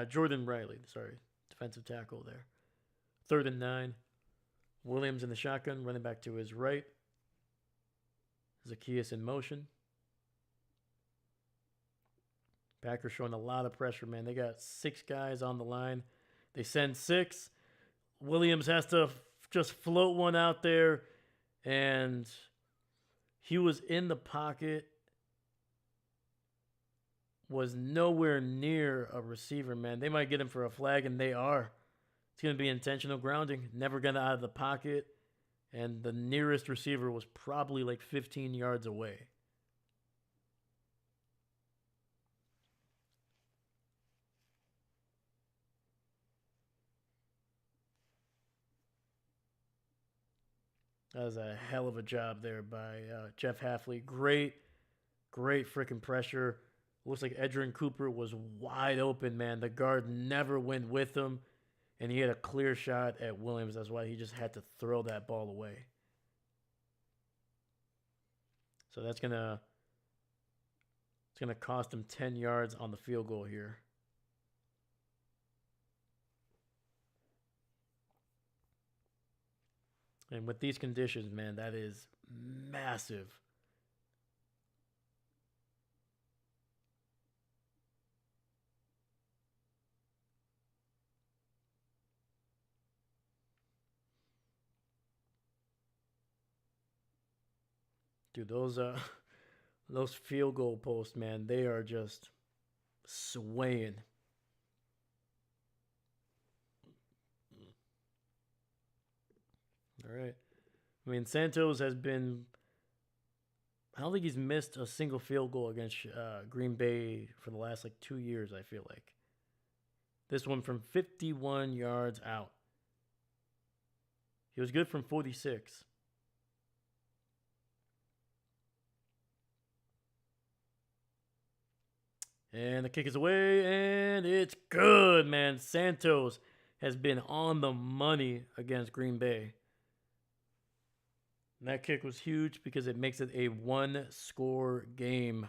Jordan Riley, sorry. Defensive tackle there. Third and 9. Williams in the shotgun, running back to his right. Zacchaeus in motion. Packers showing a lot of pressure, man. They got 6 guys on the line. They send 6. Williams has to just float one out there, and he was in the pocket, was nowhere near a receiver, man. They might get him for a flag, and they are. It's going to be intentional grounding. Never got out of the pocket, and the nearest receiver was probably like 15 yards away. That was a hell of a job there by Jeff Halfley. Great freaking pressure. Looks like Edgerrin Cooper was wide open, man. The guard never went with him, and he had a clear shot at Williams. That's why he just had to throw that ball away. So it's gonna cost him 10 yards on the field goal here. And with these conditions, man, that is massive. Dude, those field goal posts, man, they are just swaying. All All right. I mean, Santos has been. I don't think he's missed a single field goal against Green Bay for the last like 2 years, I feel like. This one from 51 yards out. He was good from 46. And the kick is away, and it's good, man. Santos has been on the money against Green Bay. And that kick was huge because it makes it a one-score game.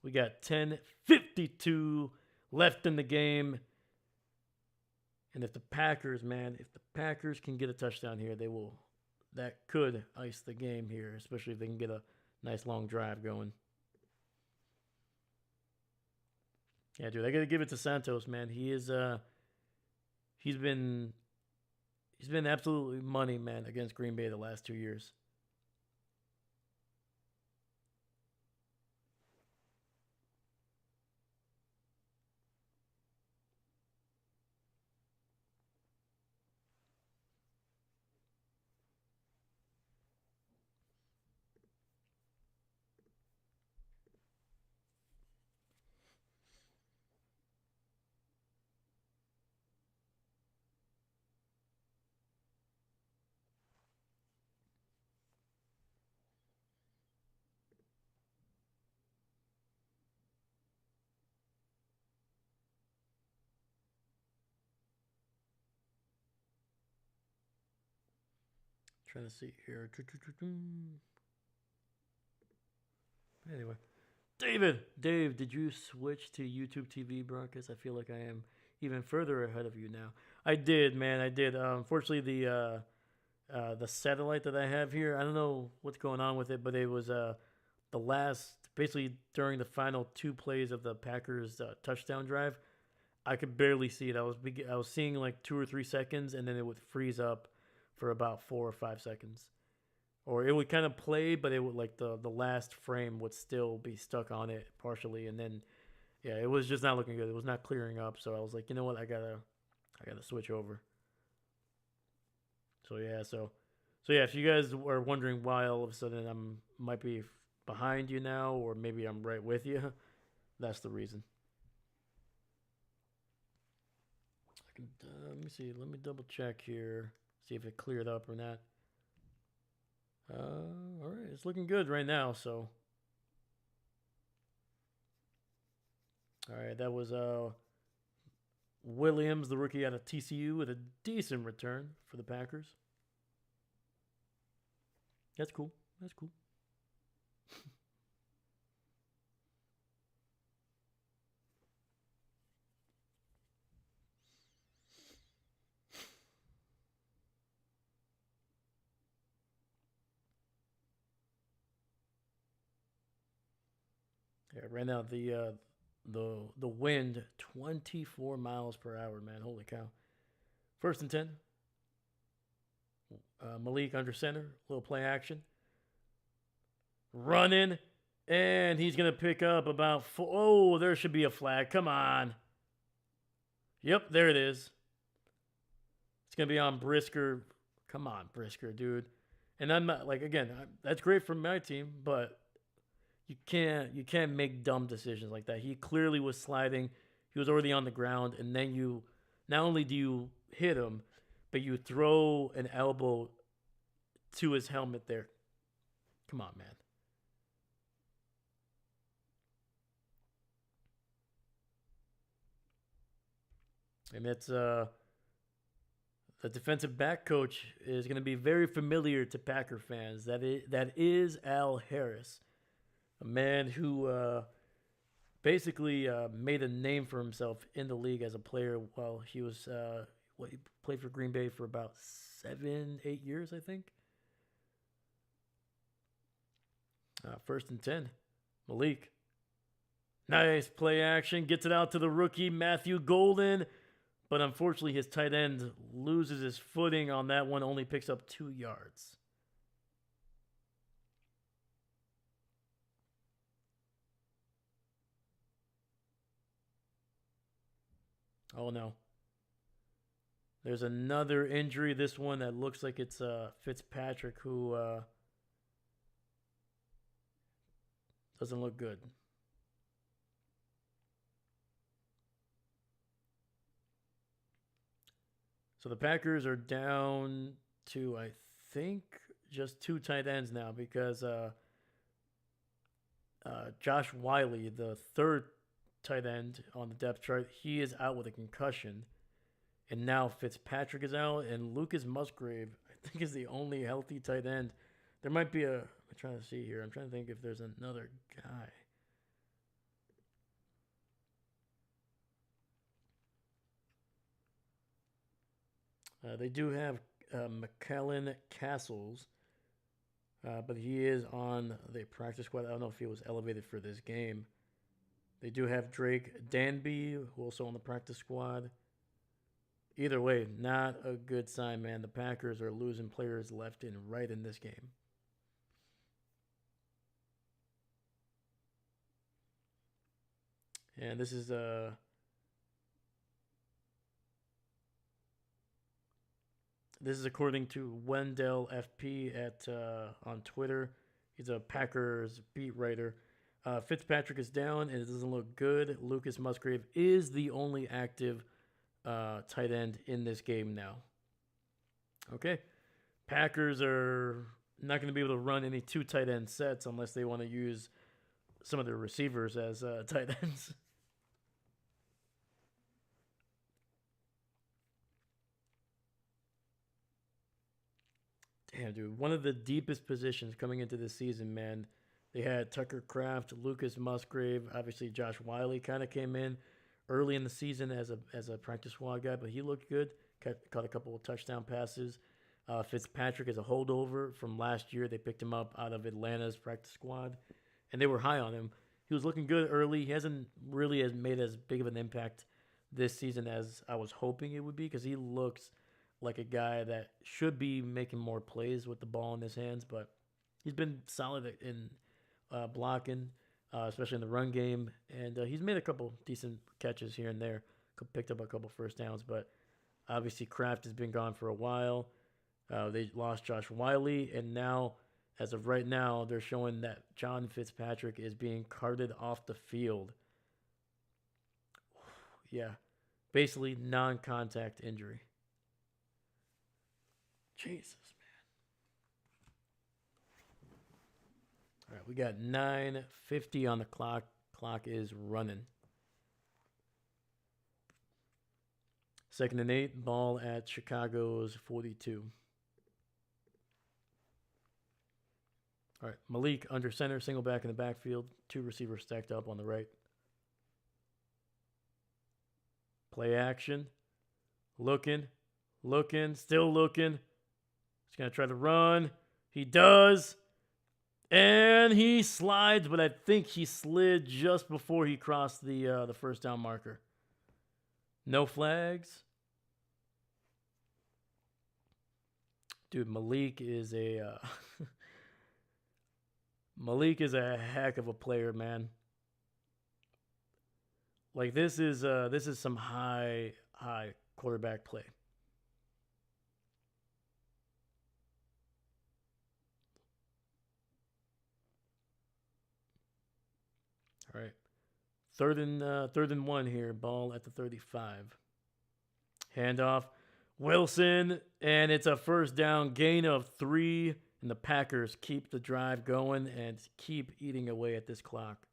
We got 10:52 left in the game. And if the Packers can get a touchdown here, they will. That could ice the game here, especially if they can get a nice long drive going. Yeah, dude, I gotta give it to Santos, man. He's been absolutely money, man, against Green Bay the last 2 years. Trying to see here. Anyway, Dave, did you switch to YouTube TV broadcast? I feel like I am even further ahead of you now. I did, man. I did. Unfortunately, the satellite that I have here, I don't know what's going on with it, but it was the last, basically during the final 2 plays of the Packers touchdown drive. I could barely see it. I was seeing like 2 or 3 seconds, and then it would freeze up for about 4 or 5 seconds. Or it would kind of play, but it would like the last frame would still be stuck on it partially, and then yeah, it was just not looking good. It was not clearing up, so I was like, you know what, I gotta switch over. So yeah, if you guys are wondering why all of a sudden might be behind you now, or maybe I'm right with you, that's the reason. Let me see. Let me double check here. See if it cleared up or not. All right, it's looking good right now. So, all right, that was Williams, the rookie out of TCU, with a decent return for the Packers. That's cool. That's cool. Yeah, right now the wind 24 miles per hour, man. Holy cow! 1st and 10. Malik under center, little play action, running, and he's gonna pick up about 4. Oh, there should be a flag. Come on. Yep, there it is. It's gonna be on Brisker. Come on, Brisker, dude. And I'm not like, again, that's great for my team, but you can't make dumb decisions like that. He clearly was sliding. He was already on the ground, and then you not only do you hit him, but you throw an elbow to his helmet there. Come on, man. And it's the defensive back coach is going to be very familiar to Packer fans. That is Al Harris, a man who basically made a name for himself in the league as a player while he was he played for Green Bay for about 7-8 years, I think. 1st and 10. Malik. Nice play action. Gets it out to the rookie, Matthew Golden. But unfortunately, his tight end loses his footing on that one, only picks up 2 yards. Oh, no. There's another injury. This one that looks like it's Fitzpatrick, who doesn't look good. So the Packers are down to, I think, just 2 tight ends now because Josh Wiley, the third tight end on the depth chart, he is out with a concussion. And now Fitzpatrick is out, and Lucas Musgrave, I think, is the only healthy tight end. There might be I'm trying to see here. I'm trying to think if there's another guy. They do have McKellen Castles, but he is on the practice squad. I don't know if he was elevated for this game. They do have Drake Danby, who also on the practice squad. Either way, not a good sign, man. The Packers are losing players left and right in this game. And this is according to Wendell FP at on Twitter. He's a Packers beat writer. Fitzpatrick is down, and it doesn't look good. Lucas Musgrave is the only active tight end in this game now. Okay. Packers are not going to be able to run any 2 tight end sets unless they want to use some of their receivers as tight ends. Damn, dude. One of the deepest positions coming into this season, man. They had Tucker Kraft, Lucas Musgrave, obviously Josh Wiley kind of came in early in the season as a practice squad guy, but he looked good. Caught a couple of touchdown passes. Fitzpatrick is a holdover from last year. They picked him up out of Atlanta's practice squad, and they were high on him. He was looking good early. He hasn't really made as big of an impact this season as I was hoping it would be, because he looks like a guy that should be making more plays with the ball in his hands, but he's been solid in blocking, especially in the run game, and he's made a couple decent catches here and there, picked up a couple first downs, but obviously Kraft has been gone for a while. They lost Josh Wiley, and now, as of right now, they're showing that John Fitzpatrick is being carted off the field. Yeah, basically non-contact injury. Jesus, man. All right, we got 9:50 on the clock. Clock is running. 2nd and 8, ball at Chicago's 42. All right, Malik under center, single back in the backfield, 2 receivers stacked up on the right. Play action. Looking, still looking. He's going to try to run. He does. And he slides, but I think he slid just before he crossed the first down marker. No flags. Dude, Malik is a Malik is a heck of a player, man. Like this is some high quarterback play. All right. Third and 1 here. Ball at the 35. Handoff. Wilson, and it's a first down, gain of 3, and the Packers keep the drive going and keep eating away at this clock.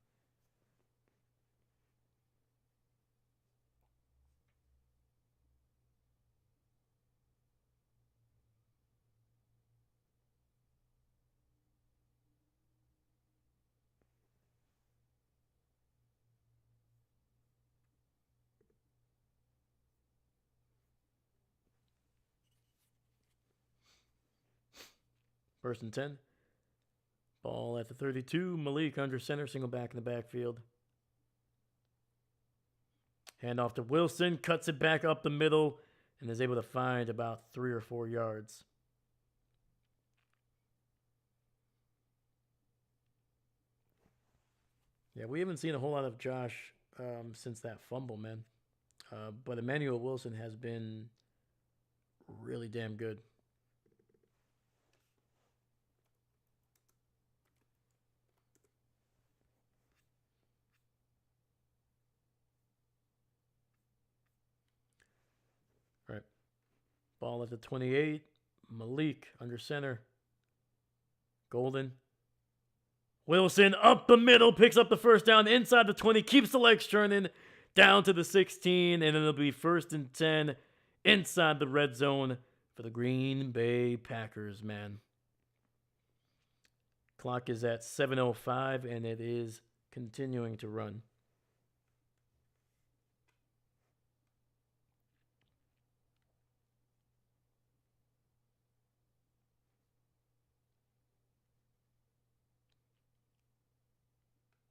First and 10. Ball at the 32. Malik under center, single back in the backfield. Handoff to Wilson, cuts it back up the middle, and is able to find about 3 or 4 yards. Yeah, we haven't seen a whole lot of Josh since that fumble, man. But Emmanuel Wilson has been really damn good. All right. Ball at the 28. Malik under center. Golden. Wilson up the middle, picks up the first down inside the 20, keeps the legs turning down to the 16, and it'll be 1st and 10 inside the red zone for the Green Bay Packers, man. Clock is at 7:05, and it is continuing to run.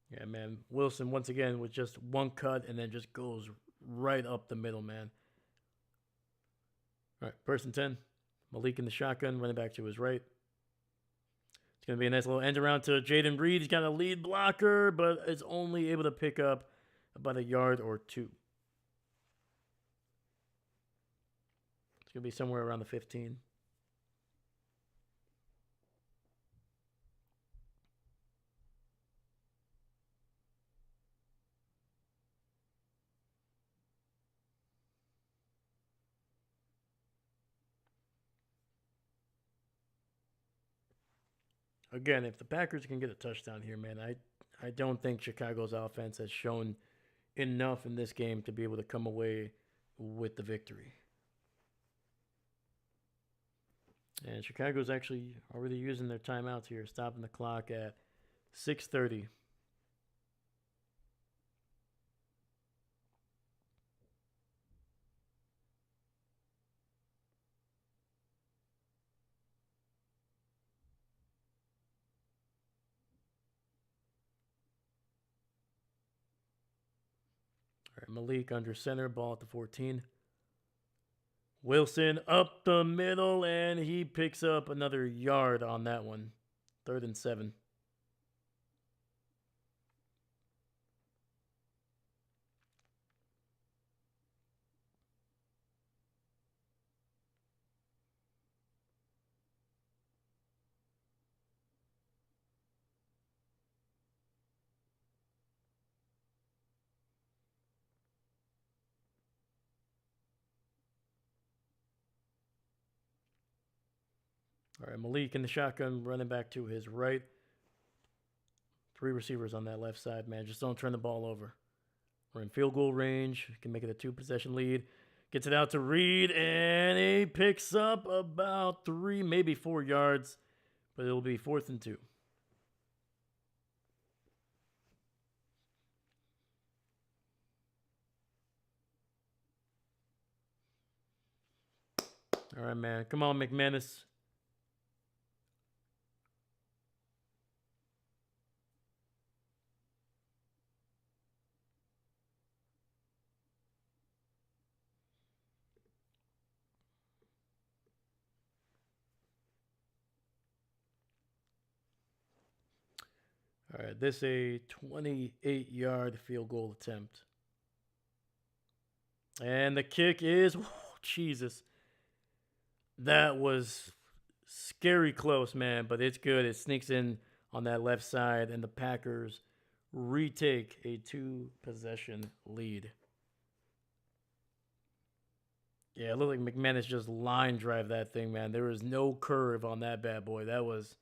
Yeah, man. Wilson, once again, with just one cut and then just goes right up the middle, man. All right, 1st and 10. Malik in the shotgun, running back to his right. It's going to be a nice little end around to Jaden Reed. He's got a lead blocker, but is only able to pick up about a yard or two. It's going to be somewhere around the 15. Again, if the Packers can get a touchdown here, man, I don't think Chicago's offense has shown enough in this game to be able to come away with the victory. And Chicago's actually already using their timeouts here, stopping the clock at 6:30. All right, Malik under center, ball at the 14. Wilson up the middle, and he picks up another yard on that one. 3rd and 7. All right, Malik in the shotgun, running back to his right. 3 receivers on that left side, man. Just don't turn the ball over. We're in field goal range. Can make it a 2-possession lead. Gets it out to Reed, and he picks up about 3, maybe 4 yards. But it'll be 4th and 2. All right, man. Come on, McManus. All right, this a 28-yard field goal attempt. And the kick is, Jesus. That was scary close, man, but it's good. It sneaks in on that left side, and the Packers retake a 2-possession lead. Yeah, it looked like McManus just line drive that thing, man. There was no curve on that bad boy. That was...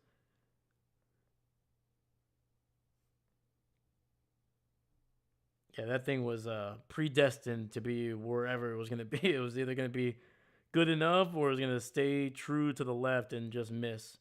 Yeah, that thing was predestined to be wherever it was going to be. It was either going to be good enough or it was going to stay true to the left and just miss.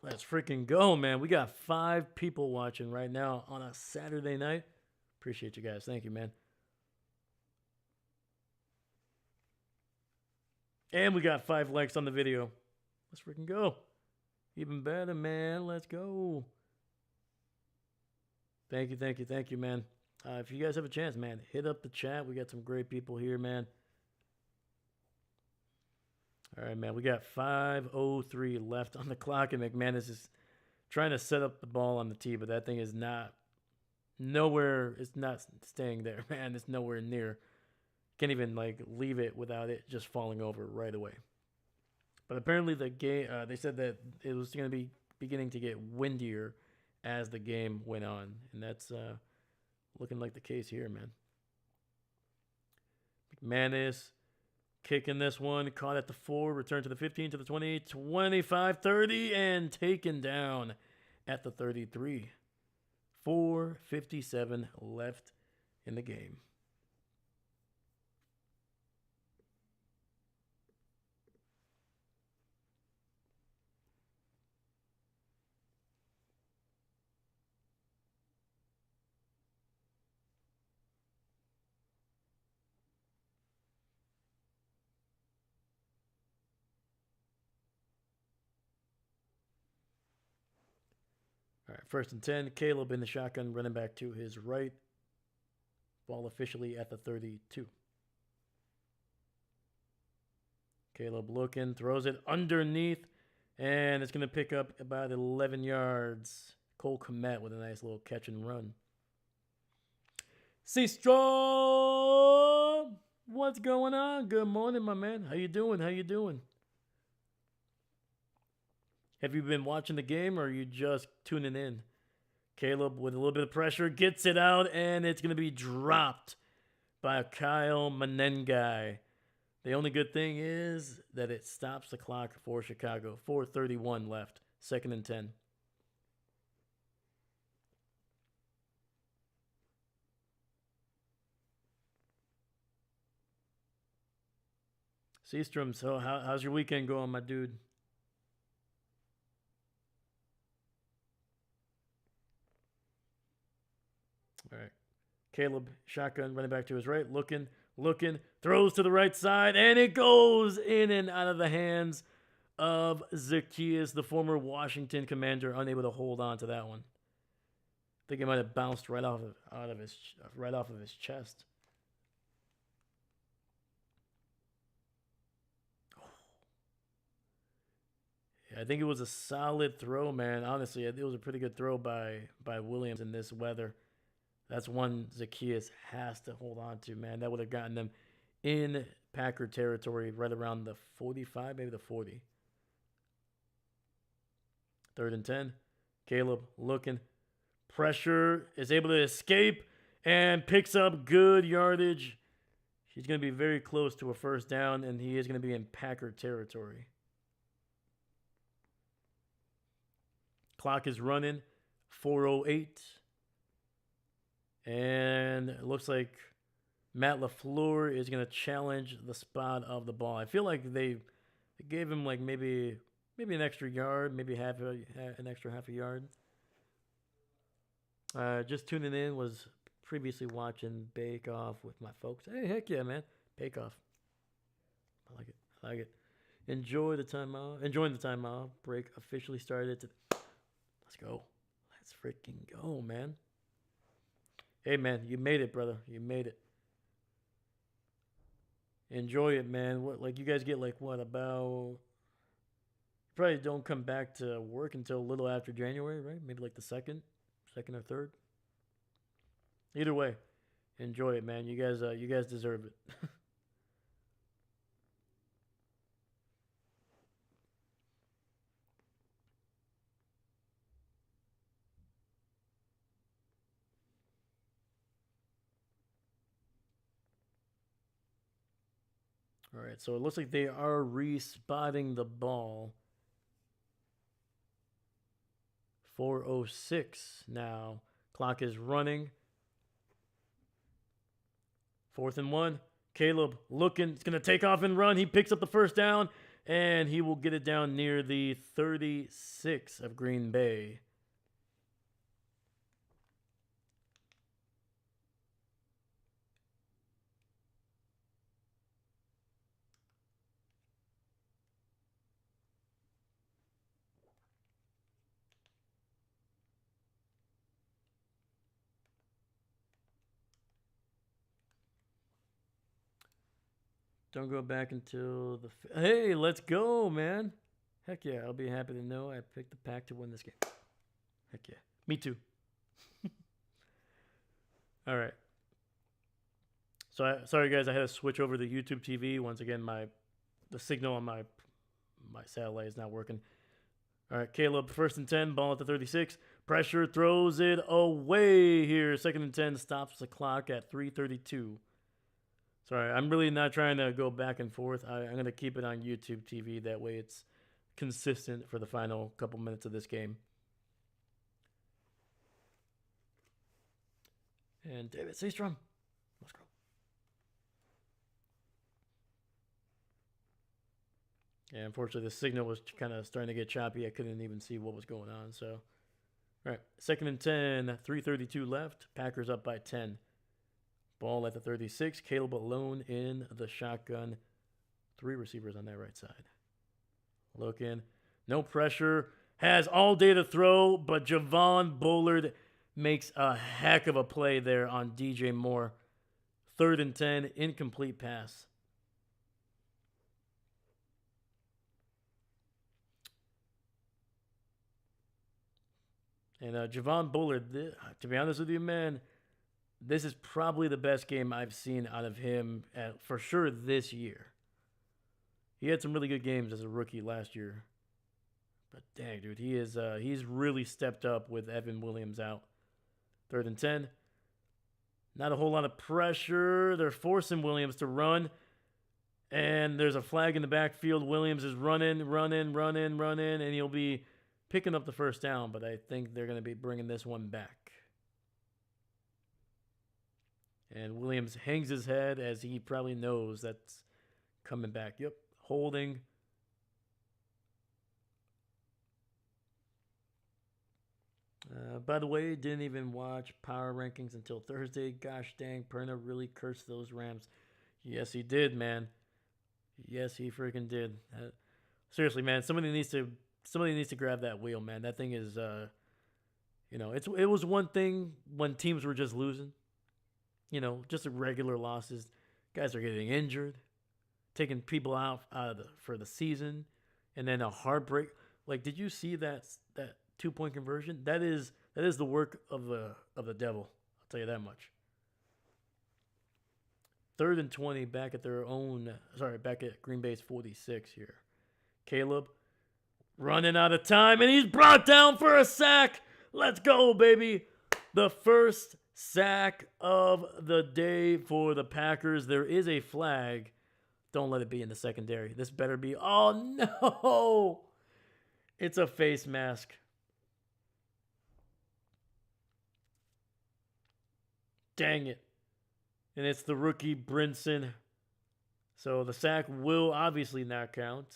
Let's freaking go, man. We got 5 people watching right now on a Saturday night. Appreciate you guys. Thank you, man. And we got 5 likes on the video. Let's freaking go. Even better, man. Let's go. Thank you, man. If you guys have a chance, man, hit up the chat. We got some great people here, man. All right, man. We got 5:03 left on the clock, and McManus is trying to set up the ball on the tee, but that thing is not nowhere. It's not staying there, man. It's nowhere near. Can't even like leave it without it just falling over right away. But apparently the game, they said that it was going to be beginning to get windier as the game went on, and that's looking like the case here, man. McManus kicking this one, caught at the 4, returned to the 15, to the 20, 25, 30, and taken down at the 33. 4:57 left in the game. All right, 1st and 10. Caleb in the shotgun, running back to his right. Ball officially at the 32. Caleb looking, throws it underneath, and it's going to pick up about 11 yards. Cole Kmet with a nice little catch and run. C-Strong! What's going on? Good morning, my man. How you doing? How you doing? Have you been watching the game, or are you just tuning in? Caleb with a little bit of pressure gets it out, and it's going to be dropped by Kyle Menengai. The only good thing is that it stops the clock for Chicago. 4:31 left, 2nd and 10. Seastrom, so how's your weekend going, my dude? All right. Caleb, shotgun, running back to his right, looking, throws to the right side, and it goes in and out of the hands of Zacchaeus, the former Washington Commander, unable to hold on to that one. I think it might have bounced right off of his chest. Yeah, I think it was a solid throw, man. Honestly, it was a pretty good throw by Williams in this weather. That's one Zacchaeus has to hold on to, man. That would have gotten them in Packer territory right around the 45, maybe the 40. 3rd and 10. Caleb looking. Pressure, is able to escape and picks up good yardage. He's going to be very close to a 1st down, and he is going to be in Packer territory. Clock is running. 4:08. And it looks like Matt LaFleur is going to challenge the spot of the ball. I feel like they gave him like maybe an extra yard, maybe an extra half a yard. Just tuning in, was previously watching Bake Off with my folks. Hey, heck yeah, man. Bake Off. I like it. Enjoying the time off. Break officially started. Let's go. Let's freaking go, man. Hey, man, you made it, brother. You made it. Enjoy it, man. Like, you guys get, like, what, about... You probably don't come back to work until a little after January, right? Maybe, like, the 2nd or 3rd. Either way, enjoy it, man. You guys deserve it. All right, so it looks like they are respotting the ball. 4:06 now. Clock is running. 4th and 1. Caleb looking. It's going to take off and run. He picks up the 1st down, and he will get it down near the 36 of Green Bay. Don't go back until the... Hey, let's go, man. Heck yeah, I'll be happy to know I picked the Pack to win this game. Heck yeah. Me too. All right. So sorry guys, I had to switch over to YouTube TV. Once again, the signal on my satellite is not working. All right, Caleb, 1st and 10, ball at the 36. Pressure, throws it away here. 2nd and 10, stops the clock at 3:32. Sorry, I'm really not trying to go back and forth. I'm going to keep it on YouTube TV. That way it's consistent for the final couple minutes of this game. And David Seastrom. Let's go. Yeah, unfortunately, the signal was kind of starting to get choppy. I couldn't even see what was going on. So, all right, 2nd and 10, 3:32 left. Packers up by 10. Ball at the 36. Caleb alone in the shotgun. 3 receivers on that right side. Looking. No pressure. Has all day to throw, but Javon Bullard makes a heck of a play there on DJ Moore. 3rd and 10, incomplete pass. And Javon Bullard, to be honest with you, man, this is probably the best game I've seen out of him for sure this year. He had some really good games as a rookie last year. But dang, dude, he's really stepped up with Evan Williams out. 3rd and 10. Not a whole lot of pressure. They're forcing Williams to run. And there's a flag in the backfield. Williams is running, and he'll be picking up the 1st down, but I think they're going to be bringing this one back. And Williams hangs his head as he probably knows that's coming back. Yep, holding. By the way, didn't even watch Power Rankings until Thursday. Gosh dang, Perna really cursed those Rams. Yes, he did, man. Yes, he freaking did. Seriously, man, somebody needs to grab that wheel, man. That thing is, it was one thing when teams were just losing. Just regular losses. Guys are getting injured, taking people out for the season, and then a heartbreak. Like, did you see that 2-point conversion? That is the work of the devil. I'll tell you that much. 3rd and 20, back at Green Bay's 46 here. Caleb running out of time, and he's brought down for a sack. Let's go, baby. The first sack of the day for the Packers. There is a flag. Don't let it be in the secondary. This better be. Oh, no. It's a face mask. Dang it. And it's the rookie Brinson. So the sack will obviously not count.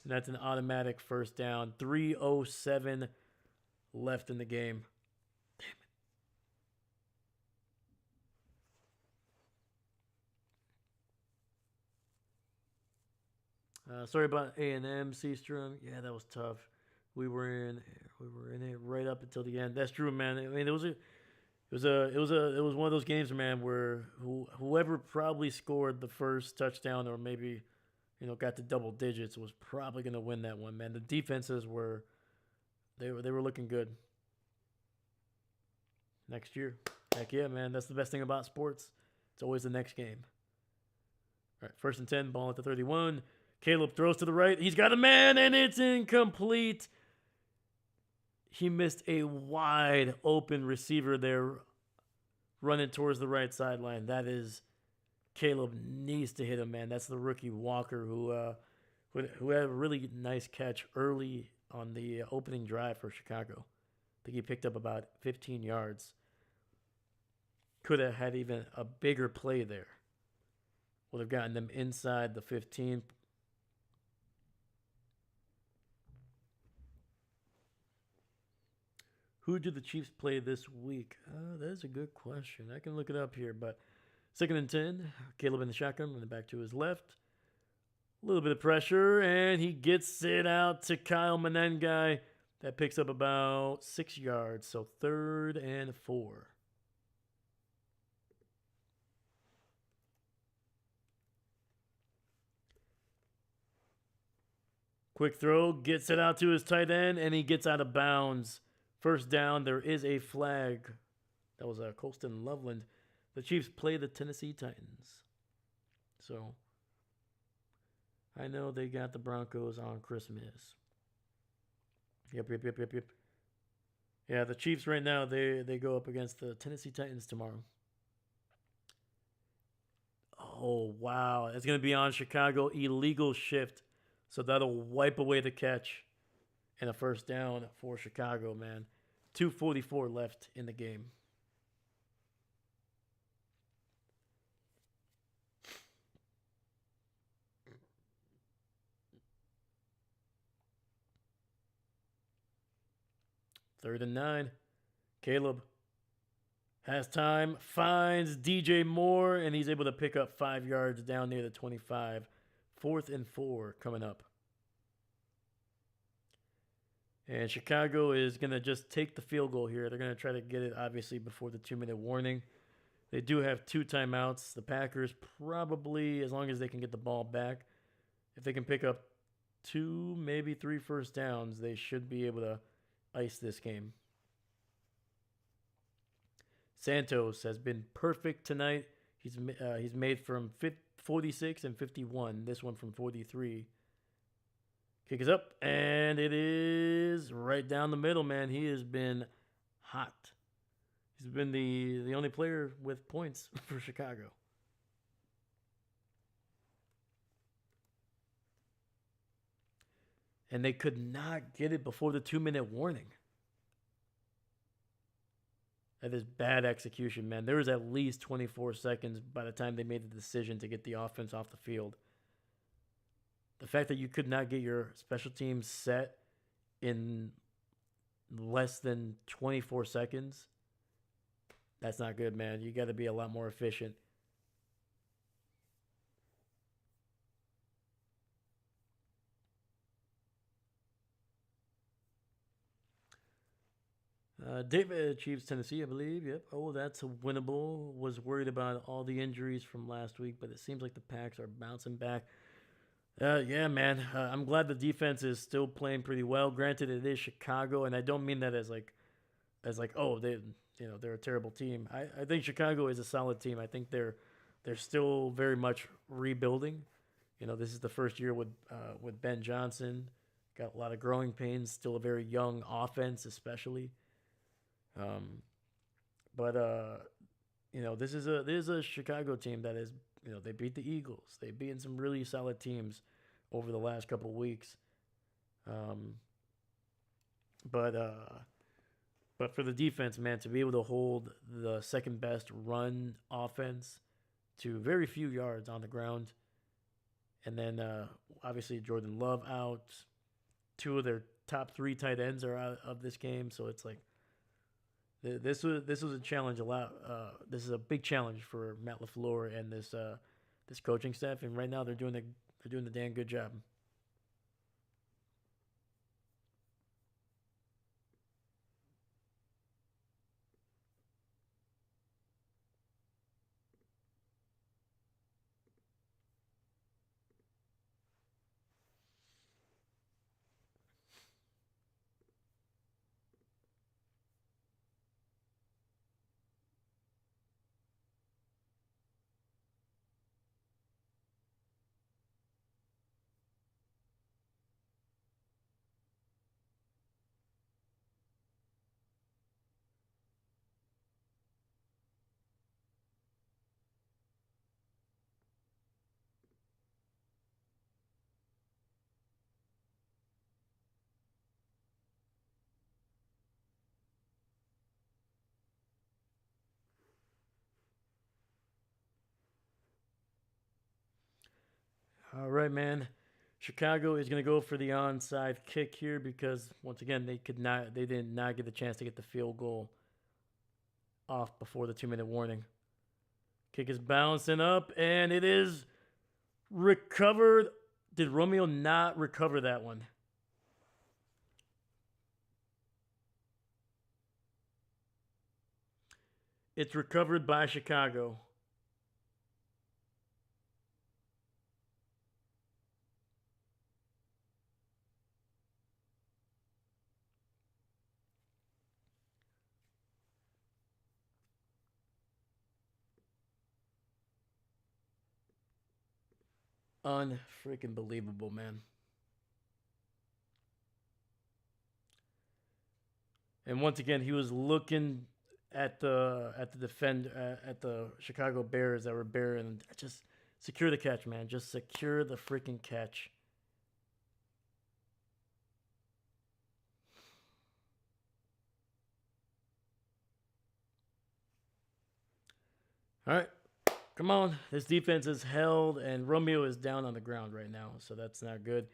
And that's an automatic 1st down. 3:07 left in the game. Damn it. Sorry about A&M, Seastrom. Yeah, that was tough. We were in it right up until the end. That's true, man. I mean, it was one of those games, man, where whoever probably scored the first touchdown or maybe, got to double digits was probably going to win that one, man. The defenses were looking good. Next year. Heck yeah, man. That's the best thing about sports. It's always the next game. All right, 1st and 10, ball at the 31. Caleb throws to the right. He's got a man, and it's incomplete. He missed a wide open receiver there running towards the right sideline. That is, Caleb needs to hit him, man. That's the rookie Walker who had a really nice catch early on the opening drive for Chicago. I think he picked up about 15 yards. Could have had even a bigger play there. Would have gotten them inside the 15. Who do the Chiefs play this week? That is a good question. I can look it up here, but 2nd and 10. Caleb in the shotgun, running back to his left. A little bit of pressure, and he gets it out to Kyle Menengai. That picks up about 6 yards, so 3rd and 4. Quick throw, gets it out to his tight end, and he gets out of bounds. First down, there is a flag. That was Colston Loveland. The Chiefs play the Tennessee Titans. So, I know they got the Broncos on Christmas. Yep. Yeah, the Chiefs right now, they go up against the Tennessee Titans tomorrow. Oh, wow. It's going to be on Chicago. Illegal shift. So that'll wipe away the catch and a first down for Chicago, man. 2:44 left in the game. Third and 9. Caleb has time, finds DJ Moore, and he's able to pick up 5 yards down near the 25. 4th and 4 coming up. And Chicago is going to just take the field goal here. They're going to try to get it, obviously, before the 2-minute warning. They do have 2 timeouts. The Packers probably, as long as they can get the ball back, if they can pick up 2, maybe 3 first downs, they should be able to ice this game. Santos has been perfect tonight. He's made from 46 and 51. This one from 43. Kick is up, and it is right down the middle, man. He has been hot. He's been the only player with points for Chicago. And they could not get it before the 2-minute warning. That is bad execution, man. There was at least 24 seconds by the time they made the decision to get the offense off the field. The fact that you could not get your special teams set in less than 24 seconds, that's not good, man. You got to be a lot more efficient. David Chiefs, Tennessee, I believe. Yep. Oh, that's a winnable. Was worried about all the injuries from last week, but it seems like the Packs are bouncing back. Yeah, man. I'm glad the defense is still playing pretty well. Granted, it is Chicago, and I don't mean that as like, oh, they're a terrible team. I think Chicago is a solid team. I think they're still very much rebuilding. This is the first year with Ben Johnson. Got a lot of growing pains. Still a very young offense, especially. This is a Chicago team that is, they beat the Eagles. They've beaten some really solid teams over the last couple of weeks. But for the defense, man, to be able to hold the second best run offense to very few yards on the ground, and then obviously Jordan Love out. 2 of their top 3 tight ends are out of this game, so it's like this was a challenge. This is a big challenge for Matt LaFleur and this coaching staff, and right now they're doing the damn good job. All right, man. Chicago is going to go for the onside kick here because once again they did not get the chance to get the field goal off before the 2-minute warning. Kick is bouncing up and it is recovered. Did Romeo not recover that one? It's recovered by Chicago. Unfreaking believable, man. And once again, he was looking at the Chicago Bears that were bearing. Just secure the catch, man. Just secure the freaking catch. All right, come on. This defense is held, and Romeo is down on the ground right now, so that's not good.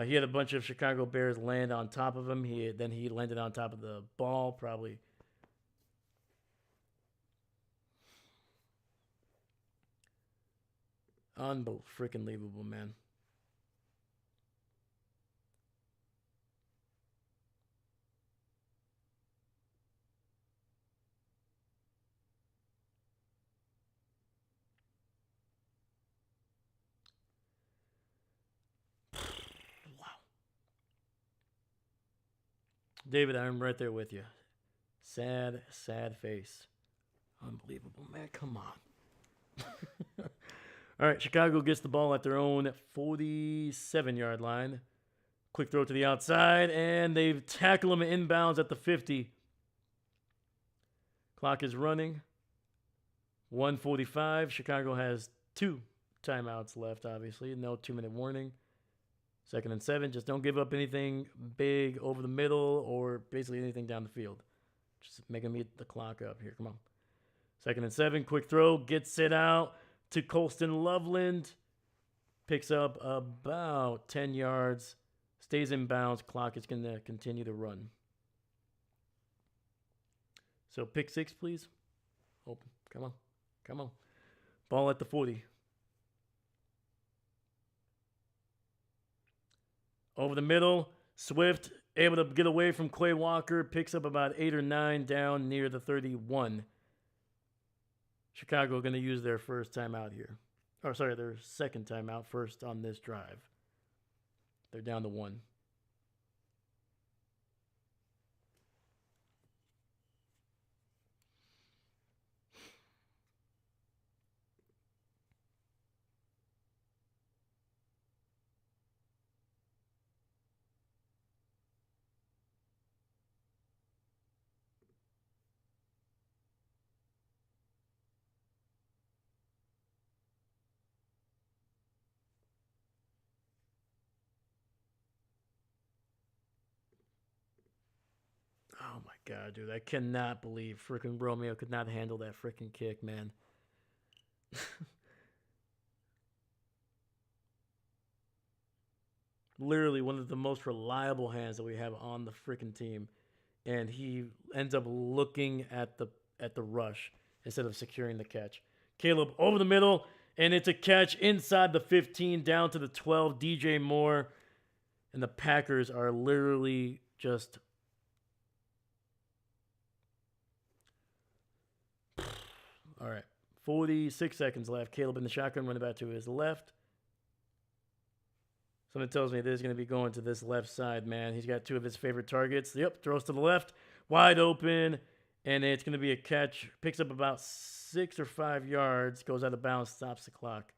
He had a bunch of Chicago Bears land on top of him. He landed on top of the ball, probably. Unbelievable, man. Wow. David, I'm right there with you. Sad, sad face. Unbelievable, man. Come on. All right, Chicago gets the ball at their own 47-yard line. Quick throw to the outside, and they tackle him inbounds at the 50. Clock is running. 1:45. Chicago has 2 timeouts left, obviously. No 2-minute warning. 2nd and 7. Just don't give up anything big over the middle or basically anything down the field. Just making me the clock up here. Come on. 2nd and 7. Quick throw. Gets it out to Colston Loveland. Picks up about 10 yards. Stays in bounds. Clock is going to continue to run. So pick 6, please. Open. Come on. Come on. Ball at the 40. Over the middle. Swift able to get away from Quay Walker. Picks up about 8 or 9 down near the 31. Chicago going to use their first timeout here. Or sorry, their second timeout, first on this drive. They're down to 1. Oh my god, dude. I cannot believe freaking Romeo could not handle that freaking kick, man. Literally one of the most reliable hands that we have on the freaking team. And he ends up looking at the rush instead of securing the catch. Caleb over the middle, and it's a catch inside the 15 down to the 12. DJ Moore and the Packers are literally just all right. 46 seconds left. Caleb in the shotgun, running back to his left. Something tells me this is going to be going to this left side, man. He's got 2 of his favorite targets. Yep, throws to the left. Wide open. And it's going to be a catch. Picks up about 6 or 5 yards. Goes out of bounds. Stops the clock.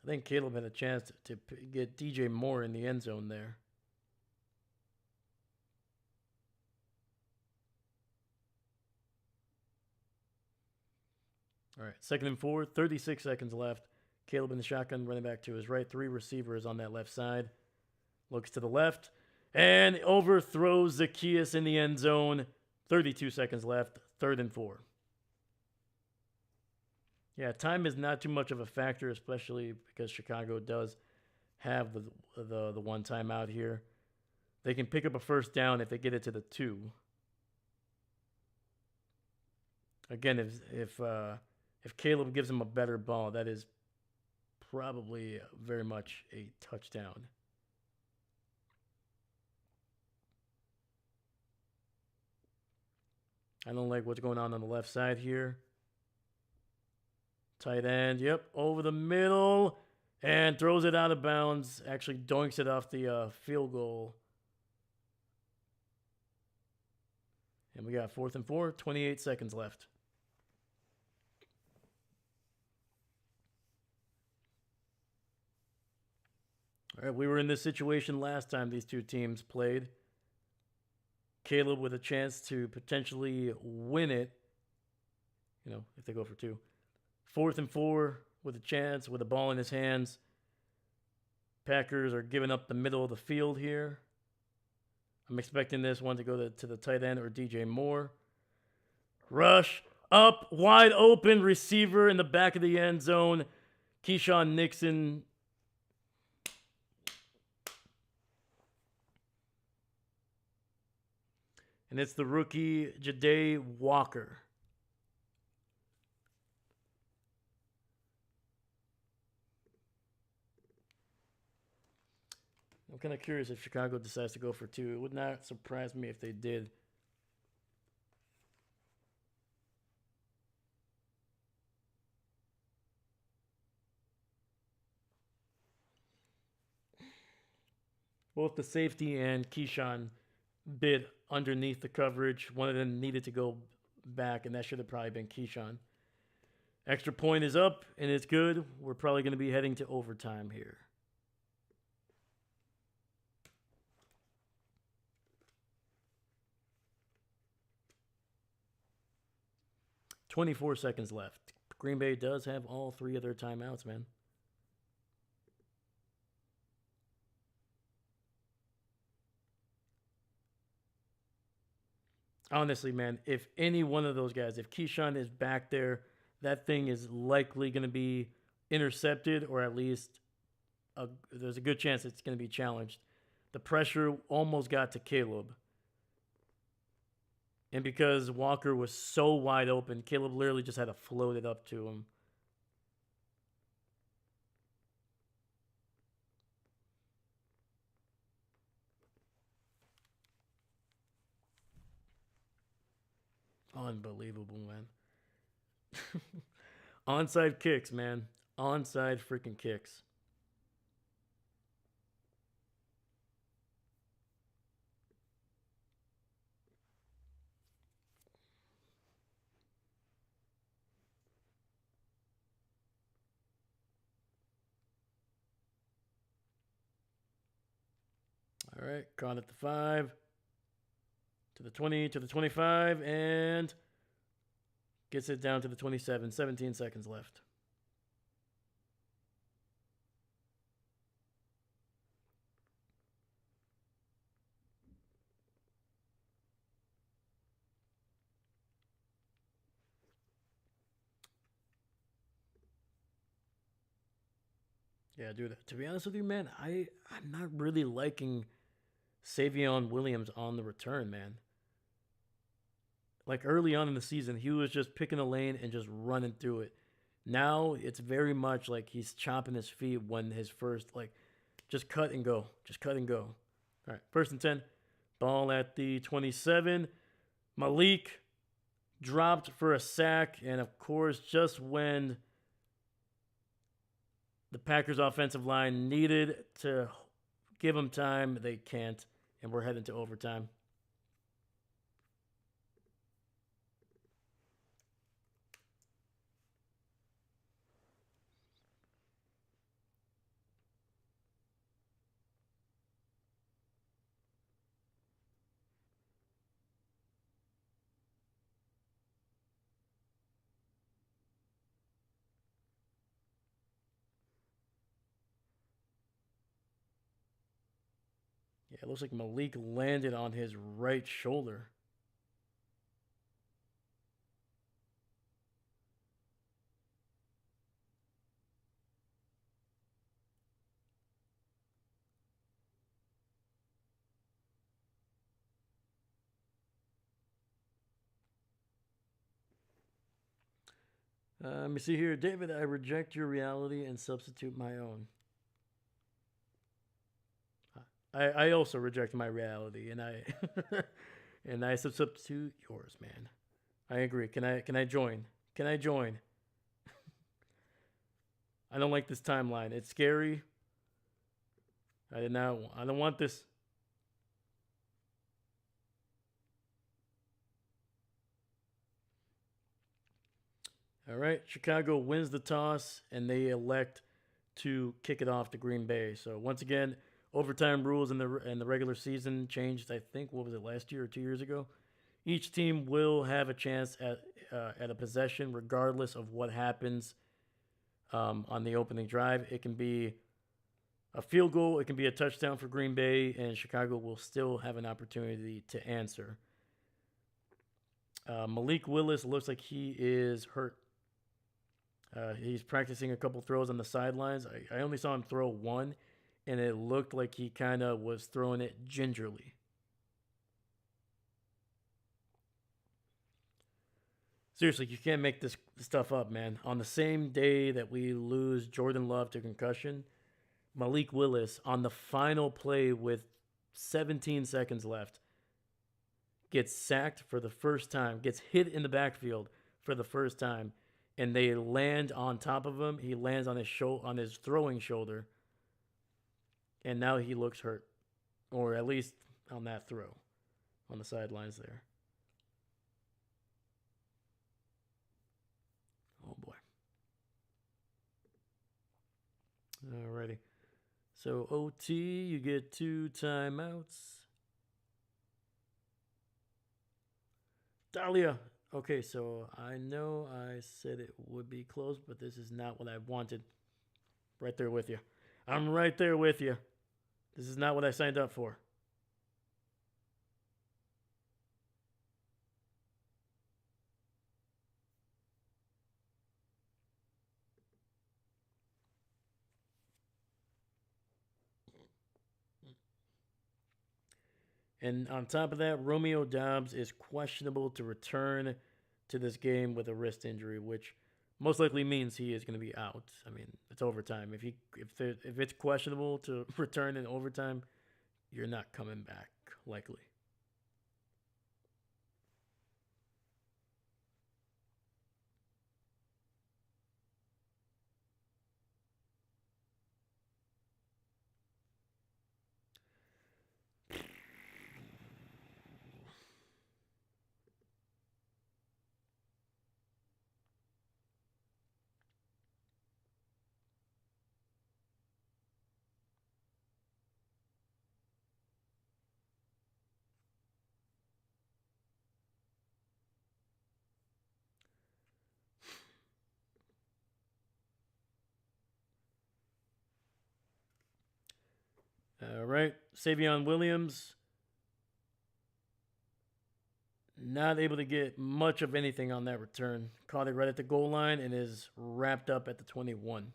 I think Caleb had a chance to get DJ Moore in the end zone there. All right, 2nd and 4, 36 seconds left. Caleb in the shotgun, running back to his right. 3 receivers on that left side. Looks to the left and overthrows Zacchaeus in the end zone. 32 seconds left. 3rd and 4. Yeah, time is not too much of a factor, especially because Chicago does have the one timeout here. They can pick up a first down if they get it to the 2. Again, if Caleb gives him a better ball, that is probably very much a touchdown. I don't like what's going on the left side here. Tight end, yep, over the middle. And throws it out of bounds. Actually doinks it off the field goal. And we got 4th and 4, 28 seconds left. All right, we were in this situation last time these two teams played. Caleb with a chance to potentially win it, if they go for 2. 4th and 4 with a chance, with a ball in his hands. Packers are giving up the middle of the field here. I'm expecting this one to go to the tight end or DJ Moore. Rush up, wide open, receiver in the back of the end zone. Keyshawn Nixon. And it's the rookie, Ja'Day Walker. I'm kind of curious if Chicago decides to go for 2. It would not surprise me if they did. Both the safety and Keyshawn bit underneath the coverage. One of them needed to go back, and that should have probably been Keyshawn. Extra point is up, and it's good. We're probably going to be heading to overtime here. 24 seconds left. Green Bay does have all 3 of their timeouts, man. Honestly, man, if any one of those guys, if Keyshawn is back there, that thing is likely going to be intercepted, or at least there's a good chance it's going to be challenged. The pressure almost got to Caleb. And because Walker was so wide open, Caleb literally just had to float it up to him. Unbelievable, man. Onside kicks, man. Onside freaking kicks. All right, caught at the 5, to the 20, to the 25, and gets it down to the 27. 17 seconds left. Yeah, dude, to be honest with you, man, I'm not really liking Savion Williams on the return, man. Like early on in the season, he was just picking a lane and just running through it. Now it's very much like he's chopping his feet when his first, just cut and go. Just cut and go. All right, 1st and 10. Ball at the 27. Malik dropped for a sack. And, of course, just when the Packers' offensive line needed to give him time, they can't. And we're heading to overtime. Yeah, it looks like Malik landed on his right shoulder. Let me see here. David, I reject your reality and substitute my own. I also reject my reality, and I and I substitute yours, man. I agree. Can I join? Can I join? I don't like this timeline. It's scary. I don't want this. All right, Chicago wins the toss and they elect to kick it off to Green Bay. So once again, overtime rules in the regular season changed. I think what was it, last year or 2 years ago? Each team will have a chance at a possession regardless of what happens on the opening drive. It can be a field goal, it can be a touchdown for Green Bay, and Chicago will still have an opportunity to answer. Malik Willis looks like he is hurt. He's practicing a couple throws on the sidelines. I only saw him throw one, and it looked like he kind of was throwing it gingerly. Seriously, you can't make this stuff up, man. On the same day that we lose Jordan Love to concussion, Malik Willis, on the final play with 17 seconds left, gets sacked for the first time, gets hit in the backfield for the first time, and they land on top of him. He lands on his throwing shoulder, and now he looks hurt, or at least on that throw, on the sidelines there. Oh boy. Alrighty. So OT, you get 2 timeouts. Dahlia. Okay, so I know I said it would be close, but this is not what I wanted. Right there with you. I'm right there with you. This is not what I signed up for. And on top of that, Romeo Doubs is questionable to return to this game with a wrist injury, which most likely means he is going to be out. I mean, it's overtime. If it's questionable to return in overtime, you're not coming back, likely. All right, Savion Williams, not able to get much of anything on that return. Caught it right at the goal line and is wrapped up at the 21.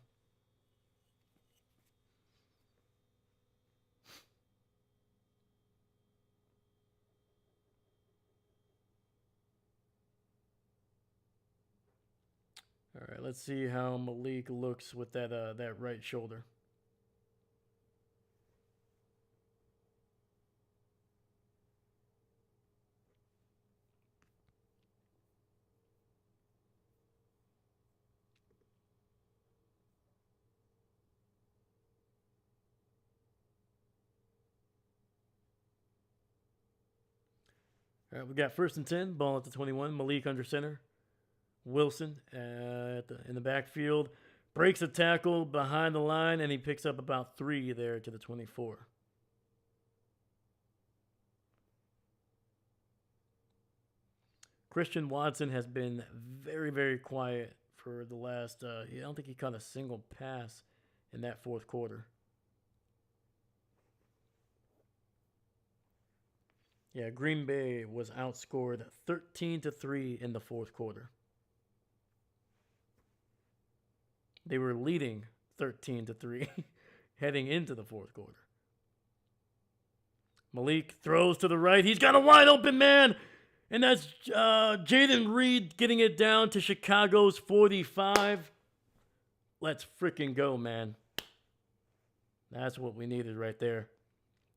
All right, let's see how Malik looks with that right shoulder. All right, we got 1st and 10, ball at the 21. Malik under center. Wilson in the backfield breaks a tackle behind the line, and he picks up about 3 there to the 24. Christian Watson has been very, very quiet for the last. I don't think he caught a single pass in that 4th quarter. Yeah, Green Bay was outscored 13-3 in the 4th quarter. They were leading 13-3 heading into the 4th quarter. Malik throws to the right. He's got a wide open man. And that's Jaden Reed getting it down to Chicago's 45. Let's freaking go, man. That's what we needed right there.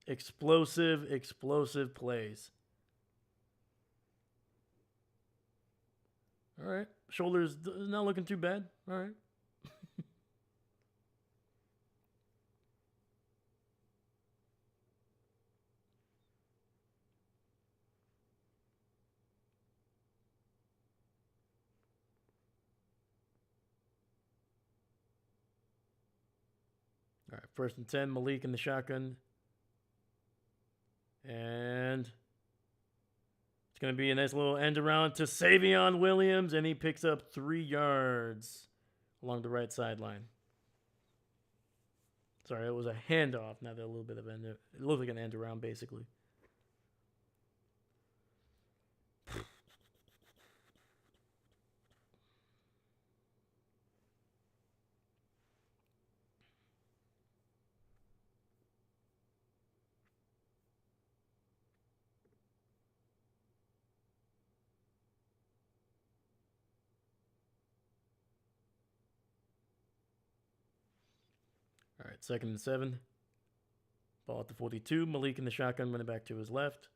Explosive plays. All right. Shoulders not looking too bad. All right. First and 10, Malik in the shotgun. And it's going to be a nice little end around to Savion Williams, and he picks up 3 yards along the right sideline. Sorry, it was a handoff, not a little bit of end. It looked like an end around, basically. All right, 2nd and 7. Ball at the 42. Malik in the shotgun, running back to his left.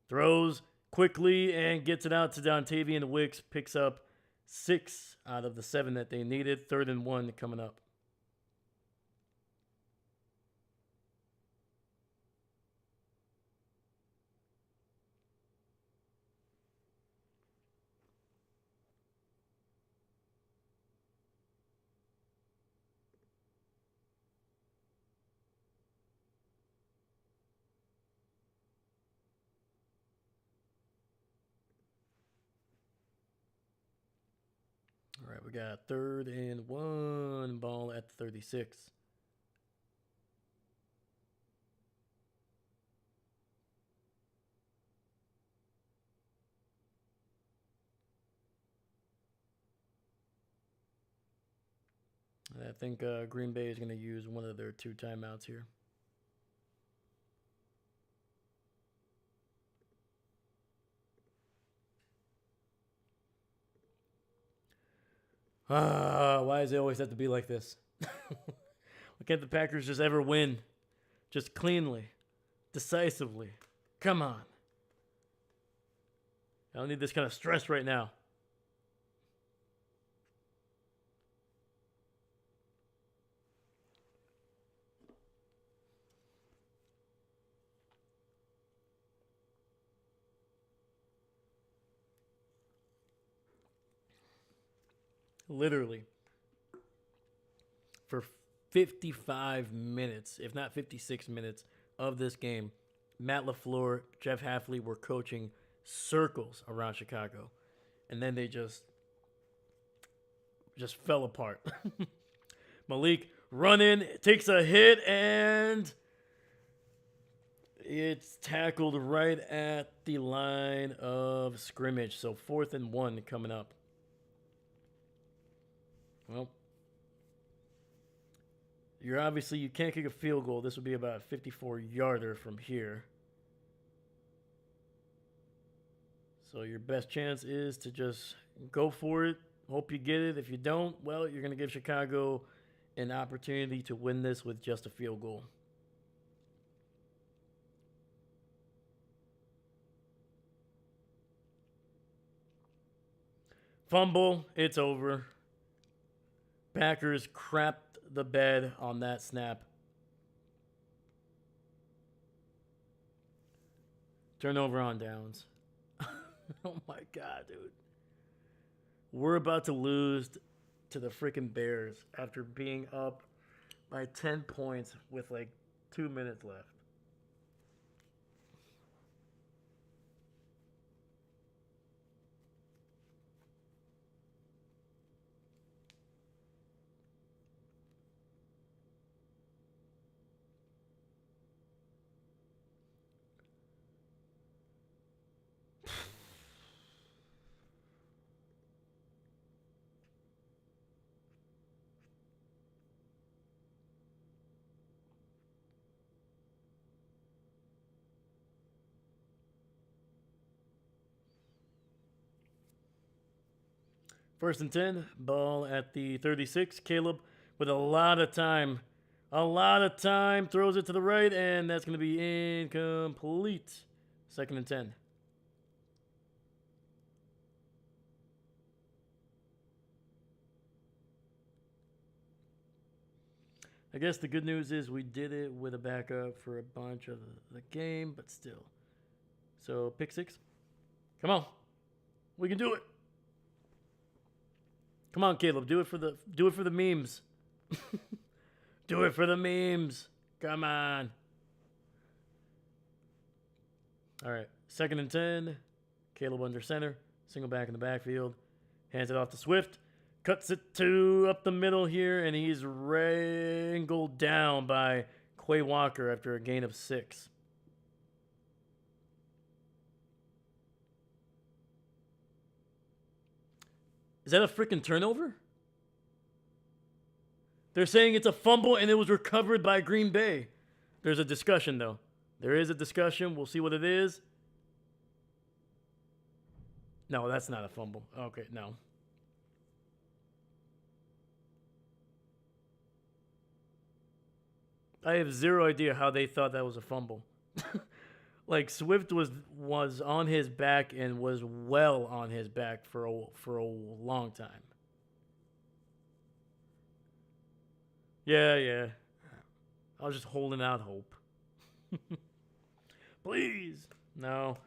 Throws quickly and gets it out to Dontavian Wicks. Picks up 6 out of the 7 that they needed. 3rd and 1 coming up. All right, we got 3rd and 1. Ball at the 36. I think Green Bay is going to use one of their 2 timeouts here. Why does it always have to be like this? Why can't the Packers just ever win? Just cleanly, decisively. Come on. I don't need this kind of stress right now. Literally, for 55 minutes, if not 56 minutes of this game, Matt LaFleur, Jeff Hafley were coaching circles around Chicago. And then they just fell apart. Malik running, takes a hit, and it's tackled right at the line of scrimmage. So 4th and 1 coming up. Well, you can't kick a field goal. This would be about a 54-yarder from here. So your best chance is to just go for it. Hope you get it. If you don't, well, you're going to give Chicago an opportunity to win this with just a field goal. Fumble. It's over. Packers crapped the bed on that snap. Turnover on downs. Oh my God, dude. We're about to lose to the freaking Bears after being up by 10 points with like 2 minutes left. First and 10, ball at the 36. Caleb with a lot of time. Throws it to the right, and that's going to be incomplete. 2nd and 10. I guess the good news is we did it with a backup for a bunch of the game, but still. So, pick 6. Come on. We can do it. Come on, Caleb. Do it for the memes. Do it for the memes. Come on. All right. 2nd and 10. Caleb under center. Single back in the backfield. Hands it off to Swift. Cuts it up the middle here, and he's wrangled down by Quay Walker after a gain of 6. Is that a freaking turnover? They're saying it's a fumble and it was recovered by Green Bay. There's a discussion, though. There is a discussion. We'll see what it is. No, that's not a fumble. Okay, no. I have zero idea how they thought that was a fumble. Like, Swift was on his back and was well on his back for a long time. Yeah. I was just holding out hope. Please. No.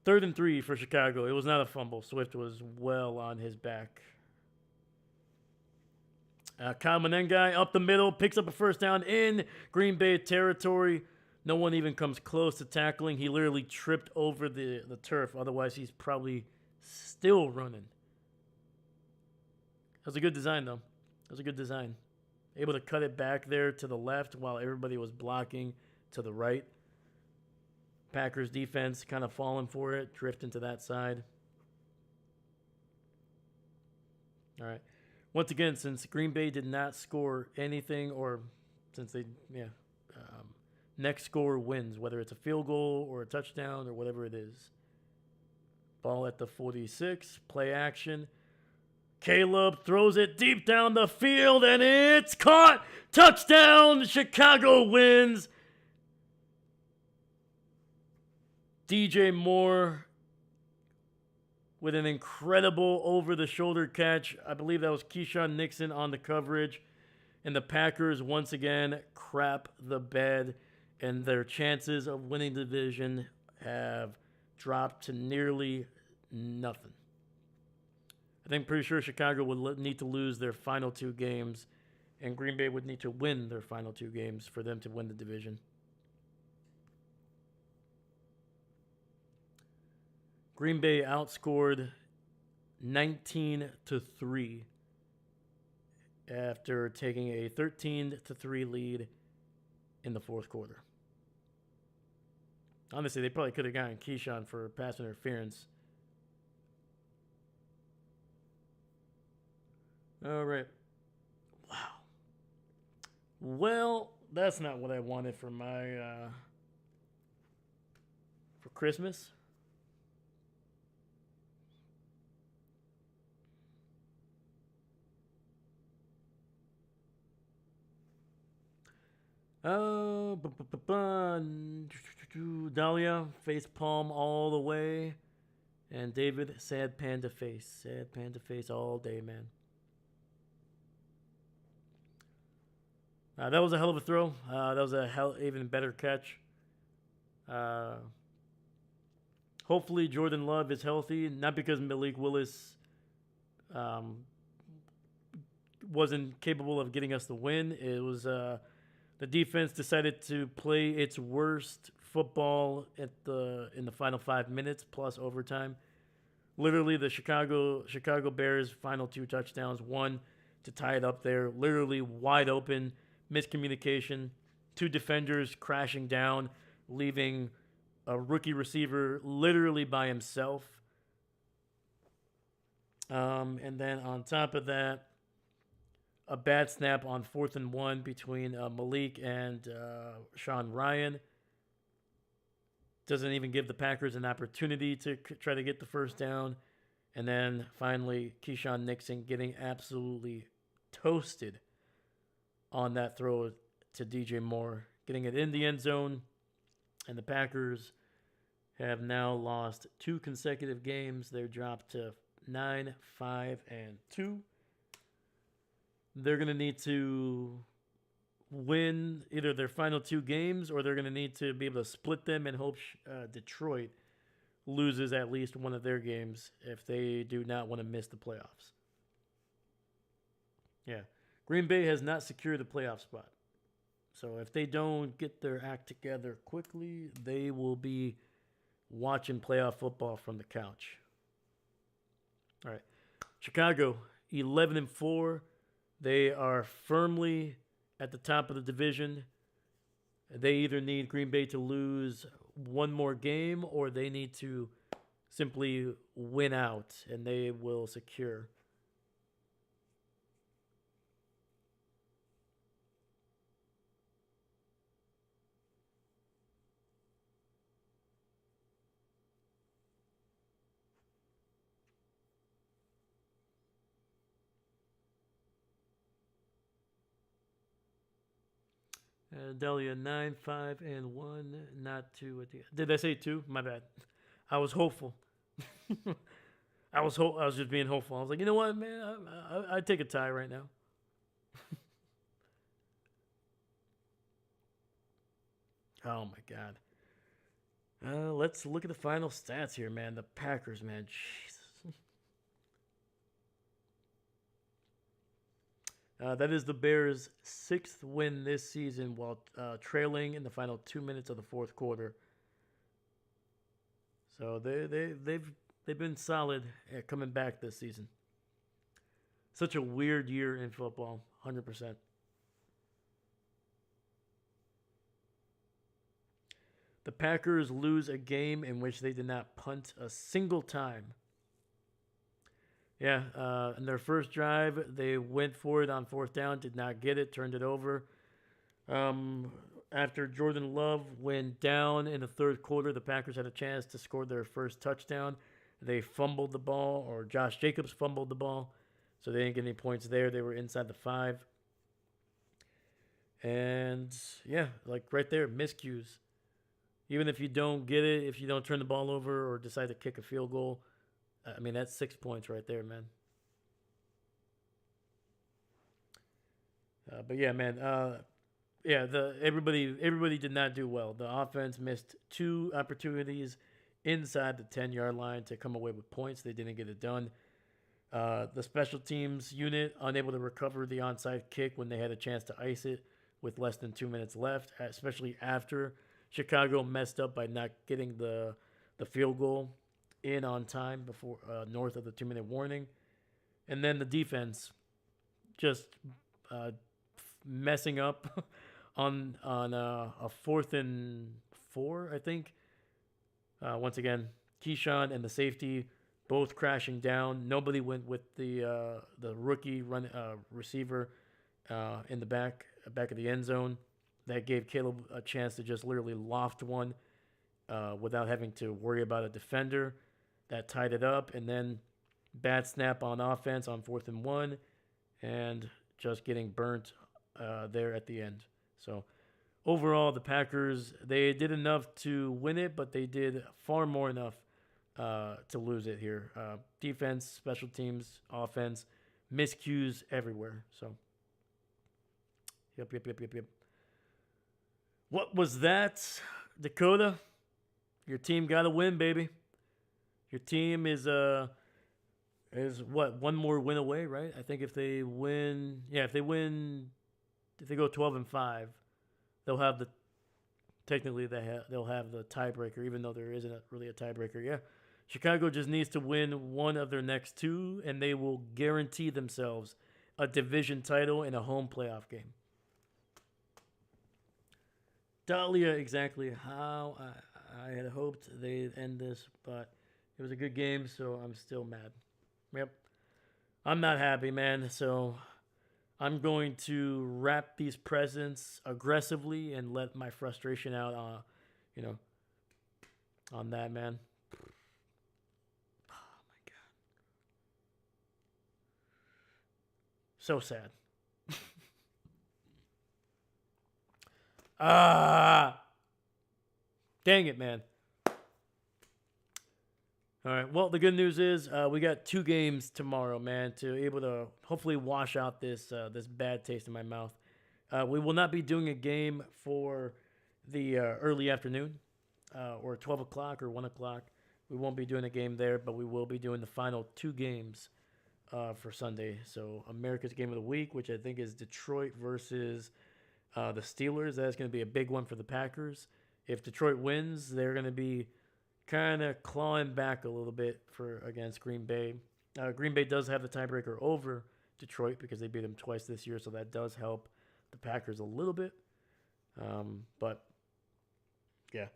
3rd and 3 for Chicago. It was not a fumble. Swift was well on his back. Kyle Menengai up the middle, picks up a first down in Green Bay territory. No one even comes close to tackling. He literally tripped over the turf. Otherwise, he's probably still running. That was a good design, though. That was a good design. Able to cut it back there to the left while everybody was blocking to the right. Packers defense kind of falling for it, drifting to that side. All right. Once again, since Green Bay did not score anything, or since they, next score wins, whether it's a field goal or a touchdown or whatever it is. Ball at the 46, play action. Caleb throws it deep down the field, and it's caught. Touchdown, Chicago wins. DJ Moore with an incredible over-the-shoulder catch. I believe that was Keyshawn Nixon on the coverage. And the Packers, once again, crap the bed. And their chances of winning the division have dropped to nearly nothing. I think pretty sure Chicago would need to lose their final 2 games. And Green Bay would need to win their final 2 games for them to win the division. Green Bay outscored 19-3 after taking a 13-3 lead in the 4th quarter. Honestly, they probably could have gotten Keyshawn for pass interference. All right. Wow. Well, that's not what I wanted for my for Christmas. Dahlia, face palm all the way. And David, sad panda face. Sad panda face all day, man. That was a hell of a throw. That was a even better catch. Hopefully Jordan Love is healthy. Not because Malik Willis wasn't capable of getting us the win. It was the defense decided to play its worst football in the final 5 minutes plus overtime. Literally, the Chicago Bears' final 2 touchdowns, one to tie it up there. Literally wide open, miscommunication, 2 defenders crashing down, leaving a rookie receiver literally by himself. And then on top of that, a bad snap on 4th and 1 between Malik and Sean Ryan. Doesn't even give the Packers an opportunity to try to get the first down. And then finally, Keyshawn Nixon getting absolutely toasted on that throw to DJ Moore, getting it in the end zone. And the Packers have now lost 2 consecutive games. They're dropped to 9-5-2. They're going to need to win either their final 2 games, or they're going to need to be able to split them and hope Detroit loses at least one of their games if they do not want to miss the playoffs. Yeah. Green Bay has not secured the playoff spot. So if they don't get their act together quickly, they will be watching playoff football from the couch. All right. Chicago, 11-4. They are firmly at the top of the division. They either need Green Bay to lose one more game or they need to simply win out and they will secure. Delia 9-5-1, not 2 at the. Did I say 2? My bad. I was hopeful. I was just being hopeful. I was like, you know what, man, I'd take a tie right now. Oh my god. Let's look at the final stats here, man. The Packers, man. Jesus. That is the Bears' 6th win this season while trailing in the final 2 minutes of the fourth quarter. So they've been solid at coming back this season. Such a weird year in football, 100%. The Packers lose a game in which they did not punt a single time. Yeah, in their first drive, they went for it on fourth down, did not get it, turned it over. After Jordan Love went down in the third quarter, the Packers had a chance to score their first touchdown. They fumbled the ball, or Josh Jacobs fumbled the ball, so they didn't get any points there. They were inside the 5. And, yeah, like right there, miscues. Even if you don't get it, if you don't turn the ball over or decide to kick a field goal, I mean, that's 6 points right there, man. But yeah, man. Everybody did not do well. The offense missed 2 opportunities inside the 10-yard line to come away with points. They didn't get it done. The special teams unit unable to recover the onside kick when they had a chance to ice it with less than 2 minutes left, especially after Chicago messed up by not getting the field goal in on time before north of the 2-minute warning. And then the defense just messing up on a 4th and 4, I think. Once again, Keyshawn and the safety both crashing down. Nobody went with the rookie receiver in the back of the end zone. That gave Caleb a chance to just literally loft one without having to worry about a defender. That tied it up, and then bad snap on offense on 4th and 1, and just getting burnt there at the end. So overall, the Packers, they did enough to win it, but they did far more enough to lose it here. Defense, special teams, offense, miscues everywhere. So, yep. What was that, Dakota? Your team got to win, baby. Your team is what, one more win away, right? I think if they win, if they go 12-5, they'll have the they'll have the tiebreaker, even though there isn't really a tiebreaker. Yeah, Chicago just needs to win one of their next 2, and they will guarantee themselves a division title in a home playoff game. Dahlia, exactly how I had hoped they'd end this, but it was a good game, so I'm still mad. Yep. I'm not happy, man, so I'm going to wrap these presents aggressively and let my frustration out, on that, man. Oh, my God. So sad. Dang it, man. All right. Well, the good news is we got 2 games tomorrow, man, to able to hopefully wash out this bad taste in my mouth. We will not be doing a game for the early afternoon or 12 o'clock or 1 o'clock. We won't be doing a game there, but we will be doing the final 2 games for Sunday. So America's Game of the Week, which I think is Detroit versus The Steelers, that's going to be a big one for the Packers. If Detroit wins, they're going to be kind of clawing back a little bit against Green Bay. Green Bay does have the tiebreaker over Detroit because they beat them twice this year, so that does help the Packers a little bit. But yeah,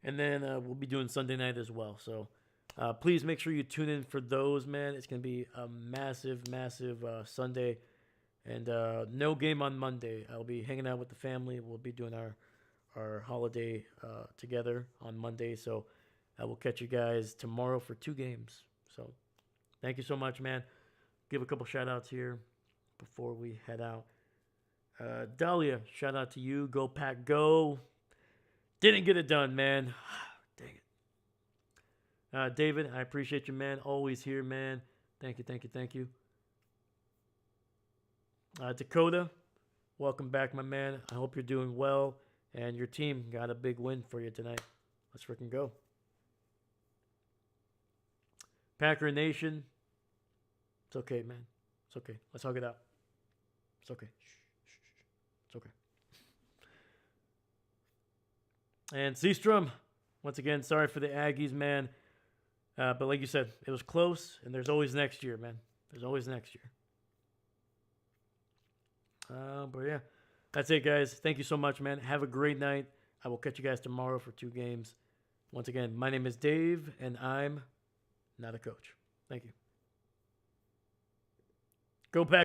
and then we'll be doing Sunday night as well. So please make sure you tune in for those, man. It's going to be a massive Sunday. And no game on Monday. I'll be hanging out with the family. We'll be doing our holiday together on Monday. So I will catch you guys tomorrow for 2 games. So thank you so much, man. Give a couple shout-outs here before we head out. Dahlia, shout out to you. Go Pack Go. Didn't get it done, man. Dang it. David, I appreciate you, man. Always here, man. Thank you. Dakota, welcome back, my man. I hope you're doing well, and your team got a big win for you tonight. Let's freaking go. Packer Nation, it's okay, man. It's okay. Let's hug it out. It's okay. It's okay. And Seastrom, once again, sorry for the Aggies, man. But like you said, it was close, and there's always next year, man. There's always next year. But yeah, that's it, guys. Thank you so much, man. Have a great night. I will catch you guys tomorrow for 2 games. Once again, my name is Dave, and I'm not a coach. Thank you. Go Pack.